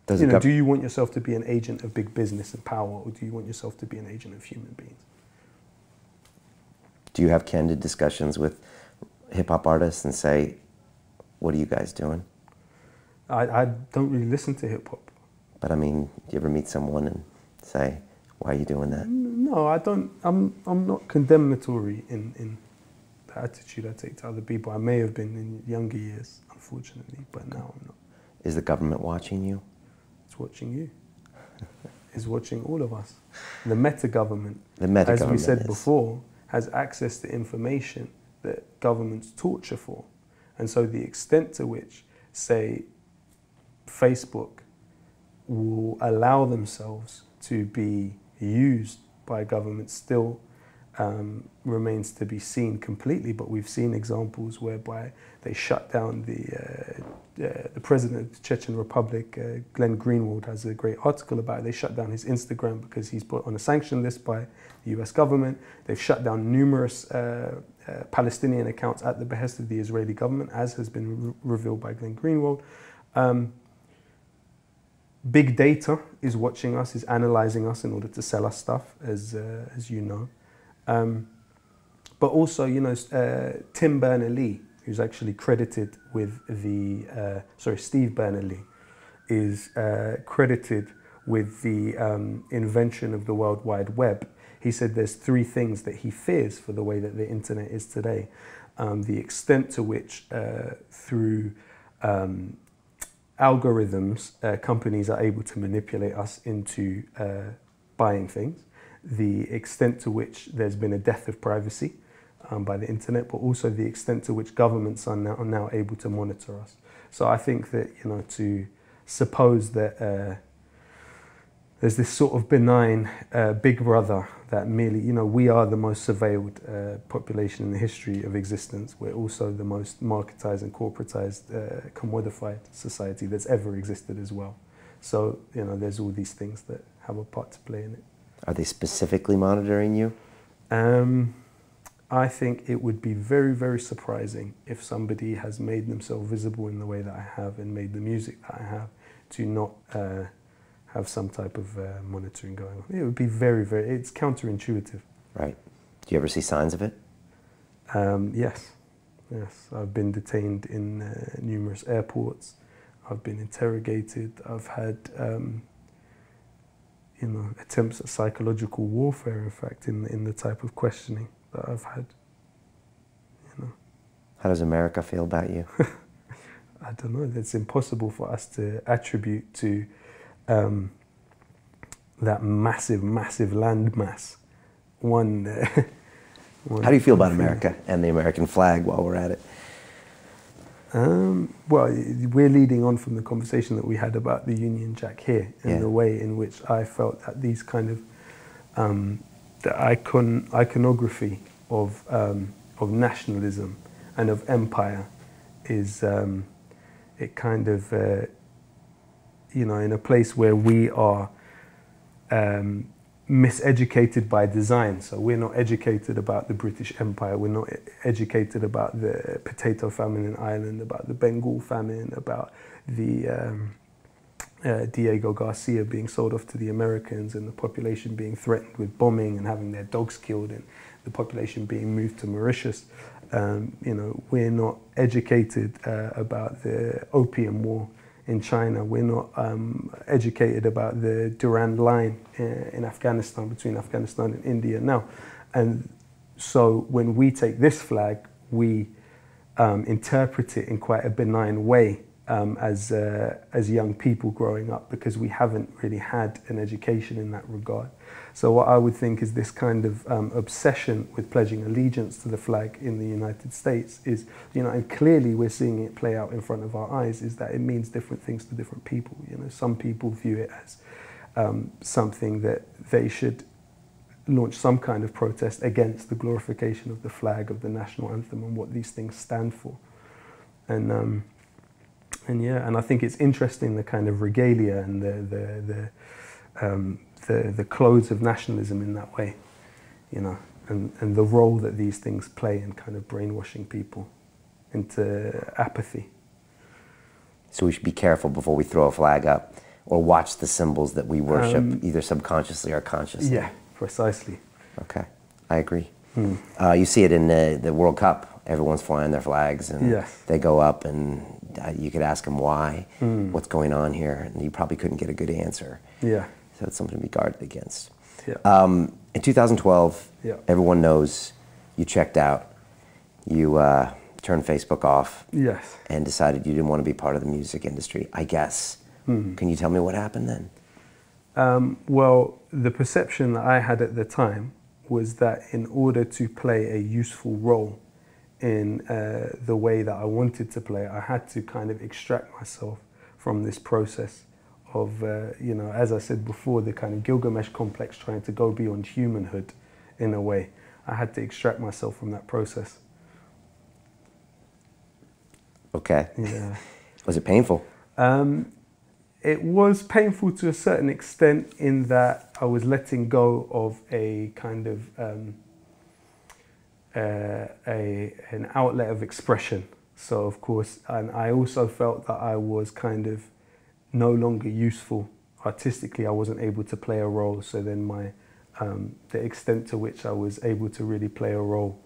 You know, do you want yourself to be an agent of big business and power, or do you want yourself to be an agent of human beings? Do you have candid discussions with hip-hop artists and say, what are you guys doing? I don't really listen to hip-hop. But I mean, do you ever meet someone and say, why are you doing that? No, I don't. I'm not condemnatory in the attitude I take to other people. I may have been in younger years, unfortunately, but now I'm not. Is the government watching you? It's watching you. It's watching all of us. The meta-government, As we said before, has access to information that governments torture for. And so the extent to which, say, Facebook will allow themselves to be used by governments still remains to be seen completely, but we've seen examples whereby they shut down the the president of the Chechen Republic, Glenn Greenwald, has a great article about it. They shut down his Instagram because he's put on a sanction list by the US government. They've shut down numerous Palestinian accounts at the behest of the Israeli government, as has been revealed by Glenn Greenwald. Big data is watching us, is analyzing us in order to sell us stuff, as you know. But also, you know, Tim Berners-Lee, who's actually credited with the, Steve Berners-Lee is credited with the invention of the World Wide Web. He said there's three things that he fears for the way that the internet is today. The extent to which through algorithms, companies are able to manipulate us into buying things, the extent to which there's been a death of privacy by the internet, but also the extent to which governments are now able to monitor us. So I think that, you know, to suppose that there's this sort of benign big brother that merely, you know, we are the most surveilled population in the history of existence. We're also the most marketized and corporatized, commodified society that's ever existed as well. So, you know, there's all these things that have a part to play in it. Are they specifically monitoring you? I think it would be very, very surprising if somebody has made themselves visible in the way that I have and made the music that I have to not have some type of monitoring going on. It would be very, very, it's counterintuitive. Right. Do you ever see signs of it? Yes. I've been detained in numerous airports. I've been interrogated. I've had, you know, attempts at psychological warfare, in fact, in the type of questioning that I've had, you know. How does America feel about you? I don't know. It's impossible for us to attribute to that massive, massive landmass. How do you feel about America and the American flag while we're at it? Well, we're leading on from the conversation that we had about the Union Jack here, and the way in which I felt that these kind of the iconography of nationalism and of empire is it kind of you know, in a place where we are miseducated by design. So we're not educated about the British Empire, we're not educated about the potato famine in Ireland, about the Bengal famine, about the Diego Garcia being sold off to the Americans and the population being threatened with bombing and having their dogs killed and the population being moved to Mauritius. You know, we're not educated about the Opium War in China. We're not educated about the Durand Line in Afghanistan, between Afghanistan and India now. And so when we take this flag, we interpret it in quite a benign way as young people growing up, because we haven't really had an education in that regard. So what I would think is this kind of obsession with pledging allegiance to the flag in the United States is, you know, and clearly we're seeing it play out in front of our eyes, is that it means different things to different people. You know, some people view it as something that they should launch some kind of protest against the glorification of the flag, of the national anthem, and what these things stand for. And yeah, and I think it's interesting, the kind of regalia and the clothes of nationalism in that way, you know, and the role that these things play in kind of brainwashing people into apathy. So we should be careful before we throw a flag up or watch the symbols that we worship, either subconsciously or consciously. Yeah, precisely. Okay, I agree. You see it in the World Cup. Everyone's flying their flags, and they go up, and you could ask them why, what's going on here, and you probably couldn't get a good answer. Yeah. So it's something to be guarded against. Yeah. In 2012, everyone knows you checked out. You turned Facebook off. Yes. And decided you didn't want to be part of the music industry, I guess. Can you tell me what happened then? Well, the perception that I had at the time was that in order to play a useful role in the way that I wanted to play, I had to kind of extract myself from this process of, you know, as I said before, the kind of Gilgamesh complex trying to go beyond humanhood in a way. I had to extract myself from that process. Okay. Yeah. Was it painful? It was painful to a certain extent in that I was letting go of a kind of an outlet of expression. So of course, and I also felt that I was kind of no longer useful artistically. I wasn't able to play a role. So then the extent to which I was able to really play a role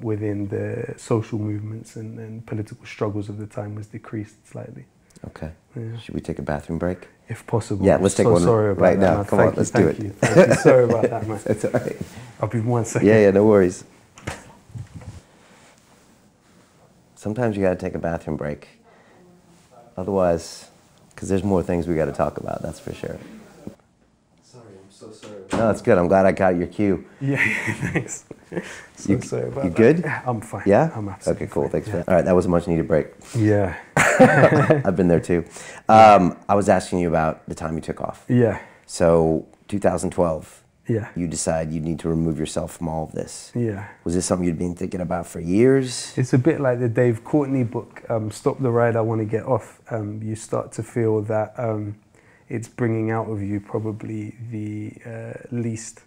within the social movements and political struggles of the time was decreased slightly. Okay. Yeah. Should we take a bathroom break? If possible. Yeah, let's take one sorry about right that, now. man. Come on, let's do it. Thank you. Sorry about that, man. That's all right. I'll be 1 second. Yeah, no worries. Sometimes you got to take a bathroom break. Otherwise, because there's more things we got to talk about, that's for sure. Sorry, I'm so sorry. No, that's good. I'm glad I got your cue. Yeah, thanks. Sorry about you that. good? I'm fine. Yeah? I'm absolutely okay, cool. fine. Thanks for that. All right, that was a much needed break. Yeah. I've been there too. I was asking you about the time you took off. Yeah. So 2012, Yeah. you decide you need to remove yourself from all of this. Yeah. Was this something you'd been thinking about for years? It's a bit like the Dave Courtney book, Stop the Ride, I Want to Get Off. You start to feel that it's bringing out of you probably the least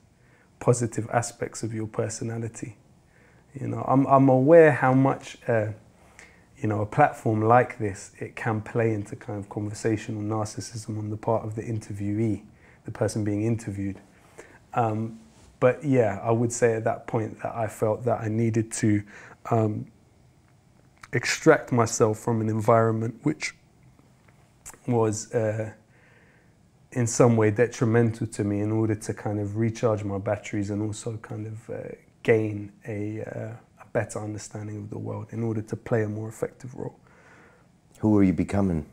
positive aspects of your personality. You know, I'm aware how much you know, a platform like this, it can play into kind of conversational narcissism on the part of the interviewee, the person being interviewed. But yeah, I would say at that point that I felt that I needed to extract myself from an environment which was in some way detrimental to me in order to kind of recharge my batteries and also kind of gain a better understanding of the world in order to play a more effective role. Who were you becoming?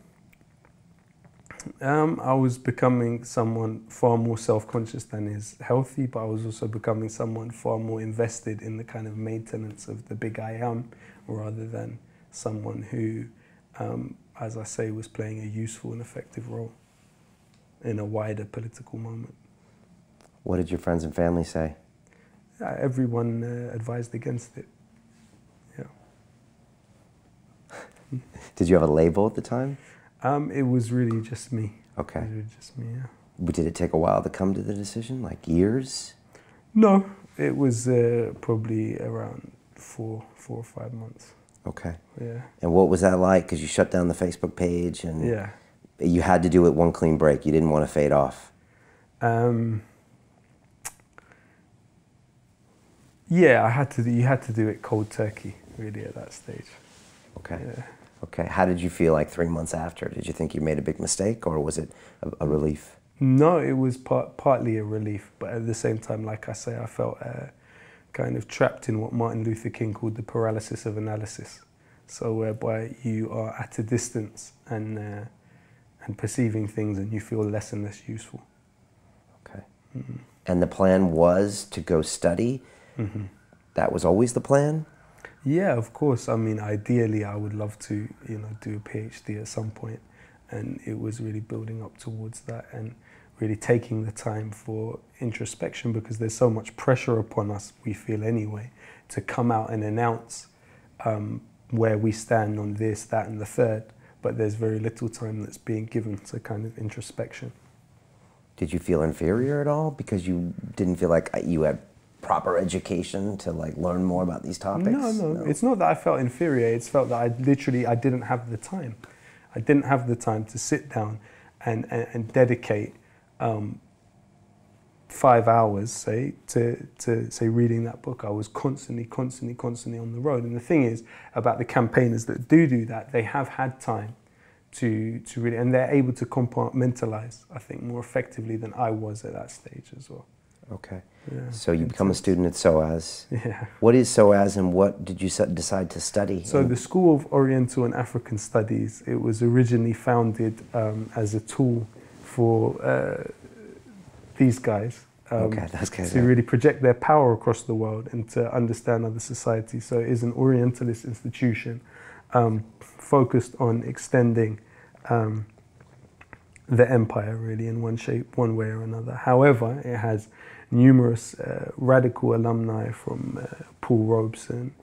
I was becoming someone far more self-conscious than is healthy, but I was also becoming someone far more invested in the kind of maintenance of the big I am, rather than someone who, as I say, was playing a useful and effective role in a wider political moment. What did your friends and family say? Everyone advised against it. Yeah. Did you have a label at the time? It was really just me. Okay. It was just me, yeah. But did it take a while to come to the decision, like years? No, it was probably around four or 5 months. Okay. Yeah. And what was that like? Because you shut down the Facebook page and Yeah. you had to do it one clean break. You didn't want to fade off. Yeah, I had to. You had to do it cold turkey, really, at that stage. Okay. Yeah. Okay. How did you feel like 3 months after? Did you think you made a big mistake, or was it a relief? No, it was partly a relief, but at the same time, like I say, I felt kind of trapped in what Martin Luther King called the paralysis of analysis. So whereby you are at a distance and perceiving things, and you feel less and less useful. Okay. Mm-hmm. And the plan was to go study? Mm-hmm. That was always the plan? Yeah, of course. I mean, ideally, I would love to, you know, do a PhD at some point, and it was really building up towards that and really taking the time for introspection, because there's so much pressure upon us, we feel anyway, to come out and announce where we stand on this, that, and the third. But there's very little time that's being given to kind of introspection. Did you feel inferior at all because you didn't feel like you had proper education to like learn more about these topics? No. It's not that I felt inferior. It's felt that I didn't have the time. I didn't have the time to sit down and dedicate 5 hours, say, to say reading that book. I was constantly on the road. And the thing is about the campaigners that do that, they have had time to really, and they're able to compartmentalize, I think, more effectively than I was at that stage as well. Okay. Yeah, so you become a student at SOAS. Yeah. What is SOAS and what did you decide to study? So the School of Oriental and African Studies, it was originally founded as a tool for these guys. To really project their power across the world and to understand other societies. So it is an Orientalist institution focused on extending the empire, really, in one way or another. However, it has numerous radical alumni from Paul Robeson,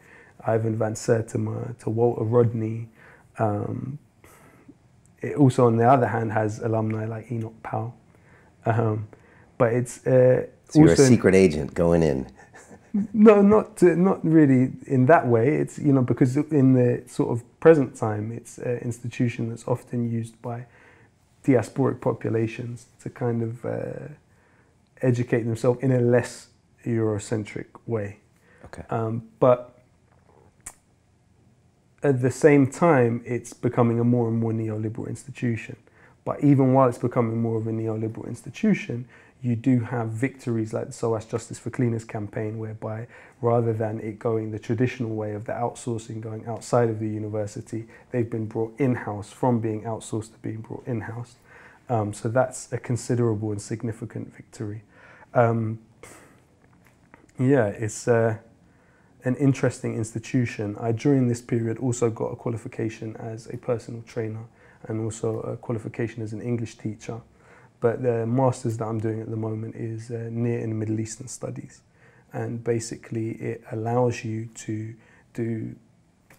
Ivan Van Sertima, to Walter Rodney, it also, on the other hand, has alumni like Enoch Powell. But it's so you're a secret agent going in. No, not really in that way. It's, you know, because in the sort of present time, it's an institution that's often used by diasporic populations to kind of educate themselves in a less Eurocentric way. Okay. But at the same time, it's becoming a more and more neoliberal institution. But even while it's becoming more of a neoliberal institution, you do have victories like the SOAS Justice for Cleaners campaign, whereby rather than it going the traditional way of the outsourcing going outside of the university, they've been brought in-house, from being outsourced to being brought in-house. So that's a considerable and significant victory. Yeah, it's an interesting institution. I, during this period, also got a qualification as a personal trainer and also a qualification as an English teacher. But the master's that I'm doing at the moment is Near and Middle Eastern Studies. And basically it allows you to do,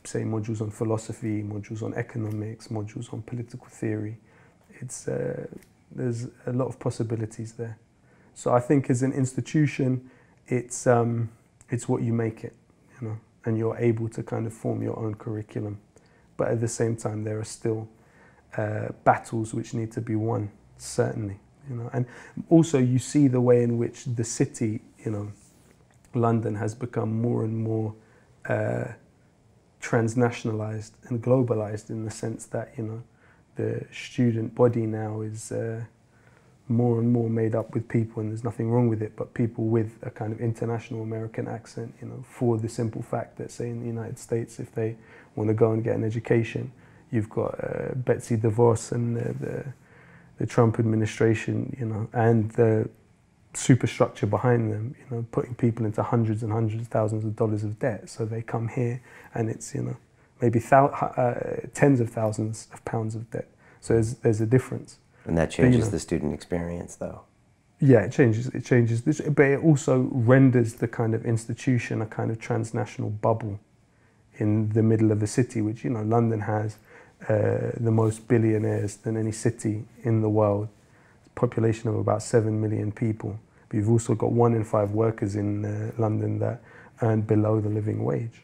say, modules on philosophy, modules on economics, modules on political theory. It's, there's a lot of possibilities there. So I think as an institution, it's what you make it, you know, and you're able to kind of form your own curriculum. But at the same time, there are still battles which need to be won. Certainly, you know, and also you see the way in which the city, you know, London has become more and more transnationalized and globalized, in the sense that, you know, the student body now is more and more made up with people, and there's nothing wrong with it, but people with a kind of international American accent, you know, for the simple fact that, say, in the United States, if they want to go and get an education, you've got Betsy DeVos and the Trump administration, you know, and the superstructure behind them, you know, putting people into hundreds and hundreds of thousands of dollars of debt. So they come here and it's, you know, maybe tens of thousands of pounds of debt. So there's a difference. And that changes, you know, the student experience, though. Yeah, it changes this, but it also renders the kind of institution a kind of transnational bubble in the middle of the city, which, you know, London has the most billionaires than any city in the world, population of about 7 million people. But you've also got 1 in 5 workers in London that earn below the living wage.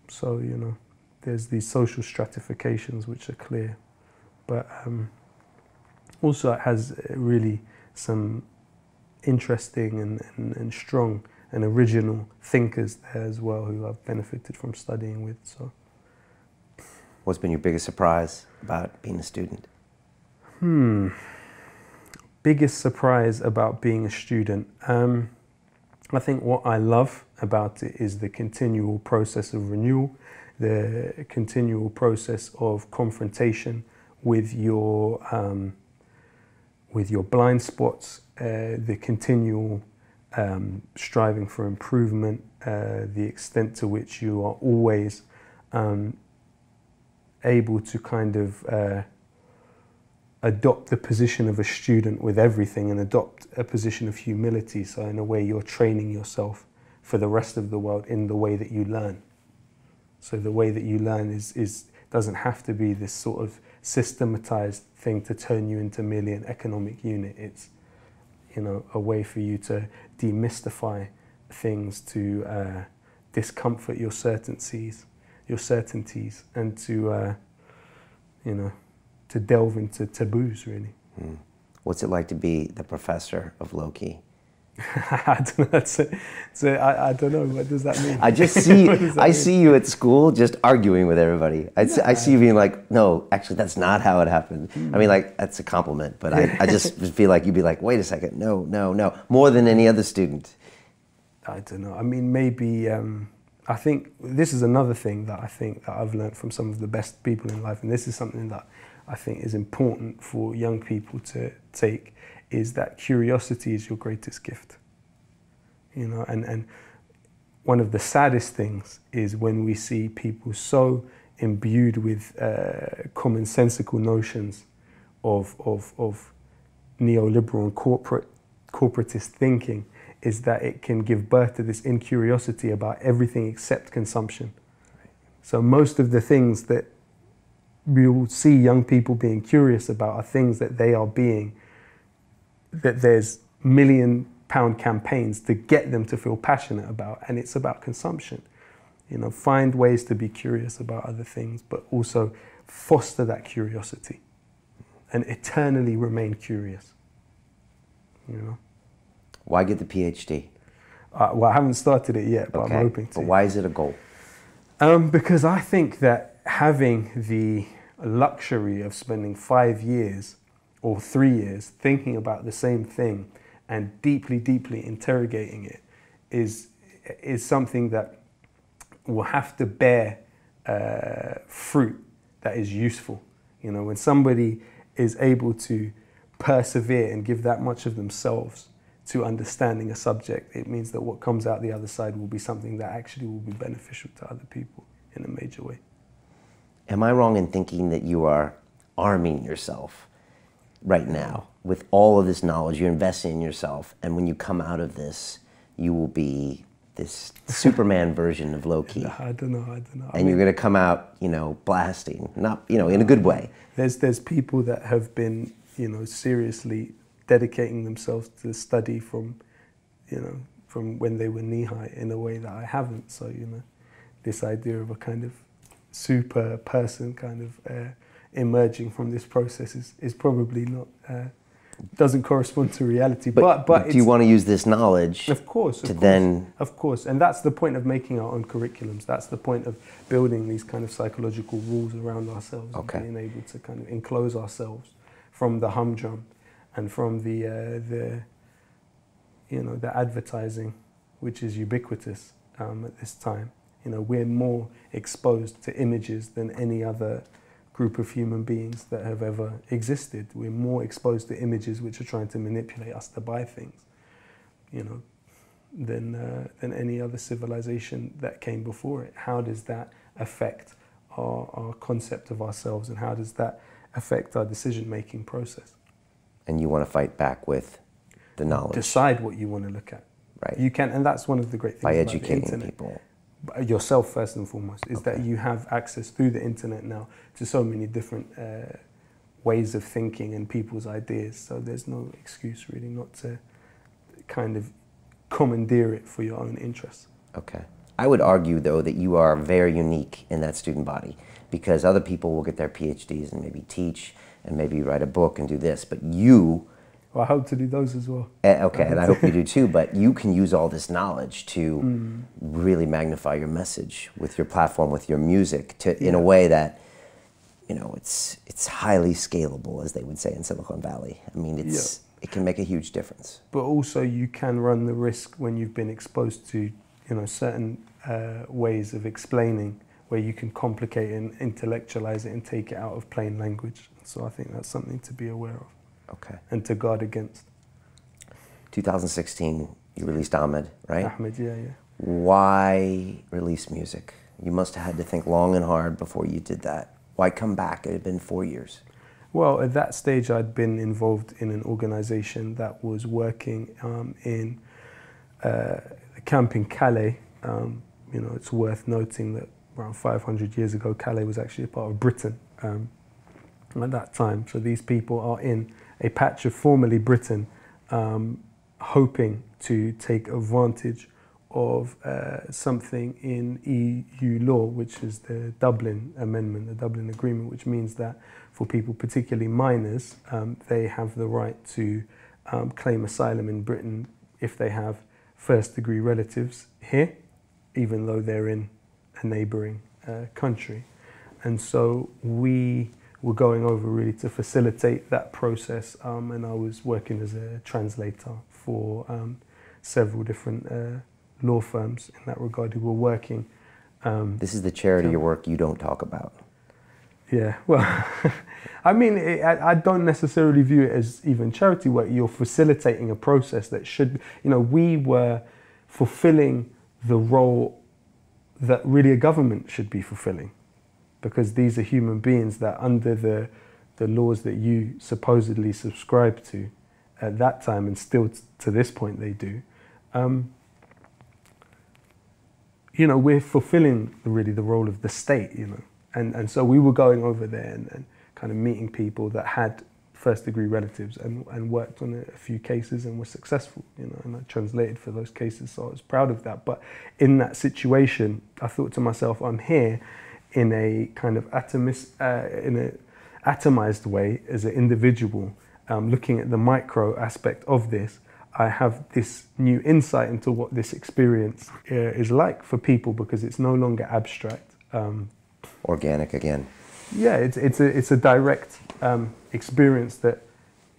So, you know, there's these social stratifications which are clear. But also it has really some interesting and strong and original thinkers there as well, who I've benefited from studying with. So, what's been your biggest surprise about being a student? Biggest surprise about being a student. I think what I love about it is the continual process of renewal, the continual process of confrontation with your blind spots, the continual striving for improvement, the extent to which you are always able to kind of adopt the position of a student with everything, and adopt a position of humility. So in a way, you're training yourself for the rest of the world in the way that you learn. So the way that you learn doesn't have to be this sort of systematized thing to turn you into merely an economic unit. It's, you know, a way for you to demystify things, to discomfort your certainties, and to, you know, to delve into taboos, really. What's it like to be the professor of Lowkey? I don't know. I don't know. What does that mean? I just see I see you at school just arguing with everybody. I see you being like, no, actually, that's not how it happened. I mean, like, that's a compliment, but I just feel like you'd be like, wait a second, no, more than any other student. I don't know. I mean, maybe. I think this is another thing that I've learned from some of the best people in life, and this is something that I think is important for young people to take, is that curiosity is your greatest gift. You know, and one of the saddest things is when we see people so imbued with commonsensical notions of neoliberal and corporatist thinking, is that it can give birth to this incuriosity about everything except consumption. So most of the things that we will see young people being curious about are things that they are being, that there's £1,000,000 campaigns to get them to feel passionate about, and it's about consumption. You know, find ways to be curious about other things, but also foster that curiosity and eternally remain curious. You know. Why get the PhD? Well, I haven't started it yet, but Okay. I'm hoping to. But why is it a goal? Because I think that having the luxury of spending 5 years or 3 years thinking about the same thing and deeply, deeply interrogating it is something that will have to bear fruit that is useful. You know, when somebody is able to persevere and give that much of themselves to understanding a subject, it means that what comes out the other side will be something that actually will be beneficial to other people in a major way. Am I wrong in thinking that you are arming yourself right now with all of this knowledge? You're investing in yourself, and when you come out of this, you will be this Superman version of Lowkey. I don't know. And you're going to come out, you know, blasting, not, you know, in a good way. There's people that have been, you know, seriously dedicating themselves to study from, you know, from when they were knee-high in a way that I haven't. So, you know, this idea of a kind of super person kind of emerging from this process is probably not, doesn't correspond to reality. But do you want to use this knowledge of course, then... Of course, and that's the point of making our own curriculums. That's the point of building these kind of psychological rules around ourselves. Okay. And being able to kind of enclose ourselves from the humdrum and from the you know, the advertising, which is ubiquitous at this time. You know, we're more exposed to images than any other group of human beings that have ever existed. We're more exposed to images which are trying to manipulate us to buy things, you know, than any other civilization that came before it. How does that affect our concept of ourselves, and how does that affect our decision-making process? And you want to fight back with the knowledge. Decide what you want to look at. Right. You can, and that's one of the great things by about educating the internet. people. Yourself first and foremost, is that you have access through the internet now to so many different ways of thinking and people's ideas. So there's no excuse really not to kind of commandeer it for your own interests. Okay. I would argue though that you are very unique in that student body, because other people will get their PhDs and maybe teach and maybe write a book and do this, but you... Well, I hope to do those as well. Okay, and I hope you do too, but you can use all this knowledge to really magnify your message with your platform, with your music, to in a way that, you know, it's highly scalable, as they would say in Silicon Valley. I mean, it can make a huge difference. But also you can run the risk when you've been exposed to, you know, certain ways of explaining, where you can complicate and intellectualize it and take it out of plain language. So I think that's something to be aware of. Okay. And to guard against. 2016, you released Ahmed, right? Ahmed, yeah. Why release music? You must have had to think long and hard before you did that. Why come back? It had been 4 years. Well, at that stage, I'd been involved in an organization that was working in a camp in Calais. You know, it's worth noting that around 500 years ago, Calais was actually a part of Britain at that time. So these people are in a patch of formerly Britain, hoping to take advantage of something in EU law, which is the Dublin Amendment, the Dublin Agreement, which means that for people, particularly minors, they have the right to claim asylum in Britain if they have first-degree relatives here, even though they're in a neighbouring country. And so we were going over really to facilitate that process, and I was working as a translator for several different law firms in that regard who were working. This is the charity work you don't talk about. Yeah, well, I mean, I don't necessarily view it as even charity work. You're facilitating a process that should, you know, we were fulfilling the role that really a government should be fulfilling, because these are human beings that under the laws that you supposedly subscribe to at that time, and still to this point they do, you know, we're fulfilling really the role of the state, you know, And so we were going over there and kind of meeting people that had first-degree relatives and worked on a few cases and were successful, you know, and I translated for those cases, so I was proud of that. But in that situation, I thought to myself, I'm here in a kind of atomized way as an individual, looking at the micro aspect of this. I have this new insight into what this experience is like for people, because it's no longer abstract. Organic again. Yeah, it's a direct experience that,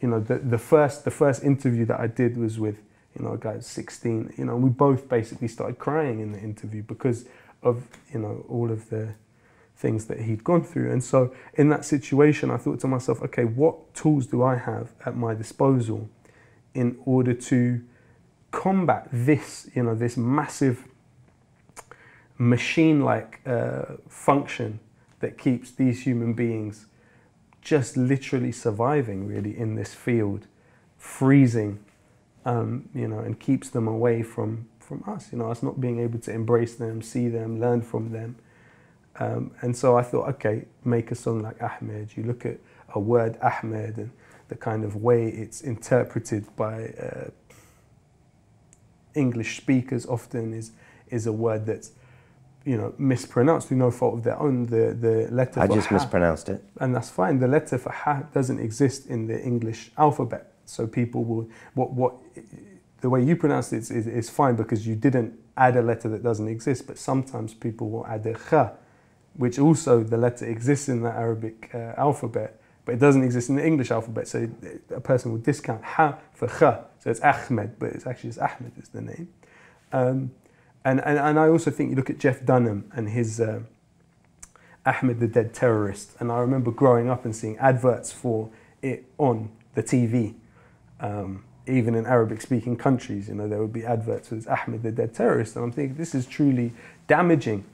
you know, the first interview that I did was with, you know, a guy who's 16. You know, we both basically started crying in the interview because of, you know, all of the things that he'd gone through. And so in that situation, I thought to myself, okay, what tools do I have at my disposal in order to combat this, you know, this massive machine-like function that keeps these human beings just literally surviving, really, in this field, freezing, you know, and keeps them away from us, you know, us not being able to embrace them, see them, learn from them. And so I thought, okay, make a song like Ahmed. You look at a word Ahmed and the kind of way it's interpreted by English speakers often is a word that's, you know, mispronounced through no fault of their own. The letter I for just ha, mispronounced it. and that's fine. The letter for ha doesn't exist in the English alphabet, so people will the way you pronounce it is fine because you didn't add a letter that doesn't exist. But sometimes people will add a kha, which also the letter exists in the Arabic alphabet, but it doesn't exist in the English alphabet. So a person will discount ha for kha, so it's Ahmed, but it's actually just Ahmed is the name. And I also think you look at Jeff Dunham and his Ahmed the Dead Terrorist, and I remember growing up and seeing adverts for it on the TV. Even in Arabic-speaking countries, you know, there would be adverts with Ahmed the Dead Terrorist, and I'm thinking this is truly damaging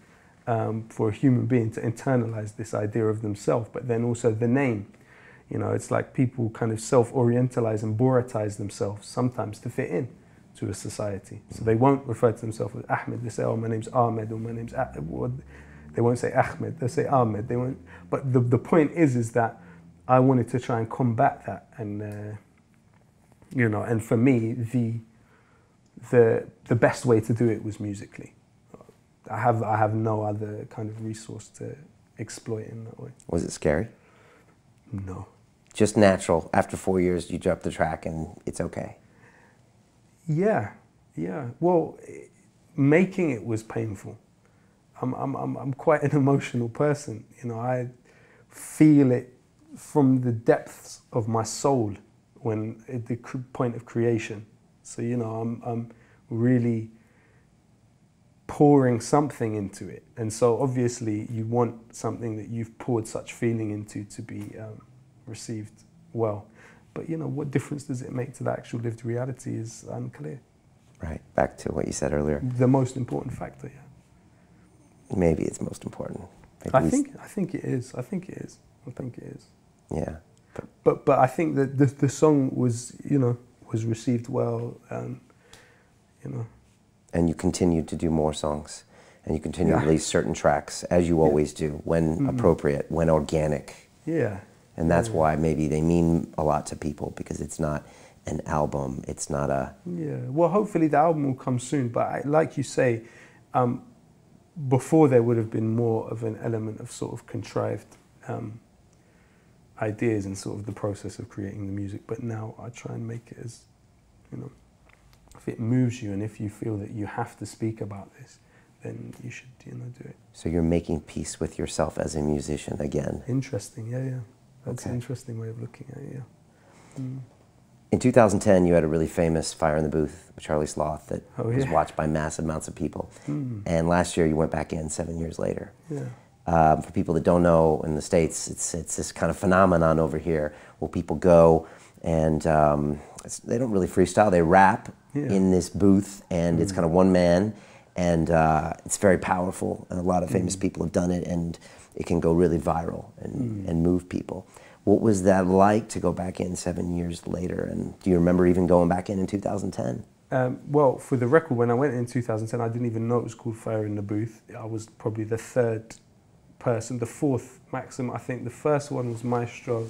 for a human being to internalize this idea of themselves, but then also the name. You know, it's like people kind of self-orientalize and Boratize themselves sometimes to fit in to a society. So they won't refer to themselves as Ahmed. They say, oh, my name's Ahmed, or my name's Ahmed. They won't say Ahmed, they'll say Ahmed. They won't. But the point is that I wanted to try and combat that, and you know, and for me, the best way to do it was musically. I have no other kind of resource to exploit in that way. Was it scary? No. Just natural. After 4 years, you drop the track and it's okay. Yeah. Well, making it was painful. I'm quite an emotional person. You know, I feel it from the depths of my soul when at the point of creation. So, you know, I'm really pouring something into it. And so obviously you want something that you've poured such feeling into to be received well. But, you know, what difference does it make to the actual lived reality is unclear. Right, back to what you said earlier. The most important factor, yeah. Maybe it's most important. I think it is. Yeah. But I think that the song was, you know, was received well, you know. And you continue to do more songs, and you continue to release certain tracks, as you always do, when appropriate, when organic. Yeah. And that's why maybe they mean a lot to people, because it's not an album, it's not a... Yeah, well, hopefully the album will come soon, but like you say, before there would have been more of an element of sort of contrived ideas in sort of the process of creating the music, but now I try and make it as, you know, if it moves you and if you feel that you have to speak about this, then you should, you know, do it. So you're making peace with yourself as a musician again. Interesting, yeah. That's an interesting way of looking at it, yeah. In 2010, you had a really famous Fire in the Booth with Charlie Sloth that was watched by massive amounts of people. And last year, you went back in 7 years later. Yeah. For people that don't know, in the States, it's this kind of phenomenon over here where people go and they don't really freestyle, they rap in this booth, and it's kind of one man, and it's very powerful, and a lot of famous people have done it, and it can go really viral and move people. What was that like to go back in 7 years later, and do you remember even going back in 2010? Well, for the record, when I went in 2010, I didn't even know it was called Fire in the Booth. I was probably the third person, the fourth maximum. I think the first one was Maestro,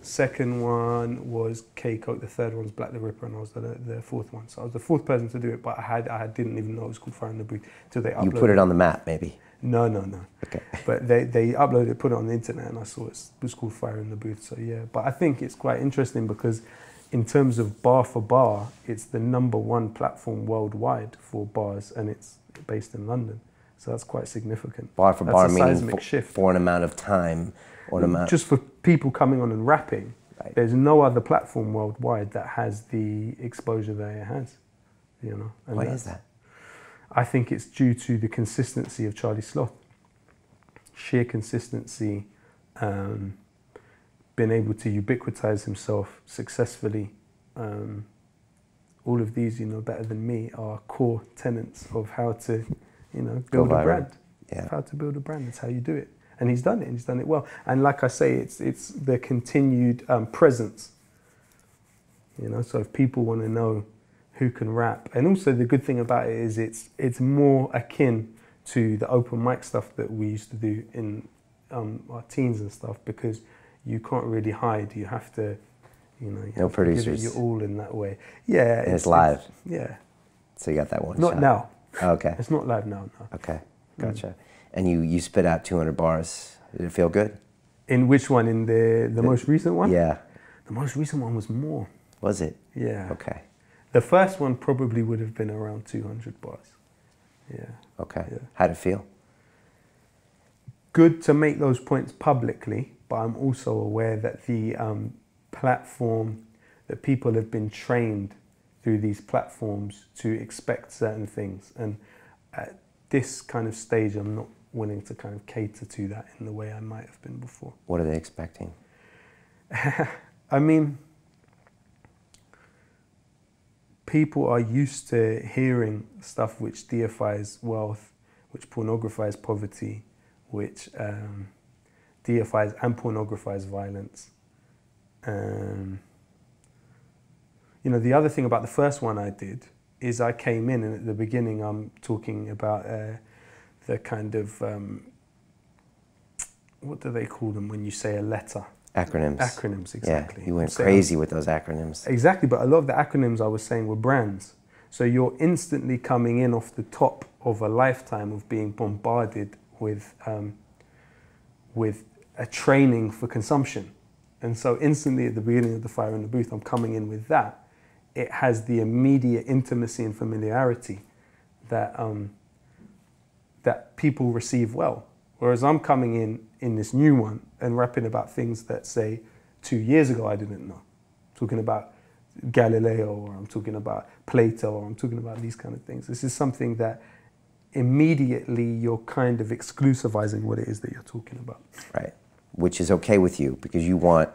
second one was K-Coke, the third one was Black the Ripper, and I was the fourth one. So I was the fourth person to do it, but I didn't even know it was called Fire in the Booth till they uploaded it. You put it on the map, maybe? No. Okay. But they uploaded it, put it on the internet, and I saw it was called Fire in the Booth. So yeah, but I think it's quite interesting because in terms of bar for bar, it's the #1 platform worldwide for bars, and it's based in London. So that's quite significant. Bar for bar, meaning for an amount of time, or an amount. Just for people coming on and rapping. Right. There's no other platform worldwide that has the exposure that it has. You know. And why is that? I think it's due to the consistency of Charlie Sloth. Sheer consistency, being able to ubiquitize himself successfully. All of these, you know, better than me, are core tenets of how to, you know, build a brand. Yeah. How to build a brand. That's how you do it. And he's done it, and he's done it well. And like I say, it's the continued presence. You know, so if people want to know who can rap, and also the good thing about it is it's more akin to the open mic stuff that we used to do in our teens and stuff, because you can't really hide. You have to, you know, you no have producers. to give it your all in that way. Yeah, and it's live. Yeah. So you got that one. Not shot. now. Oh, okay. It's not live now. No. Okay, gotcha. And you spit out 200 bars. Did it feel good? In which one? In the most recent one? Yeah. The most recent one was more. Was it? Yeah. Okay. The first one probably would have been around 200 bars. Yeah. Okay. Yeah. How'd it feel? Good to make those points publicly, but I'm also aware that the platform, that people have been trained through these platforms to expect certain things. And at this kind of stage, I'm not willing to kind of cater to that in the way I might have been before. What are they expecting? I mean, people are used to hearing stuff which deifies wealth, which pornographies poverty, which deifies and pornographies violence. You know, the other thing about the first one I did is I came in, and at the beginning I'm talking about the kind of, what do they call them when you say a letter? Acronyms. Acronyms, exactly. Yeah, you went crazy with those acronyms. Exactly, but a lot of the acronyms I was saying were brands. So you're instantly coming in off the top of a lifetime of being bombarded with a training for consumption. And so instantly at the beginning of the Fire in the Booth, I'm coming in with that. It has the immediate intimacy and familiarity that that people receive well. Whereas I'm coming in this new one and rapping about things that, say, 2 years ago I didn't know. Talking about Galileo, or I'm talking about Plato, or I'm talking about these kind of things. This is something that immediately you're kind of exclusivizing what it is that you're talking about. Right, which is okay with you because you want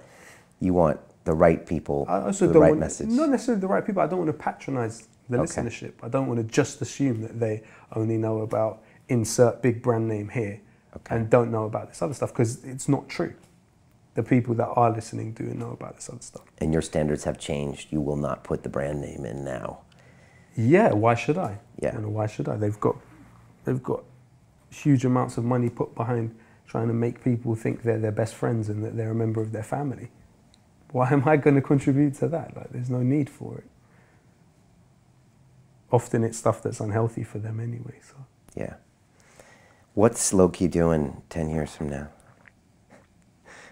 the right people, the right message. Not necessarily the right people. I don't want to patronize the listenership. I don't want to just assume that they only know about insert big brand name here and don't know about this other stuff, because it's not true. The people that are listening do know about this other stuff. And your standards have changed. You will not put the brand name in now. Yeah, why should I? Yeah. You know, why should I? They've got huge amounts of money put behind trying to make people think they're their best friends and that they're a member of their family. Why am I going to contribute to that? Like, there's no need for it. Often it's stuff that's unhealthy for them anyway. So. Yeah. What's Lowkey doing 10 years from now?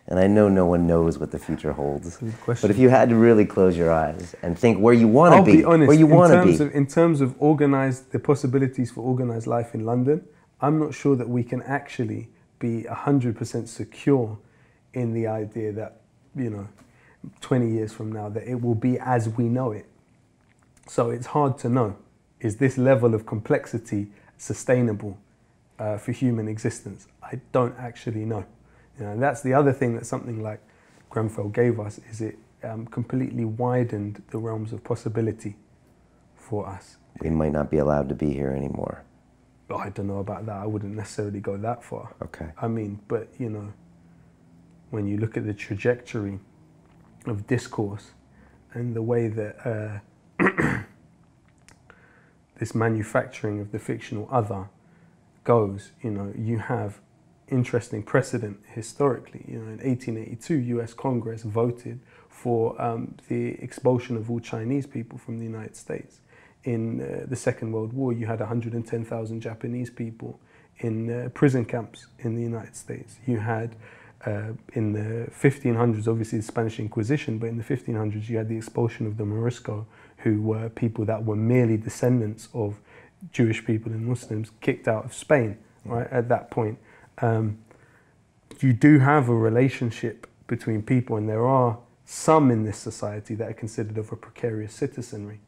And I know no one knows what the future holds. Good question. But if you had to really close your eyes and think where you want to be, I'll be honest, where you want to be. In terms of the possibilities for organised life in London, I'm not sure that we can actually be 100% secure in the idea that, you know, 20 years from now, that it will be as we know it. So it's hard to know, is this level of complexity sustainable for human existence? I don't actually know. You know, and that's the other thing that something like Grenfell gave us, is it completely widened the realms of possibility for us. We might not be allowed to be here anymore. Oh, I don't know about that. I wouldn't necessarily go that far. Okay. I mean, but you know, when you look at the trajectory of discourse and the way that this manufacturing of the fictional other goes, you know, you have interesting precedent historically. You know, in 1882, US Congress voted for the expulsion of all Chinese people from the United States. In the Second World War, you had 110,000 Japanese people in prison camps in the United States. You had in the 1500s, obviously the Spanish Inquisition, but in the 1500s you had the expulsion of the Morisco, who were people that were merely descendants of Jewish people and Muslims kicked out of Spain, right, at that point. You do have a relationship between people, and there are some in this society that are considered of a precarious citizenry.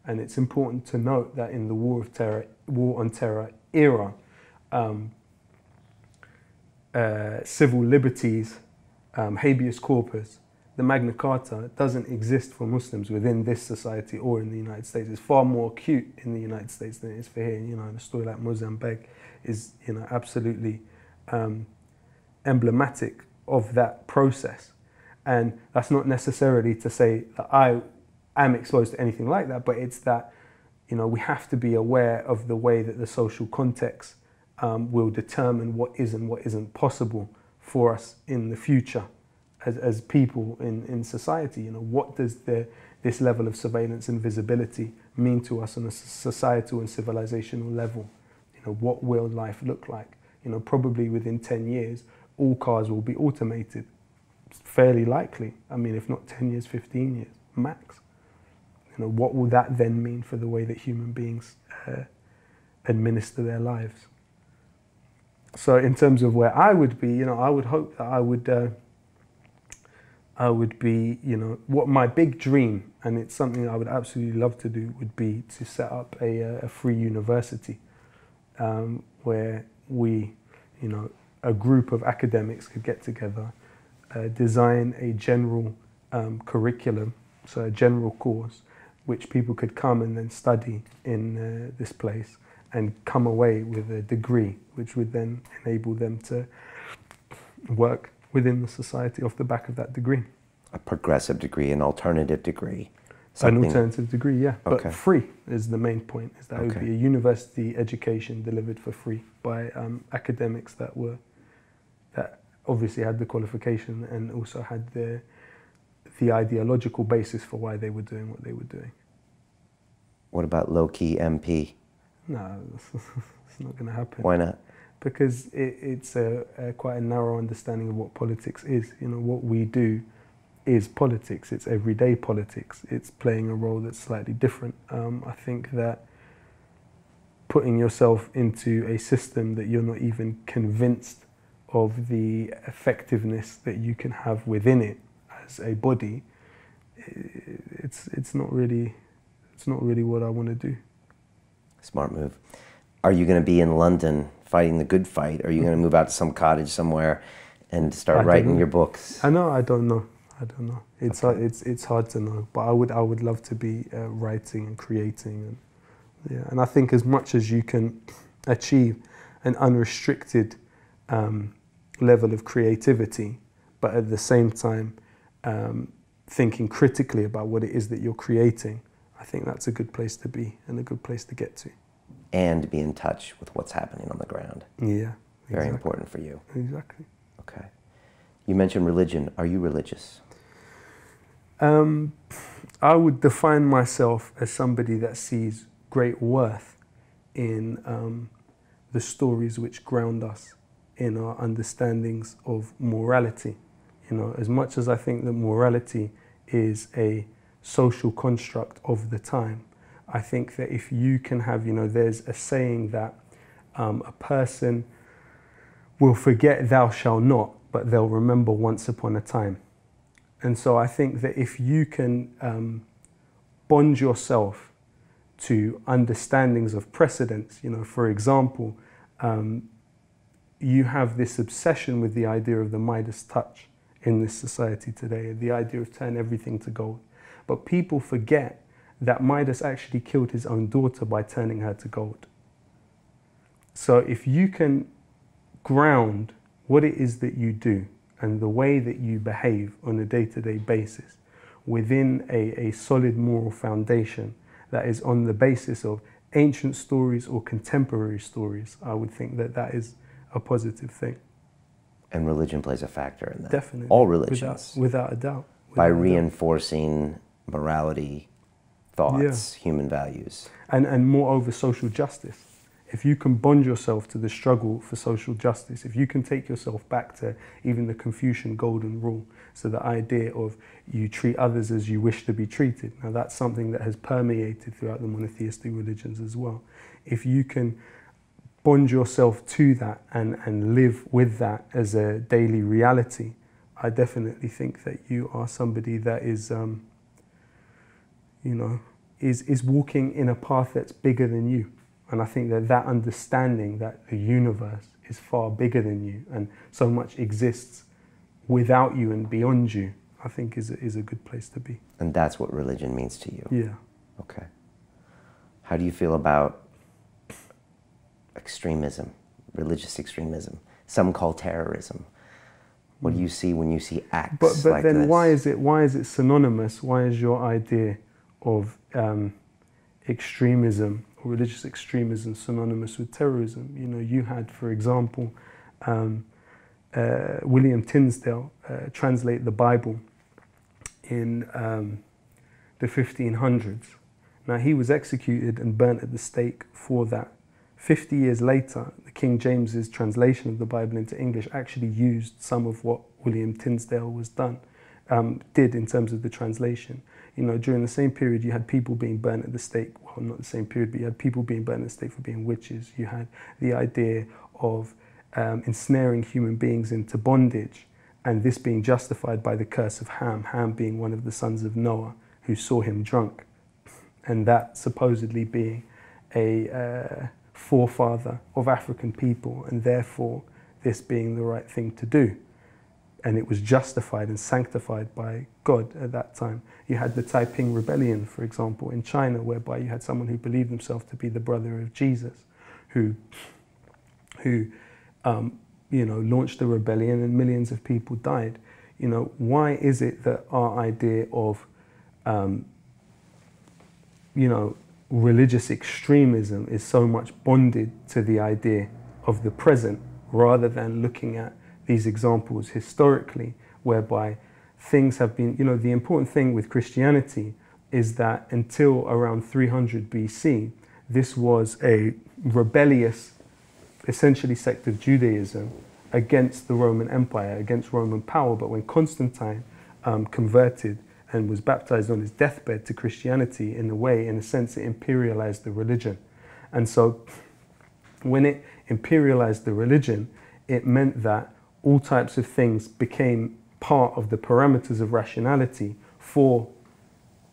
And it's important to note that in the War on Terror era, civil liberties, habeas corpus, the Magna Carta doesn't exist for Muslims within this society or in the United States. It's far more acute in the United States than it is for here. You know, a story like Mozambique is, you know, absolutely emblematic of that process. And that's not necessarily to say that I am exposed to anything like that, but it's that, you know, we have to be aware of the way that the social context will determine what is and what isn't possible for us in the future as people in society. You know, what does this level of surveillance and visibility mean to us on a societal and civilizational level? You know, what will life look like? You know, probably within 10 years, all cars will be automated. It's fairly likely. I mean, if not 10 years, 15 years, max. You know, what will that then mean for the way that human beings administer their lives? So in terms of where I would be, you know, I would hope that I would be, you know, what my big dream, and it's something I would absolutely love to do, would be to set up a free university where we, you know, a group of academics could get together, design a general curriculum, so a general course, which people could come and then study in this place and come away with a degree, which would then enable them to work within the society off the back of that degree. A progressive degree, an alternative degree. An alternative degree, yeah. Okay. But free is the main point, is that it would be a university education delivered for free by academics that obviously had the qualification and also had the ideological basis for why they were doing what they were doing. What about Lowkey MP? No, it's not going to happen. Why not? Because it's quite a narrow understanding of what politics is. You know, what we do is politics. It's everyday politics. It's playing a role that's slightly different. I think that putting yourself into a system that you're not even convinced of the effectiveness that you can have within it as a body, it's not really what I want to do. Smart move. Are you going to be in London fighting the good fight? Or are you going to move out to some cottage somewhere and start writing your books? I don't know. It's it's hard to know, but I would love to be writing and creating, and I think as much as you can achieve an unrestricted level of creativity, but at the same time thinking critically about what it is that you're creating, I think that's a good place to be and a good place to get to. And be in touch with what's happening on the ground. Yeah. Very important for you. Exactly. Okay. You mentioned religion. Are you religious? I would define myself as somebody that sees great worth in the stories which ground us in our understandings of morality. You know, as much as I think that morality is a social construct of the time, I think that if you can have, you know, there's a saying that a person will forget thou shalt not, but they'll remember once upon a time. And so I think that if you can bond yourself to understandings of precedents, you know, for example, you have this obsession with the idea of the Midas touch in this society today, the idea of turn everything to gold. But people forget that Midas actually killed his own daughter by turning her to gold. So if you can ground what it is that you do and the way that you behave on a day-to-day basis within a solid moral foundation that is on the basis of ancient stories or contemporary stories, I would think that that is a positive thing. And religion plays a factor in that. Definitely. All religions. Without a doubt. By reinforcing morality, thoughts, human values. And moreover, social justice. If you can bond yourself to the struggle for social justice, if you can take yourself back to even the Confucian golden rule, so the idea of you treat others as you wish to be treated. Now that's something that has permeated throughout the monotheistic religions as well. If you can bond yourself to that and live with that as a daily reality, I definitely think that you are somebody that is, is walking in a path that's bigger than you. And I think that that understanding that the universe is far bigger than you and so much exists without you and beyond you, I think is a good place to be. And that's what religion means to you? Yeah. Okay. How do you feel about extremism, religious extremism? Some call terrorism. What do you see when you see acts but like then this? Why is it synonymous? Why is your idea of extremism or religious extremism synonymous with terrorism? You know, you had, for example, William Tinsdale translate the Bible in the 1500s. Now he was executed and burnt at the stake for that. 50 years later, the King James's translation of the Bible into English actually used some of what William Tinsdale did in terms of the translation. You know, during the same period, you had people being burnt at the stake. Well, not the same period, but you had people being burnt at the stake for being witches. You had the idea of ensnaring human beings into bondage, and this being justified by the curse of Ham, Ham being one of the sons of Noah who saw him drunk, and that supposedly being a forefather of African people, and therefore this being the right thing to do. And it was justified and sanctified by God at that time. You had the Taiping Rebellion, for example, in China, whereby you had someone who believed himself to be the brother of Jesus, who launched a rebellion and millions of people died. You know, why is it that our idea of, religious extremism is so much bonded to the idea of the present, rather than looking at these examples historically, whereby things have been, the important thing with Christianity is that until around 300 BC, this was a rebellious, essentially sect of Judaism against the Roman Empire, against Roman power. But when Constantine converted and was baptized on his deathbed to Christianity, in a sense, it imperialized the religion. And so when it imperialized the religion, it meant that all types of things became part of the parameters of rationality for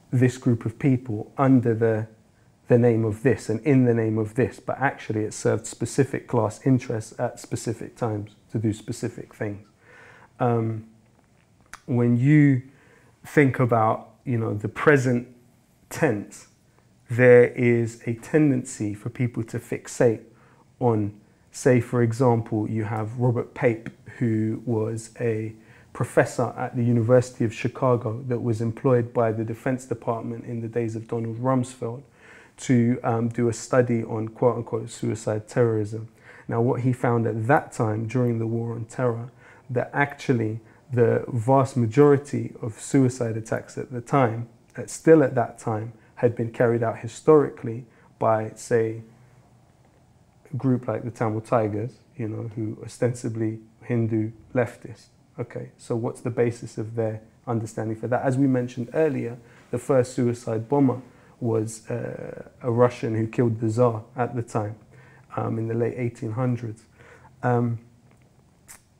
this group of people under the name of this and in the name of this, but actually it served specific class interests at specific times to do specific things. When you think about, the present tense, there is a tendency for people to fixate on, say, for example, you have Robert Pape, who was a professor at the University of Chicago that was employed by the Defense Department in the days of Donald Rumsfeld to do a study on quote-unquote suicide terrorism. Now, what he found at that time during the War on Terror, that actually the vast majority of suicide attacks at the time, still at that time, had been carried out historically by, say, a group like the Tamil Tigers, who ostensibly Hindu leftists. Okay, so what's the basis of their understanding for that? As we mentioned earlier, the first suicide bomber was a Russian who killed the Tsar at the time, in the late 1800s.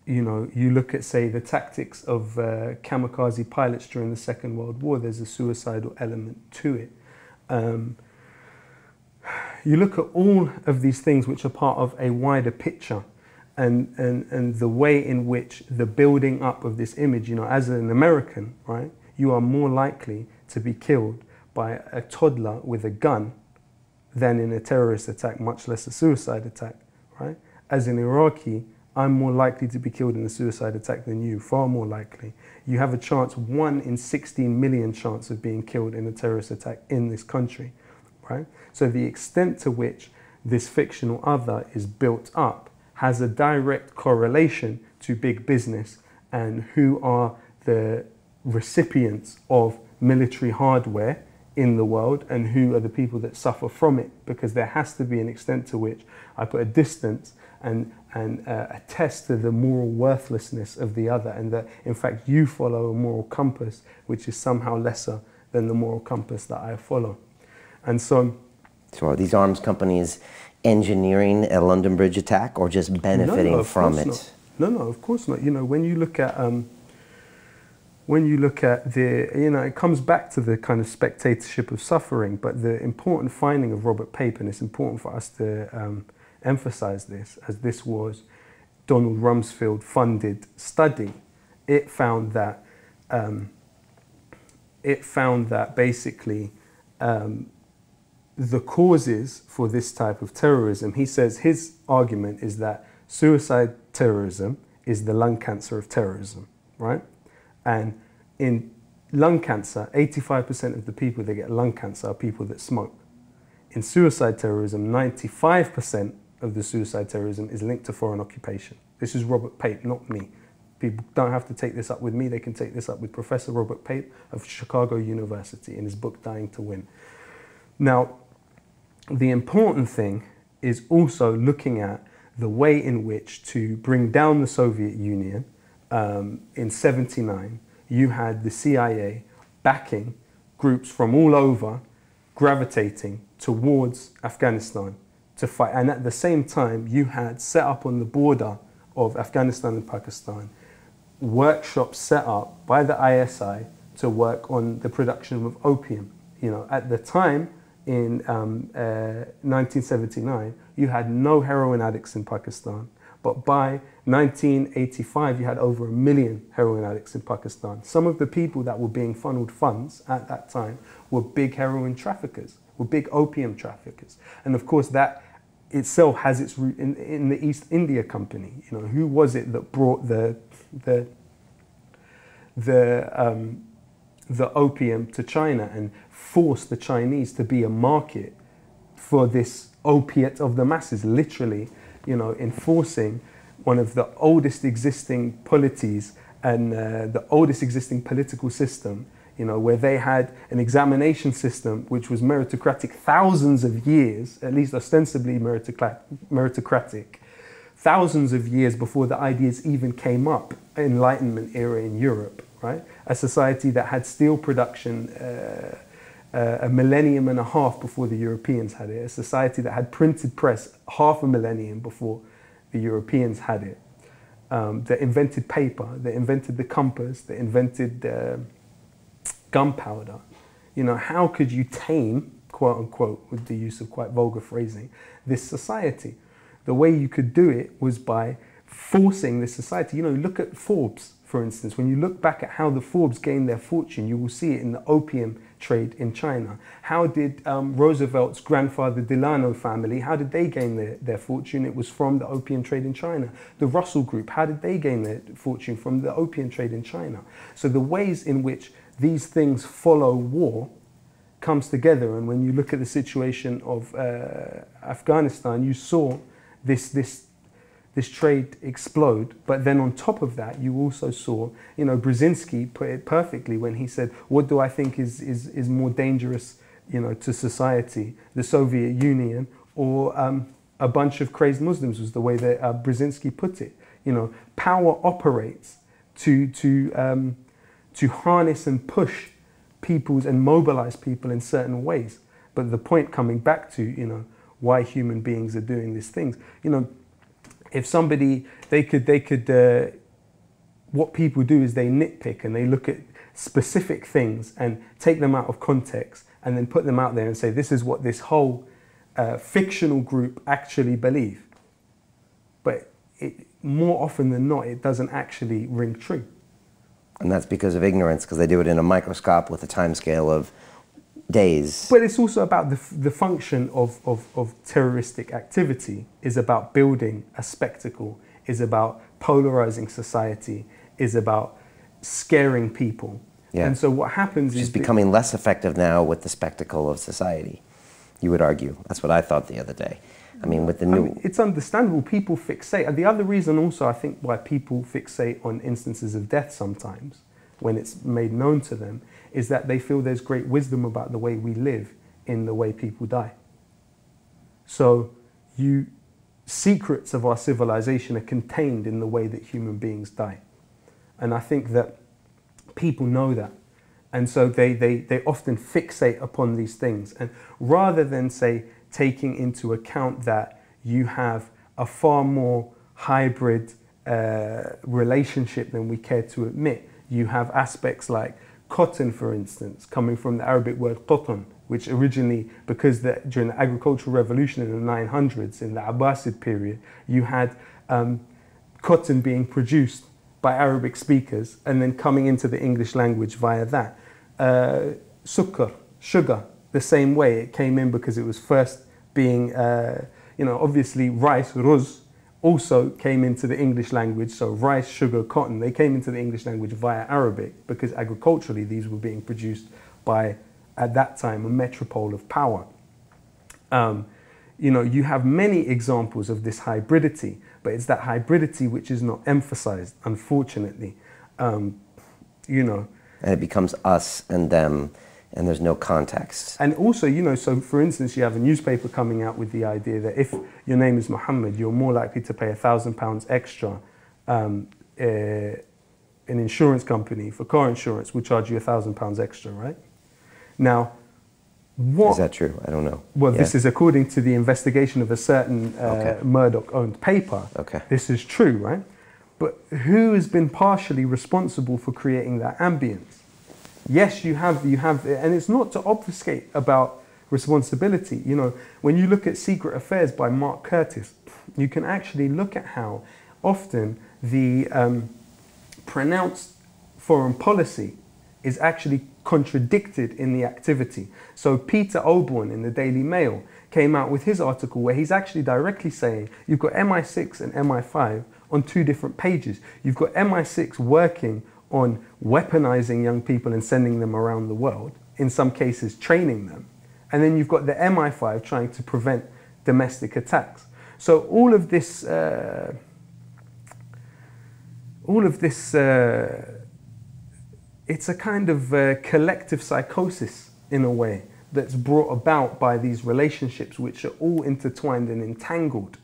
You look at, say, the tactics of kamikaze pilots during the Second World War, there's a suicidal element to it. You look at all of these things which are part of a wider picture, and the way in which the building up of this image, as an American, right, you are more likely to be killed by a toddler with a gun than in a terrorist attack, much less a suicide attack, right? As an Iraqi, I'm more likely to be killed in a suicide attack than you, far more likely. You have a chance, 1 in 16 million chance of being killed in a terrorist attack in this country, right? So the extent to which this fictional other is built up has a direct correlation to big business and who are the recipients of military hardware in the world and who are the people that suffer from it, because there has to be an extent to which I put a distance and attest to the moral worthlessness of the other, and that in fact you follow a moral compass which is somehow lesser than the moral compass that I follow. And so are these arms companies engineering a London Bridge attack or just benefiting from it? No, of course not. You know, when you look at the, you know, it comes back to the kind of spectatorship of suffering, but the important finding of Robert Pape, and it's important for us to emphasize this, as this was Donald Rumsfeld funded study, it found that basically the causes for this type of terrorism, he says his argument is that suicide terrorism is the lung cancer of terrorism, right? And in lung cancer, 85% of the people that get lung cancer are people that smoke. In suicide terrorism, 95% of the suicide terrorism is linked to foreign occupation. This is Robert Pape, not me. People don't have to take this up with me, they can take this up with Professor Robert Pape of Chicago University in his book, Dying to Win. Now, the important thing is also looking at the way in which to bring down the Soviet Union. In '79, you had the CIA backing groups from all over, gravitating towards Afghanistan to fight. And at the same time, you had set up on the border of Afghanistan and Pakistan workshops set up by the ISI to work on the production of opium. You know, at the time, in 1979, you had no heroin addicts in Pakistan. But by 1985, you had over 1 million heroin addicts in Pakistan. Some of the people that were being funneled funds at that time were big heroin traffickers, were big opium traffickers. And of course, that itself has its root in the East India Company. You know, who was it that brought the opium to China and forced the Chinese to be a market for this opiate of the masses, literally, you know, enforcing one of the oldest existing polities and the oldest existing political system, you know, where they had an examination system which was meritocratic thousands of years, at least ostensibly meritocratic, thousands of years before the ideas even came up, Enlightenment era in Europe, right? A society that had steel production a millennium and a half before the Europeans had it, a society that had printed press half a millennium before the Europeans had it, that invented paper, that invented the compass, that invented gunpowder. You know, how could you tame, quote unquote, with the use of quite vulgar phrasing, this society? The way you could do it was by forcing this society. You know, look at Forbes, for instance. When you look back at how the Forbes gained their fortune, you will see it in the opium trade in China. How did Roosevelt's grandfather Delano family, how did they gain their fortune? It was from the opium trade in China. The Russell Group, how did they gain their fortune? From the opium trade in China. So the ways in which these things follow war comes together. And when you look at the situation of Afghanistan, you saw this trade explode. But then on top of that, you also saw, you know, Brzezinski put it perfectly when he said, what do I think is more dangerous, you know, to society, the Soviet Union or a bunch of crazed Muslims, was the way that Brzezinski put it. You know, power operates to harness and push peoples and mobilize people in certain ways. But the point coming back to, you know, why human beings are doing these things, you know, if somebody, what people do is they nitpick and they look at specific things and take them out of context and then put them out there and say, this is what this whole fictional group actually believe. But more often than not, it doesn't actually ring true. And that's because of ignorance, because they do it in a microscope with a time scale of days. But it's also about the function of terroristic activity is about building a spectacle, is about polarizing society, is about scaring people. Yeah. And so what happens is... It's becoming less effective now with the spectacle of society, you would argue. That's what I thought the other day. I mean, with the new... it's understandable. People fixate. And the other reason also, I think, why people fixate on instances of death sometimes, when it's made known to them, is that they feel there's great wisdom about the way we live in the way people die. So secrets of our civilization are contained in the way that human beings die. And I think that people know that. And so they often fixate upon these things. And rather than, say, taking into account that you have a far more hybrid relationship than we care to admit, you have aspects like cotton, for instance, coming from the Arabic word cotton, which originally, because during the agricultural revolution in the 900s, in the Abbasid period, you had cotton being produced by Arabic speakers and then coming into the English language via that. Sukkar, sugar, the same way. It came in because it was first being, obviously rice, ruz, also came into the English language. So rice, sugar, cotton, they came into the English language via Arabic because agriculturally these were being produced by, at that time, a metropole of power. You have many examples of this hybridity, but it's that hybridity which is not emphasized, unfortunately. And it becomes us and them, and there's no context. And also, so for instance, you have a newspaper coming out with the idea that if your name is Muhammad, you're more likely to pay £1,000 extra. An insurance company for car insurance will charge you £1,000 extra, right? Now, what... Is that true? I don't know. Well, yeah. This is according to the investigation of a certain Murdoch-owned paper. Okay. This is true, right? But who has been partially responsible for creating that ambience? Yes, you have, and it's not to obfuscate about responsibility. When you look at Secret Affairs by Mark Curtis, you can actually look at how often the pronounced foreign policy is actually contradicted in the activity. So Peter Oborn in the Daily Mail came out with his article where he's actually directly saying you've got MI6 and MI5 on two different pages. You've got MI6 working on weaponizing young people and sending them around the world, in some cases training them. And then you've got the MI5 trying to prevent domestic attacks. So all of this it's a kind of collective psychosis in a way that's brought about by these relationships which are all intertwined and entangled.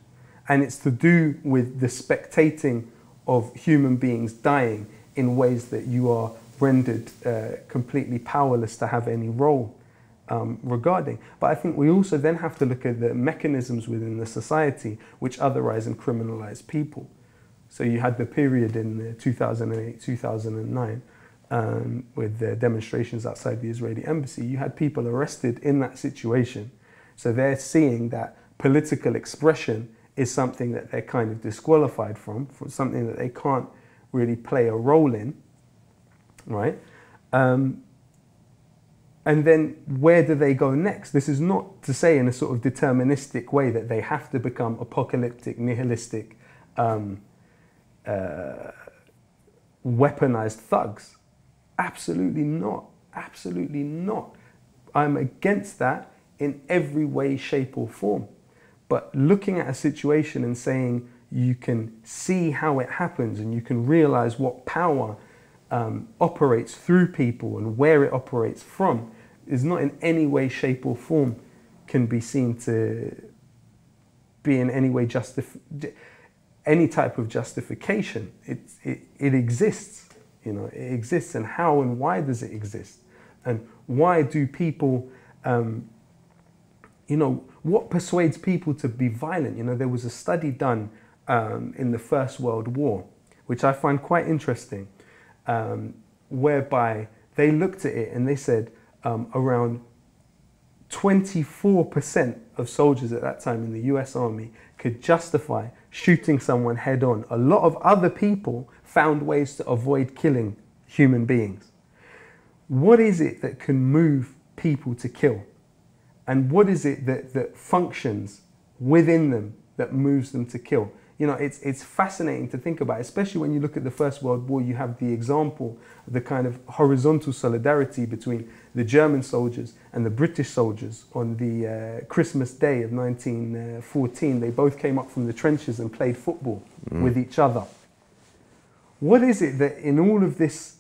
And it's to do with the spectating of human beings dying in ways that you are rendered completely powerless to have any role regarding. But I think we also then have to look at the mechanisms within the society which otherize and criminalize people. So you had the period in 2008, 2009, with the demonstrations outside the Israeli embassy. You had people arrested in that situation. So they're seeing that political expression is something that they're kind of disqualified from something that they can't really play a role in, right? And then where do they go next? This is not to say in a sort of deterministic way that they have to become apocalyptic, nihilistic, weaponized thugs. Absolutely not. Absolutely not. I'm against that in every way, shape or form. But looking at a situation and saying you can see how it happens and you can realize what power operates through people and where it operates from is not in any way, shape or form can be seen to be in any way any type of justification. It exists, it exists, and how and why does it exist? And why do people, what persuades people to be violent? There was a study done in the First World War, which I find quite interesting, whereby they looked at it and they said around 24% of soldiers at that time in the US Army could justify shooting someone head on. A lot of other people found ways to avoid killing human beings. What is it that can move people to kill? And what is it that functions within them that moves them to kill? You know, it's fascinating to think about, especially when you look at the First World War. You have the example, the kind of horizontal solidarity between the German soldiers and the British soldiers on the Christmas Day of 1914. They both came up from the trenches and played football with each other. What is it that in all of this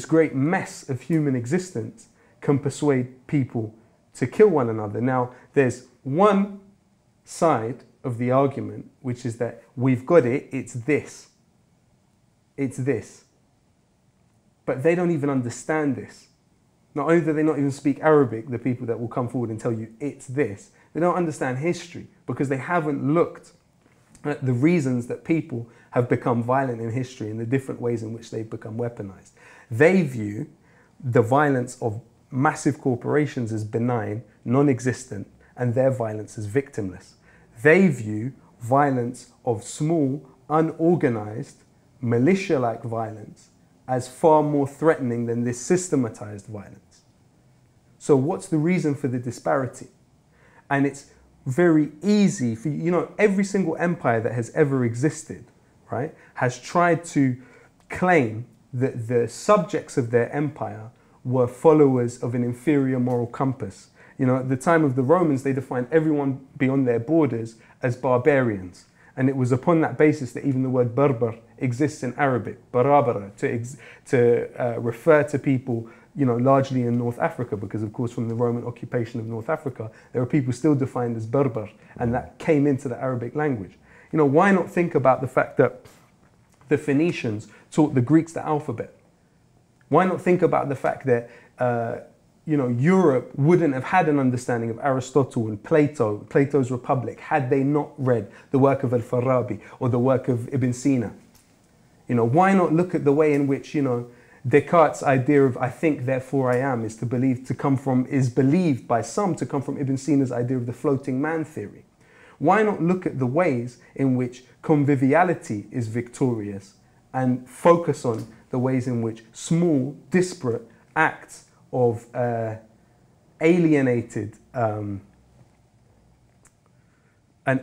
great mess of human existence can persuade people to kill one another? Now, there's one side of the argument, which is that we've got it, it's this. It's this. But they don't even understand this. Not only do they not even speak Arabic, the people that will come forward and tell you it's this, they don't understand history because they haven't looked at the reasons that people have become violent in history and the different ways in which they've become weaponized. They view the violence of massive corporations as benign, non-existent, and their violence as victimless. They view violence of small, unorganized, militia-like violence as far more threatening than this systematized violence. So what's the reason for the disparity? And it's very easy for, you know, every single empire that has ever existed, right, has tried to claim that the subjects of their empire were followers of an inferior moral compass. You know, at the time of the Romans, they defined everyone beyond their borders as barbarians. And it was upon that basis that even the word Berber exists in Arabic, Barabara, to refer to people, you know, largely in North Africa, because of course from the Roman occupation of North Africa, there are people still defined as Berber, and that came into the Arabic language. You know, why not think about the fact that the Phoenicians taught the Greeks the alphabet? Why not think about the fact that you know, Europe wouldn't have had an understanding of Aristotle and Plato, Plato's Republic, had they not read the work of Al-Farabi or the work of Ibn Sina? You know, why not look at the way in which, you know, Descartes' idea of I think, therefore I am is believed by some to come from Ibn Sina's idea of the floating man theory? Why not look at the ways in which conviviality is victorious and focus on the ways in which small, disparate acts of alienated and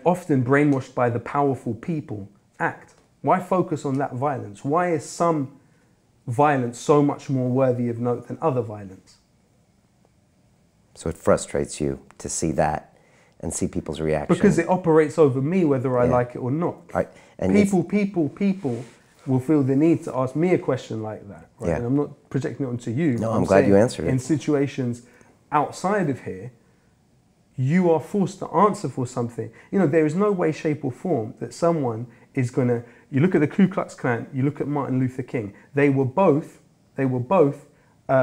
often brainwashed by the powerful people act? Why focus on that violence? Why is some violence so much more worthy of note than other violence? So it frustrates you to see that and see people's reaction. Because it operates over me whether I like it or not. Right. And people will feel the need to ask me a question like that. Right? Yeah. And I'm not projecting it onto you. No, I'm glad you answered it. In situations outside of here, you are forced to answer for something. You know, there is no way, shape or form that someone is going to, you look at the Ku Klux Klan, you look at Martin Luther King, they were both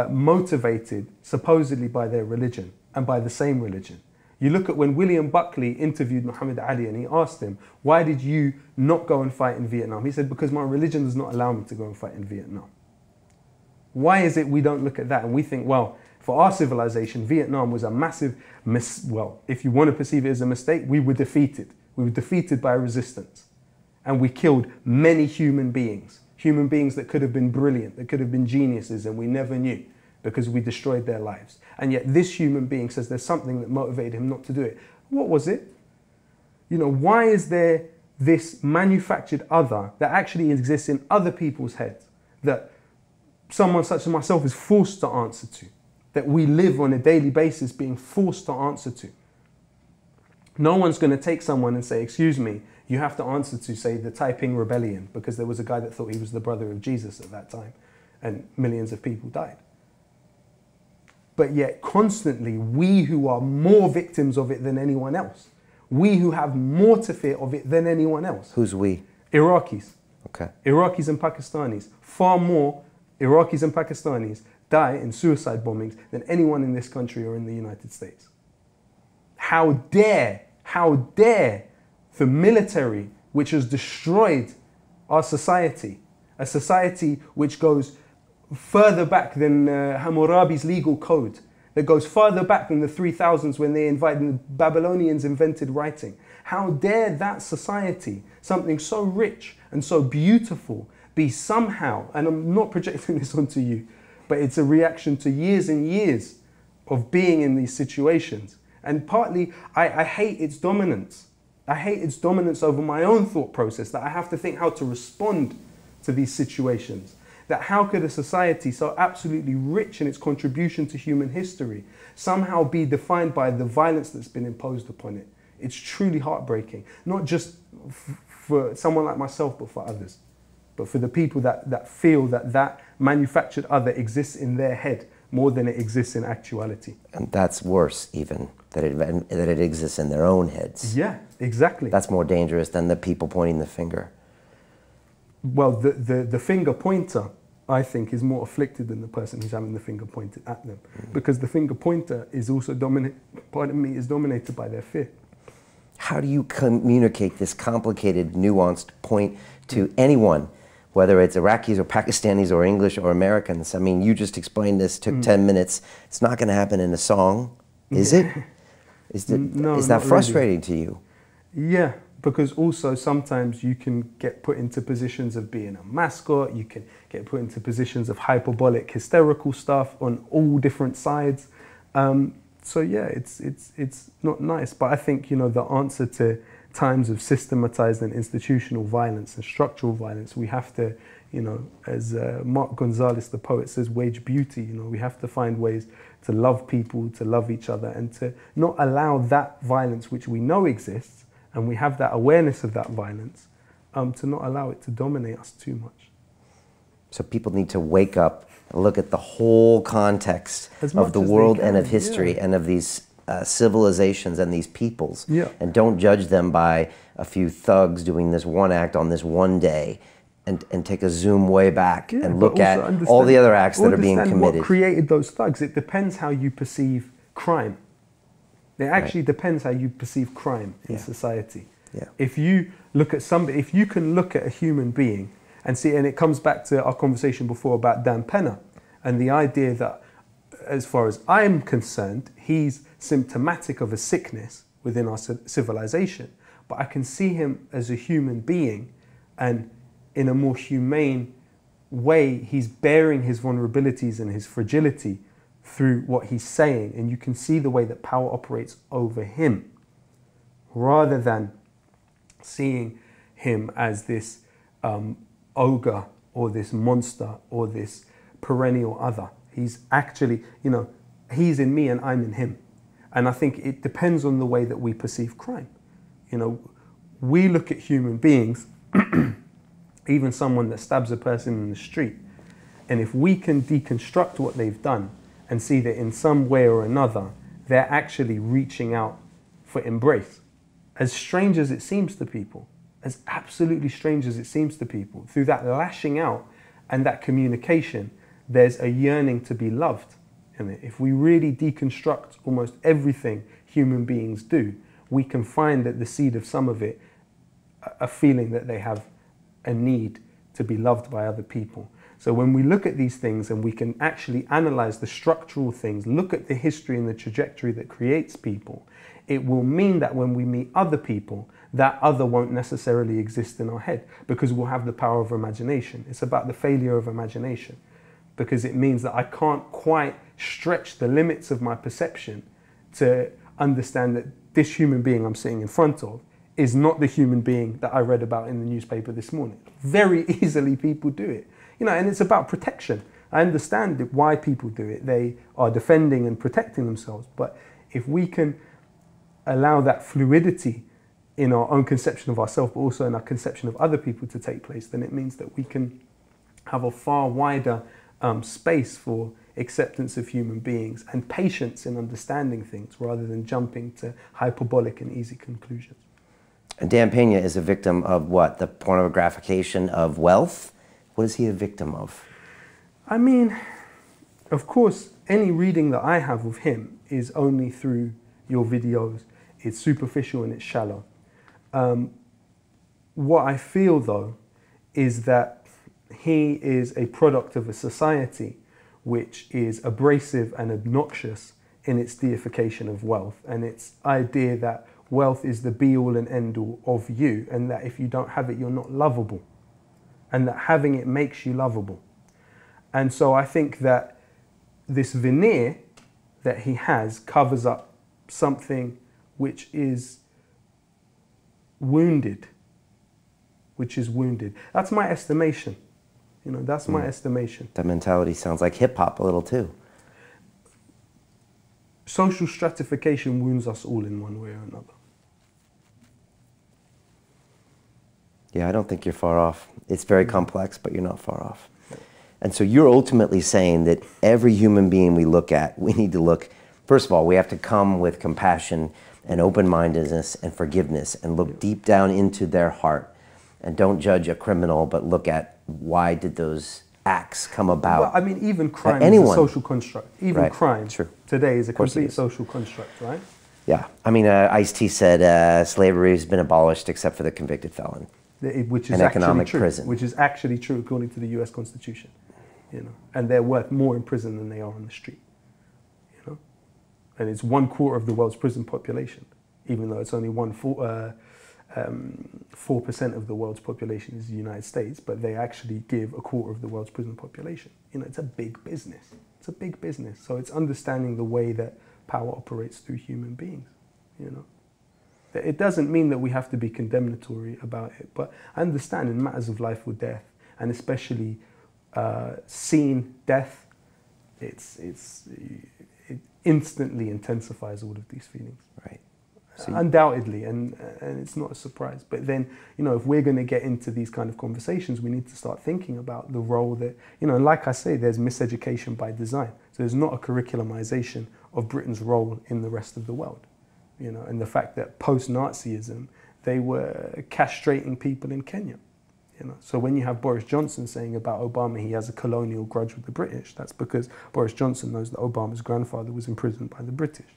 motivated supposedly by their religion and by the same religion. You look at when William Buckley interviewed Muhammad Ali and he asked him, why did you not go and fight in Vietnam? He said, because my religion does not allow me to go and fight in Vietnam. Why is it we don't look at that and we think, well, for our civilization, Vietnam was a massive, well, if you want to perceive it as a mistake, we were defeated. We were defeated by resistance. And we killed many human beings that could have been brilliant, that could have been geniuses, and we never knew because we destroyed their lives. And yet this human being says there's something that motivated him not to do it. What was it? You know, why is there this manufactured other that actually exists in other people's heads that someone such as myself is forced to answer to, that we live on a daily basis being forced to answer to? No one's going to take someone and say, excuse me, you have to answer to, say, the Taiping Rebellion, because there was a guy that thought he was the brother of Jesus at that time, and millions of people died. But yet constantly, we who are more victims of it than anyone else, we who have more to fear of it than anyone else. Who's we? Iraqis. Okay. Iraqis and Pakistanis. Far more Iraqis and Pakistanis die in suicide bombings than anyone in this country or in the United States. How dare the military, which has destroyed our society, a society which goes further back than Hammurabi's legal code, that goes further back than the 3000s when the Babylonians invented writing. How dare that society, something so rich and so beautiful, be somehow, and I'm not projecting this onto you, but it's a reaction to years and years of being in these situations. And partly, I hate its dominance. I hate its dominance over my own thought process, that I have to think how to respond to these situations. That how could a society so absolutely rich in its contribution to human history somehow be defined by the violence that's been imposed upon it? It's truly heartbreaking, not just for someone like myself, but for others. But for the people that feel that manufactured other exists in their head more than it exists in actuality. And that's worse even, that it exists in their own heads. Yeah, exactly. That's more dangerous than the people pointing the finger. Well, the finger pointer, I think, is more afflicted than the person who's having the finger pointed at them. Because the finger pointer is also dominated by their fear. How do you communicate this complicated, nuanced point to anyone, whether it's Iraqis or Pakistanis or English or Americans? I mean, you just explained this, took 10 minutes. It's not going to happen in a song, is it? Is that frustrating to you? Yeah, because also sometimes you can get put into positions of being a mascot, you can get put into positions of hyperbolic, hysterical stuff on all different sides. So yeah, it's not nice, but I think, you know, the answer to times of systematized and institutional violence and structural violence, we have to, you know, as Mark Gonzalez, the poet, says, wage beauty. You know, we have to find ways to love people, to love each other, and to not allow that violence which we know exists, and we have that awareness of that violence, to not allow it to dominate us too much. So people need to wake up and look at the whole context of the world and of history and of these civilizations and these peoples, and don't judge them by a few thugs doing this one act on this one day, and take a zoom way back and look at all the other acts that are being committed. What created those thugs? It depends how you perceive crime. It actually depends how you perceive crime in society. If you look at somebody, if you can look at a human being and see, and it comes back to our conversation before about Dan Penner and the idea that, as far as I'm concerned, he's symptomatic of a sickness within our civilization, but I can see him as a human being, and in a more humane way, he's bearing his vulnerabilities and his fragility through what he's saying, and you can see the way that power operates over him, rather than seeing him as this ogre or this monster or this perennial other. He's actually, you know, he's in me and I'm in him. And I think it depends on the way that we perceive crime. You know, we look at human beings, even someone that stabs a person in the street, and if we can deconstruct what they've done and see that in some way or another, they're actually reaching out for embrace. As strange as it seems to people, as absolutely strange as it seems to people, through that lashing out and that communication, there's a yearning to be loved. And if we really deconstruct almost everything human beings do, we can find that the seed of some of it, a feeling that they have a need to be loved by other people. So when we look at these things and we can actually analyze the structural things, look at the history and the trajectory that creates people, it will mean that when we meet other people, that other won't necessarily exist in our head, because we'll have the power of imagination. It's about the failure of imagination, because it means that I can't quite stretch the limits of my perception to understand that this human being I'm sitting in front of is not the human being that I read about in the newspaper this morning. Very easily people do it. You know, and it's about protection. I understand why people do it. They are defending and protecting themselves. But if we can allow that fluidity in our own conception of ourselves, but also in our conception of other people to take place, then it means that we can have a far wider space for acceptance of human beings and patience in understanding things, rather than jumping to hyperbolic and easy conclusions. And Dan Pena is a victim of what? The pornographication of wealth? What is he a victim of? I mean, of course, any reading that I have of him is only through your videos. It's superficial and it's shallow. What I feel, though, is that he is a product of a society which is abrasive and obnoxious in its deification of wealth, and its idea that wealth is the be-all and end-all of you, and that if you don't have it, you're not lovable, and that having it makes you lovable. And so I think that this veneer that he has covers up something which is wounded, which is wounded. That's my estimation. You know, that's my estimation. That mentality sounds like hip hop a little too. Social stratification wounds us all in one way or another. Yeah, I don't think you're far off. It's very complex, but you're not far off. And so you're ultimately saying that every human being we look at, we need to look, first of all, we have to come with compassion and open-mindedness and forgiveness and look deep down into their heart and don't judge a criminal, but look at why did those acts come about. Well, I mean, even crime is a social construct. Even crime today is a complete social construct, right? Yeah. I mean, Ice-T said slavery has been abolished except for the convicted felon. Which is economic true, prison. Which is actually true according to the US Constitution. You know, and they're worth more in prison than they are on the street. You know, and it's 1/4 of the world's prison population, even though it's only 4% of the world's population is the United States, but they actually give 1/4 of the world's prison population. You know, it's a big business. It's a big business. So it's understanding the way that power operates through human beings. You know, it doesn't mean that we have to be condemnatory about it, but I understand in matters of life or death, and especially seeing death, it instantly intensifies all of these feelings. Right. Undoubtedly, and it's not a surprise. But then, you know, if we're going to get into these kind of conversations, we need to start thinking about the role that, you know, and like I say, there's miseducation by design. So there's not a curriculumization of Britain's role in the rest of the world. You know, and the fact that post-Nazism, they were castrating people in Kenya. You know, so when you have Boris Johnson saying about Obama he has a colonial grudge with the British, that's because Boris Johnson knows that Obama's grandfather was imprisoned by the British.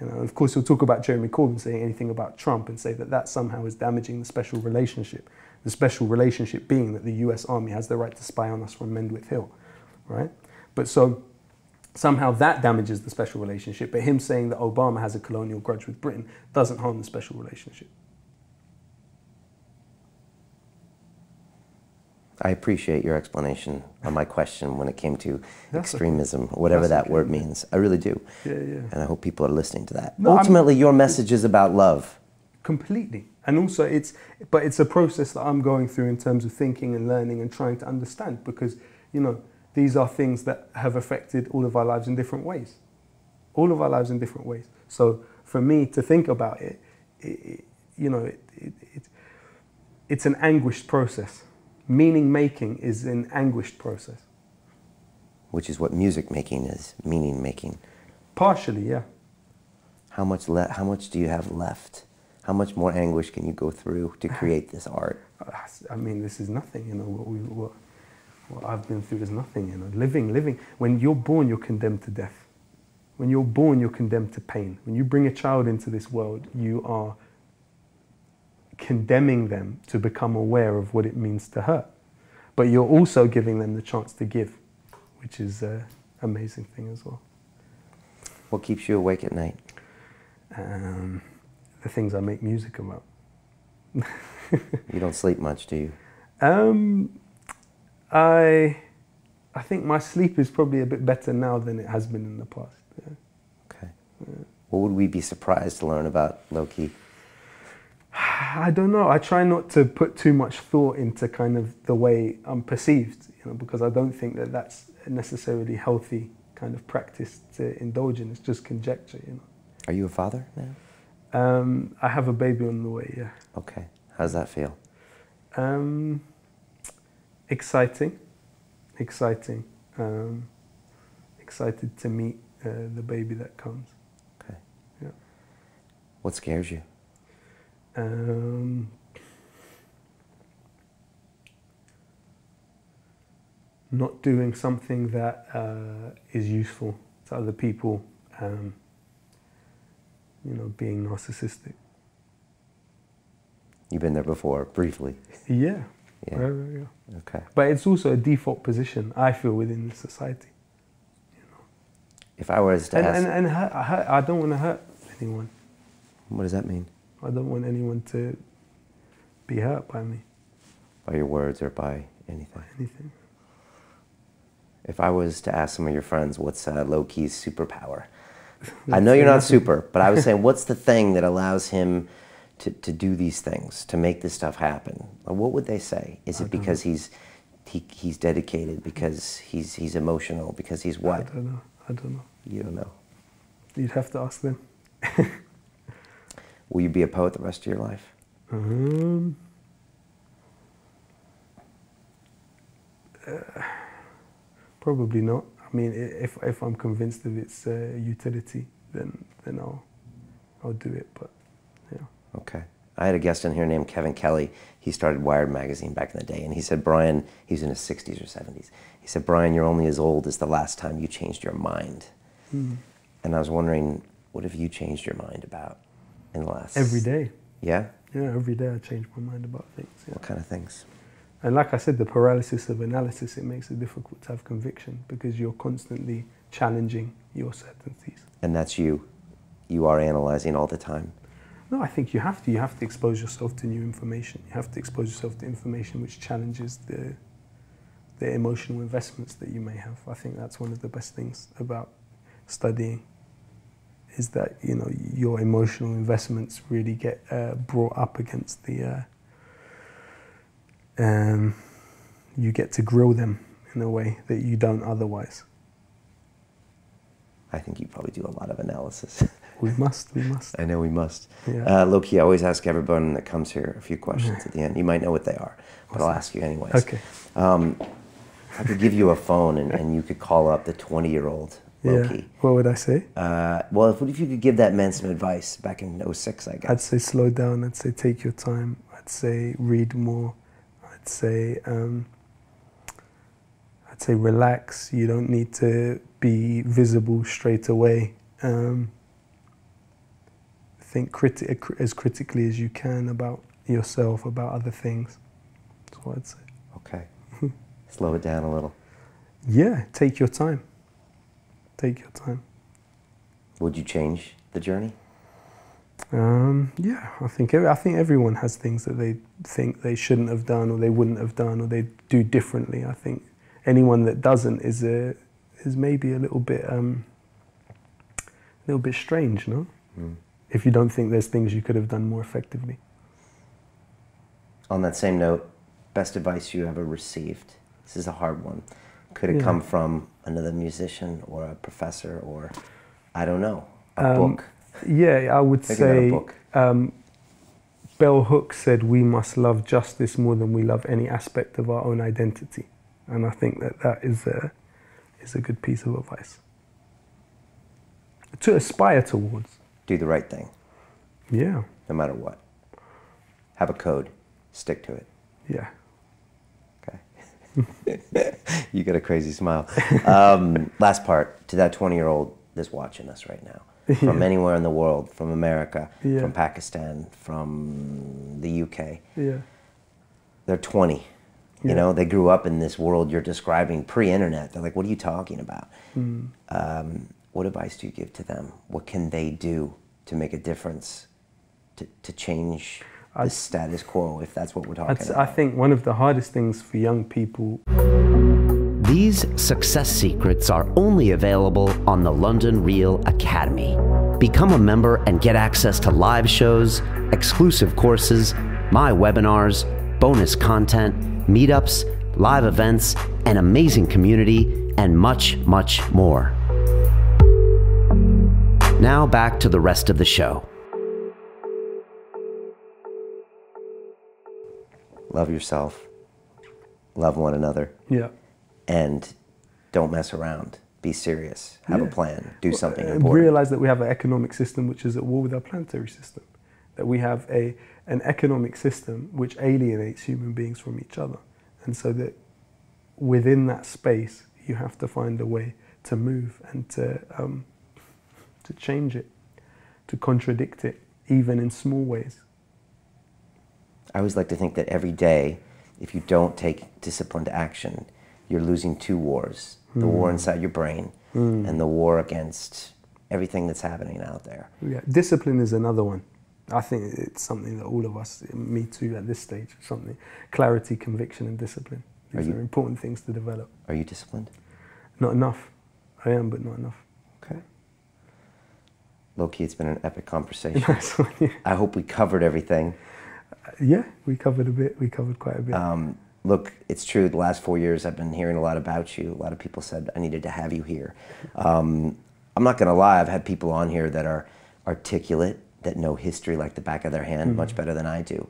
You know, of course, he'll talk about Jeremy Corbyn saying anything about Trump and say that that somehow is damaging the special relationship. The special relationship being that the US Army has the right to spy on us from Mendwith Hill, right? But so somehow that damages the special relationship, but him saying that Obama has a colonial grudge with Britain doesn't harm the special relationship. I appreciate your explanation on my question when it came to extremism, whatever that word means. I really do. Yeah, yeah. And I hope people are listening to that. No, ultimately, your message is about love. Completely. And also it's a process that I'm going through in terms of thinking and learning and trying to understand, because, you know, these are things that have affected all of our lives in different ways. All of our lives in different ways. So for me to think about it, it's an anguished process. Meaning making is an anguished process. Which is what music making is, meaning making. Partially, yeah. How much do you have left? How much more anguish can you go through to create this art? I mean, this is nothing, you know, what I've been through is nothing, you know. Living. When you're born, you're condemned to death. When you're born, you're condemned to pain. When you bring a child into this world, you are condemning them to become aware of what it means to hurt. But you're also giving them the chance to give, which is an amazing thing as well. What keeps you awake at night? The things I make music about. You don't sleep much, do you? I think my sleep is probably a bit better now than it has been in the past. Yeah. Okay. Yeah. What would we be surprised to learn about Lowkey? I don't know. I try not to put too much thought into kind of the way I'm perceived, you know, because I don't think that that's a necessarily healthy kind of practice to indulge in. It's just conjecture, you know. Are you a father now? I have a baby on the way, yeah. Okay. How does that feel? Exciting. Excited to meet the baby that comes. Okay. Yeah. What scares you? Not doing something that is useful to other people, you know, being narcissistic. You've been there before, briefly. Yeah. Yeah. Yeah. Okay. But it's also a default position, I feel, within the society. You know. If I was to ask... And I don't want to hurt anyone. What does that mean? I don't want anyone to be hurt by me. By your words or by anything? By anything. If I was to ask some of your friends, what's Lowkey's superpower? I know you're not super, but I was saying, what's the thing that allows him to do these things, to make this stuff happen, what would they say? Is it because he's dedicated, because he's emotional, because he's what? I don't know. You don't know. You'd have to ask them. Will you be a poet the rest of your life? Probably not. I mean, if I'm convinced of its utility, then I'll do it. But yeah. Okay. I had a guest in here named Kevin Kelly. He started Wired magazine back in the day, and he said, Brian, he's in his 60s or 70s. He said, Brian, you're only as old as the last time you changed your mind. And I was wondering, what have you changed your mind about in the last? Every day. Yeah? Yeah, every day I change my mind about things. Yeah. What kind of things? And like I said, the paralysis of analysis, it makes it difficult to have conviction because you're constantly challenging your certainties. And that's you. You are analyzing all the time. No, I think you have to. You have to expose yourself to new information. You have to expose yourself to information which challenges the emotional investments that you may have. I think that's one of the best things about studying, is that, you know, your emotional investments really get brought up against the you get to grill them in a way that you don't otherwise. I think you probably do a lot of analysis. We must. I know we must. Yeah. Lowkey, I always ask everyone that comes here a few questions at the end. You might know what they are, but I'll ask you anyways. Okay. I could give you a phone and you could call up the 20-year-old Lowkey. Yeah. What would I say? Well, what if you could give that man some advice back in 06, I guess? I'd say slow down. I'd say take your time. I'd say read more. I'd say relax. You don't need to be visible straight away. Think as critically as you can about yourself, about other things. That's what I'd say. Okay. Slow it down a little. Yeah, take your time. Take your time. Would you change the journey? Yeah, I think everyone has things that they think they shouldn't have done, or they wouldn't have done, or they do differently. I think anyone that doesn't is maybe a little bit strange, no? If you don't think there's things you could have done more effectively. On that same note, best advice you ever received? This is a hard one. Could it come from another musician or a professor or, I don't know, a book? Yeah, I would say Bell Hooks said we must love justice more than we love any aspect of our own identity. And I think that is a good piece of advice to aspire towards. Do the right thing. Yeah. No matter what. Have a code. Stick to it. Yeah. Okay. You got a crazy smile. Last part, to that 20-year-old that's watching us right now, from anywhere in the world, from America, from Pakistan, from the UK. Yeah. They're 20. You know, they grew up in this world you're describing pre-internet. They're like, what are you talking about? What advice do you give to them? What can they do to make a difference, to change the status quo, if that's what we're talking about? I think one of the hardest things for young people... These success secrets are only available on the London Real Academy. Become a member and get access to live shows, exclusive courses, my webinars, bonus content, meetups, live events, an amazing community, and much, much more. Now back to the rest of the show. Love yourself. Love one another. Yeah. And don't mess around. Be serious. Have a plan. Do something important. Realize that we have an economic system which is at war with our planetary system. That we have an economic system which alienates human beings from each other. And so that within that space, you have to find a way to move and to change it, to contradict it, even in small ways. I always like to think that every day, if you don't take disciplined action, you're losing two wars. The war inside your brain and the war against everything that's happening out there. Yeah, discipline is another one. I think it's something that all of us, me too at this stage, something, clarity, conviction and discipline. These are important things to develop. Are you disciplined? Not enough. I am, but not enough. Okay. Lowkey, it's been an epic conversation. Nice one, yeah. I hope we covered everything. Yeah, we covered a bit. We covered quite a bit. Look, it's true, the last 4 years I've been hearing a lot about you. A lot of people said I needed to have you here. I'm not gonna lie, I've had people on here that are articulate, that know history like the back of their hand much better than I do.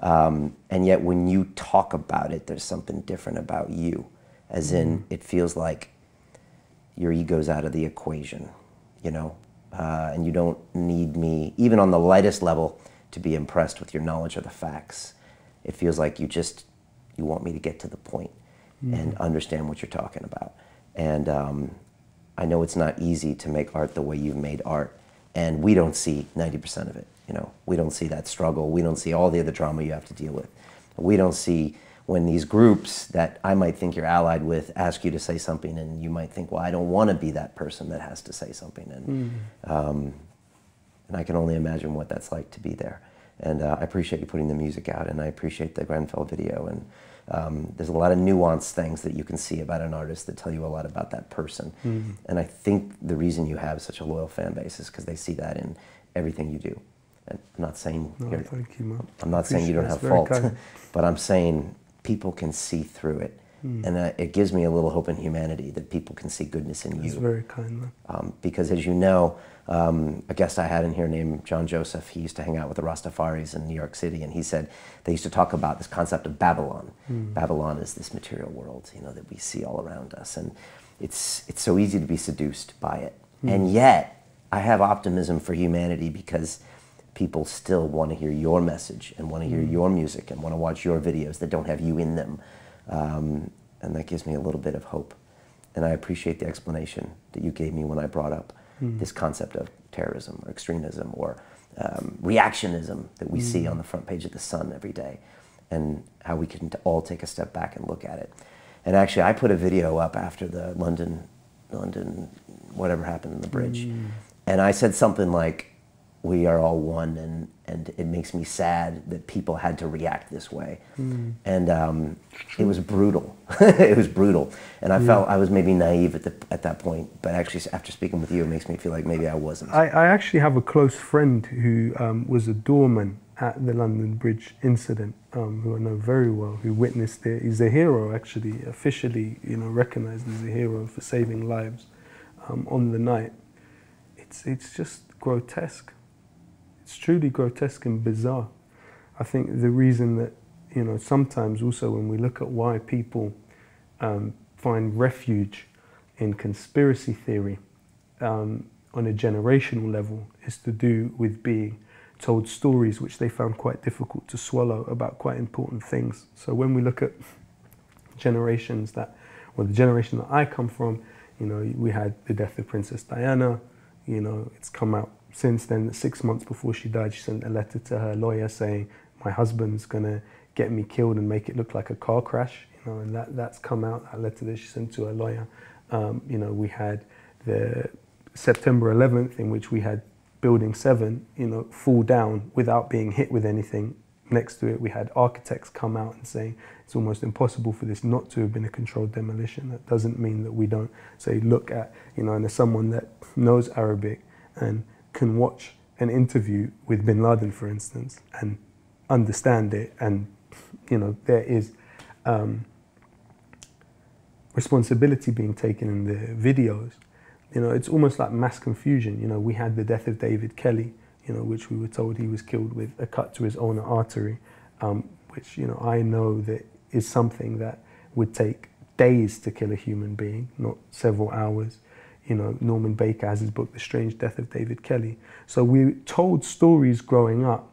And yet when you talk about it, there's something different about you. As in, it feels like your ego's out of the equation, you know? And you don't need me, even on the lightest level, to be impressed with your knowledge of the facts. It feels like you want me to get to the point and understand what you're talking about. And I know it's not easy to make art the way you've made art, and we don't see 90% of it. You know, we don't see that struggle. We don't see all the other drama you have to deal with. We don't see when these groups that I might think you're allied with ask you to say something, and you might think, well, I don't want to be that person that has to say something. And I can only imagine what that's like to be there. And I appreciate you putting the music out, and I appreciate the Grenfell video. And there's a lot of nuanced things that you can see about an artist that tell you a lot about that person. And I think the reason you have such a loyal fan base is because they see that in everything you do. And I'm not saying thank you, man. I'm not saying you don't have fault, but I'm saying people can see through it. And it gives me a little hope in humanity that people can see goodness in you. That's very kind, man. Because as you know, a guest I had in here named John Joseph, he used to hang out with the Rastafaris in New York City, and he said they used to talk about this concept of Babylon. Babylon is this material world, you know, that we see all around us, and it's so easy to be seduced by it. And yet, I have optimism for humanity because people still want to hear your message and want to hear your music and want to watch your videos that don't have you in them. And that gives me a little bit of hope. And I appreciate the explanation that you gave me when I brought up this concept of terrorism or extremism or reactionism that we see on the front page of the Sun every day, and how we can all take a step back and look at it. And actually, I put a video up after the London, whatever happened in the bridge, and I said something like, we are all one, and it makes me sad that people had to react this way. And it was brutal. It was brutal. And I felt I was maybe naive at that point, but actually after speaking with you, it makes me feel like maybe I wasn't. I actually have a close friend who was a doorman at the London Bridge incident, who I know very well, who witnessed it. He's a hero, actually, officially, you know, recognized as a hero for saving lives on the night. It's just grotesque. It's truly grotesque and bizarre. I think the reason that, you know, sometimes also when we look at why people find refuge in conspiracy theory on a generational level is to do with being told stories which they found quite difficult to swallow about quite important things. So when we look at generations that, well, the generation that I come from, you know, we had the death of Princess Diana, you know, it's come out since then, 6 months before she died, she sent a letter to her lawyer saying, my husband's gonna get me killed and make it look like a car crash, you know, and that's come out, that letter that she sent to her lawyer. You know, we had the September 11th, in which we had Building 7, you know, fall down without being hit with anything. Next to it, we had architects come out and saying it's almost impossible for this not to have been a controlled demolition. That doesn't mean that we don't say, look at, you know, and as someone that knows Arabic and can watch an interview with bin Laden, for instance, and understand it, and, you know, there is responsibility being taken in the videos. You know, it's almost like mass confusion. You know, we had the death of David Kelly, you know, which we were told he was killed with a cut to his ulnar artery, which, you know, I know that is something that would take days to kill a human being, not several hours. You know, Norman Baker has his book, The Strange Death of David Kelly. So we told stories growing up,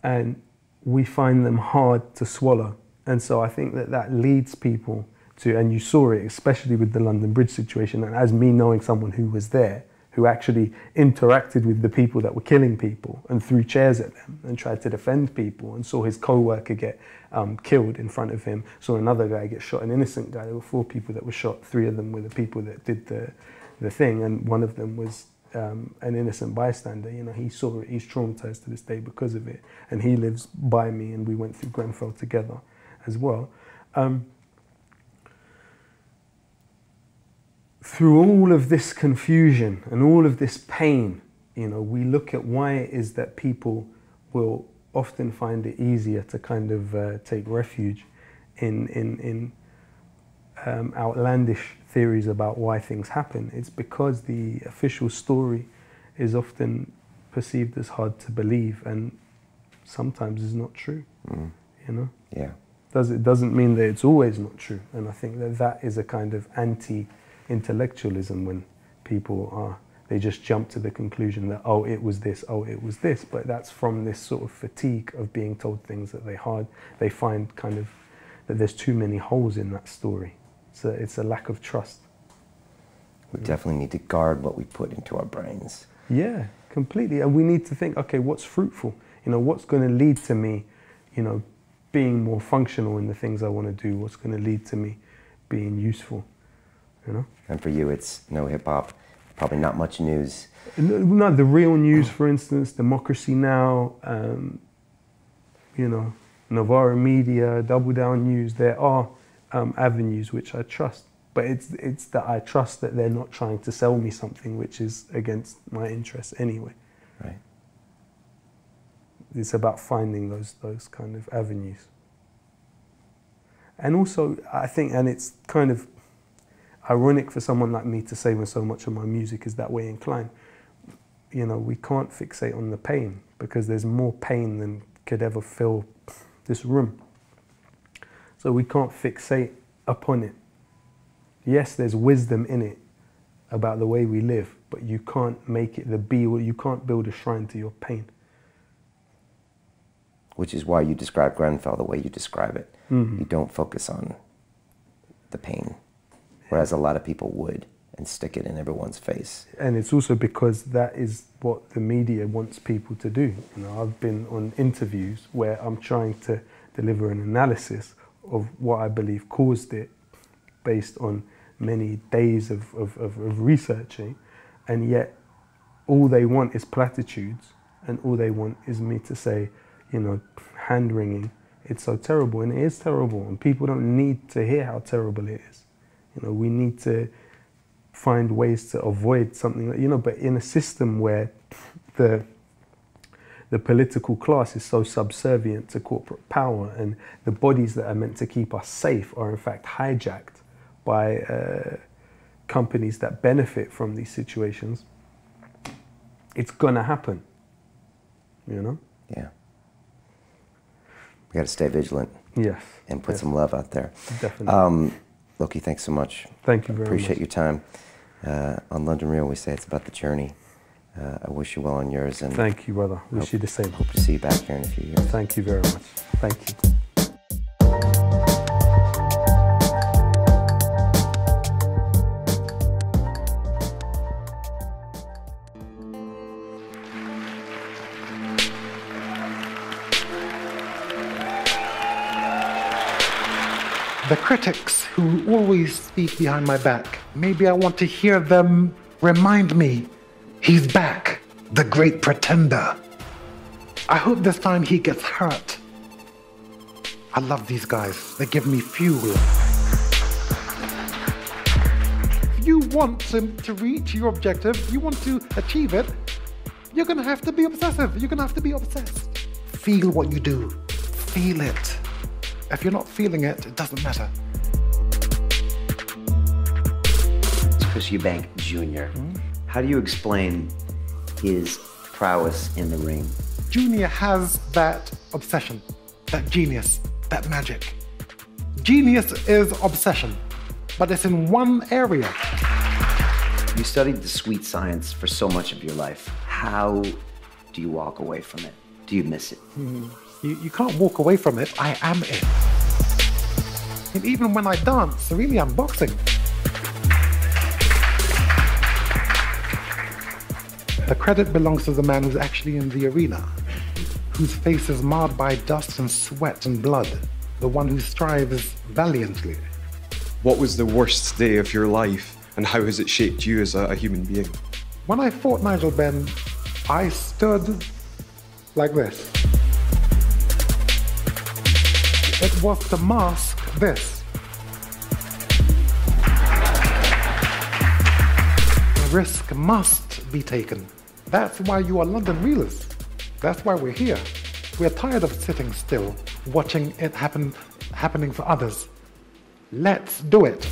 and we find them hard to swallow. And so I think that that leads people to, and you saw it, especially with the London Bridge situation, and as me knowing someone who was there, who actually interacted with the people that were killing people and threw chairs at them and tried to defend people, and saw his co-worker get killed in front of him, saw another guy get shot, an innocent guy. There were 4 people that were shot, 3 of them were the people that did the thing, and one of them was an innocent bystander. You know, he saw it, he's traumatized to this day because of it, and he lives by me, and we went through Grenfell together as well. Through all of this confusion and all of this pain, You know, we look at why it is that people will often find it easier to kind of take refuge in outlandish theories about why things happen. It's because the official story is often perceived as hard to believe and sometimes is not true. You know? Yeah. It doesn't mean that it's always not true. And I think that that is a kind of anti-intellectualism when people they just jump to the conclusion that, oh, it was this, oh, it was this. But that's from this sort of fatigue of being told things that they find kind of that there's too many holes in that story. So it's a lack of trust. We definitely need to guard what we put into our brains. Yeah, completely. And we need to think, okay, what's fruitful? You know, what's going to lead to me, you know, being more functional in the things I want to do? What's going to lead to me being useful? You know? And for you, it's no hip hop, probably not much news. No, the real news, for instance, Democracy Now, you know, Novara Media, Double Down News. There are avenues which I trust, but it's that I trust that they're not trying to sell me something which is against my interests anyway. Right. It's about finding those kind of avenues. And also, I think, and it's kind of ironic for someone like me to say when so much of my music is that way inclined, you know, we can't fixate on the pain because there's more pain than could ever fill this room. So we can't fixate upon it. Yes, there's wisdom in it about the way we live, but you can't make it the be-all. You can't build a shrine to your pain. Which is why you describe Grenfell the way you describe it. You don't focus on the pain, whereas a lot of people would and stick it in everyone's face. And it's also because that is what the media wants people to do. You know, I've been on interviews where I'm trying to deliver an analysis of what I believe caused it based on many days of researching, and yet all they want is platitudes and all they want is me to say, you know, hand-wringing, it's so terrible, and it is terrible, and people don't need to hear how terrible it is. You know, we need to find ways to avoid something, you know, but in a system where the political class is so subservient to corporate power and the bodies that are meant to keep us safe are in fact hijacked by companies that benefit from these situations, it's gonna happen, you know? Yeah. We got to stay vigilant. Yes. And put some love out there. Definitely. Lowkey, thanks so much. Thank you very much. Appreciate your time. On London Real, we say it's about the journey. I wish you well on yours. And thank you, brother. Wish you the same. Hope to see you back here in a few years. Thank you very much. Thank you. The critics who always speak behind my back, maybe I want to hear them remind me, he's back, the great pretender. I hope this time he gets hurt. I love these guys. They give me fuel. If you want to reach your objective, you want to achieve it, you're going to have to be obsessive. You're going to have to be obsessed. Feel what you do. Feel it. If you're not feeling it, it doesn't matter. It's Chris Eubank Jr. How do you explain his prowess in the ring? Junior has that obsession, that genius, that magic. Genius is obsession, but it's in one area. You studied the sweet science for so much of your life. How do you walk away from it? Do you miss it? You can't walk away from it. I am it. And even when I dance, really I'm boxing. The credit belongs to the man who's actually in the arena, whose face is marred by dust and sweat and blood, the one who strives valiantly. What was the worst day of your life, and how has it shaped you as a human being? When I fought Nigel Benn, I stood like this. It was to mask this. A risk must be taken. That's why you are London Reelers. That's why we're here. We're tired of sitting still, watching it happening for others. Let's do it.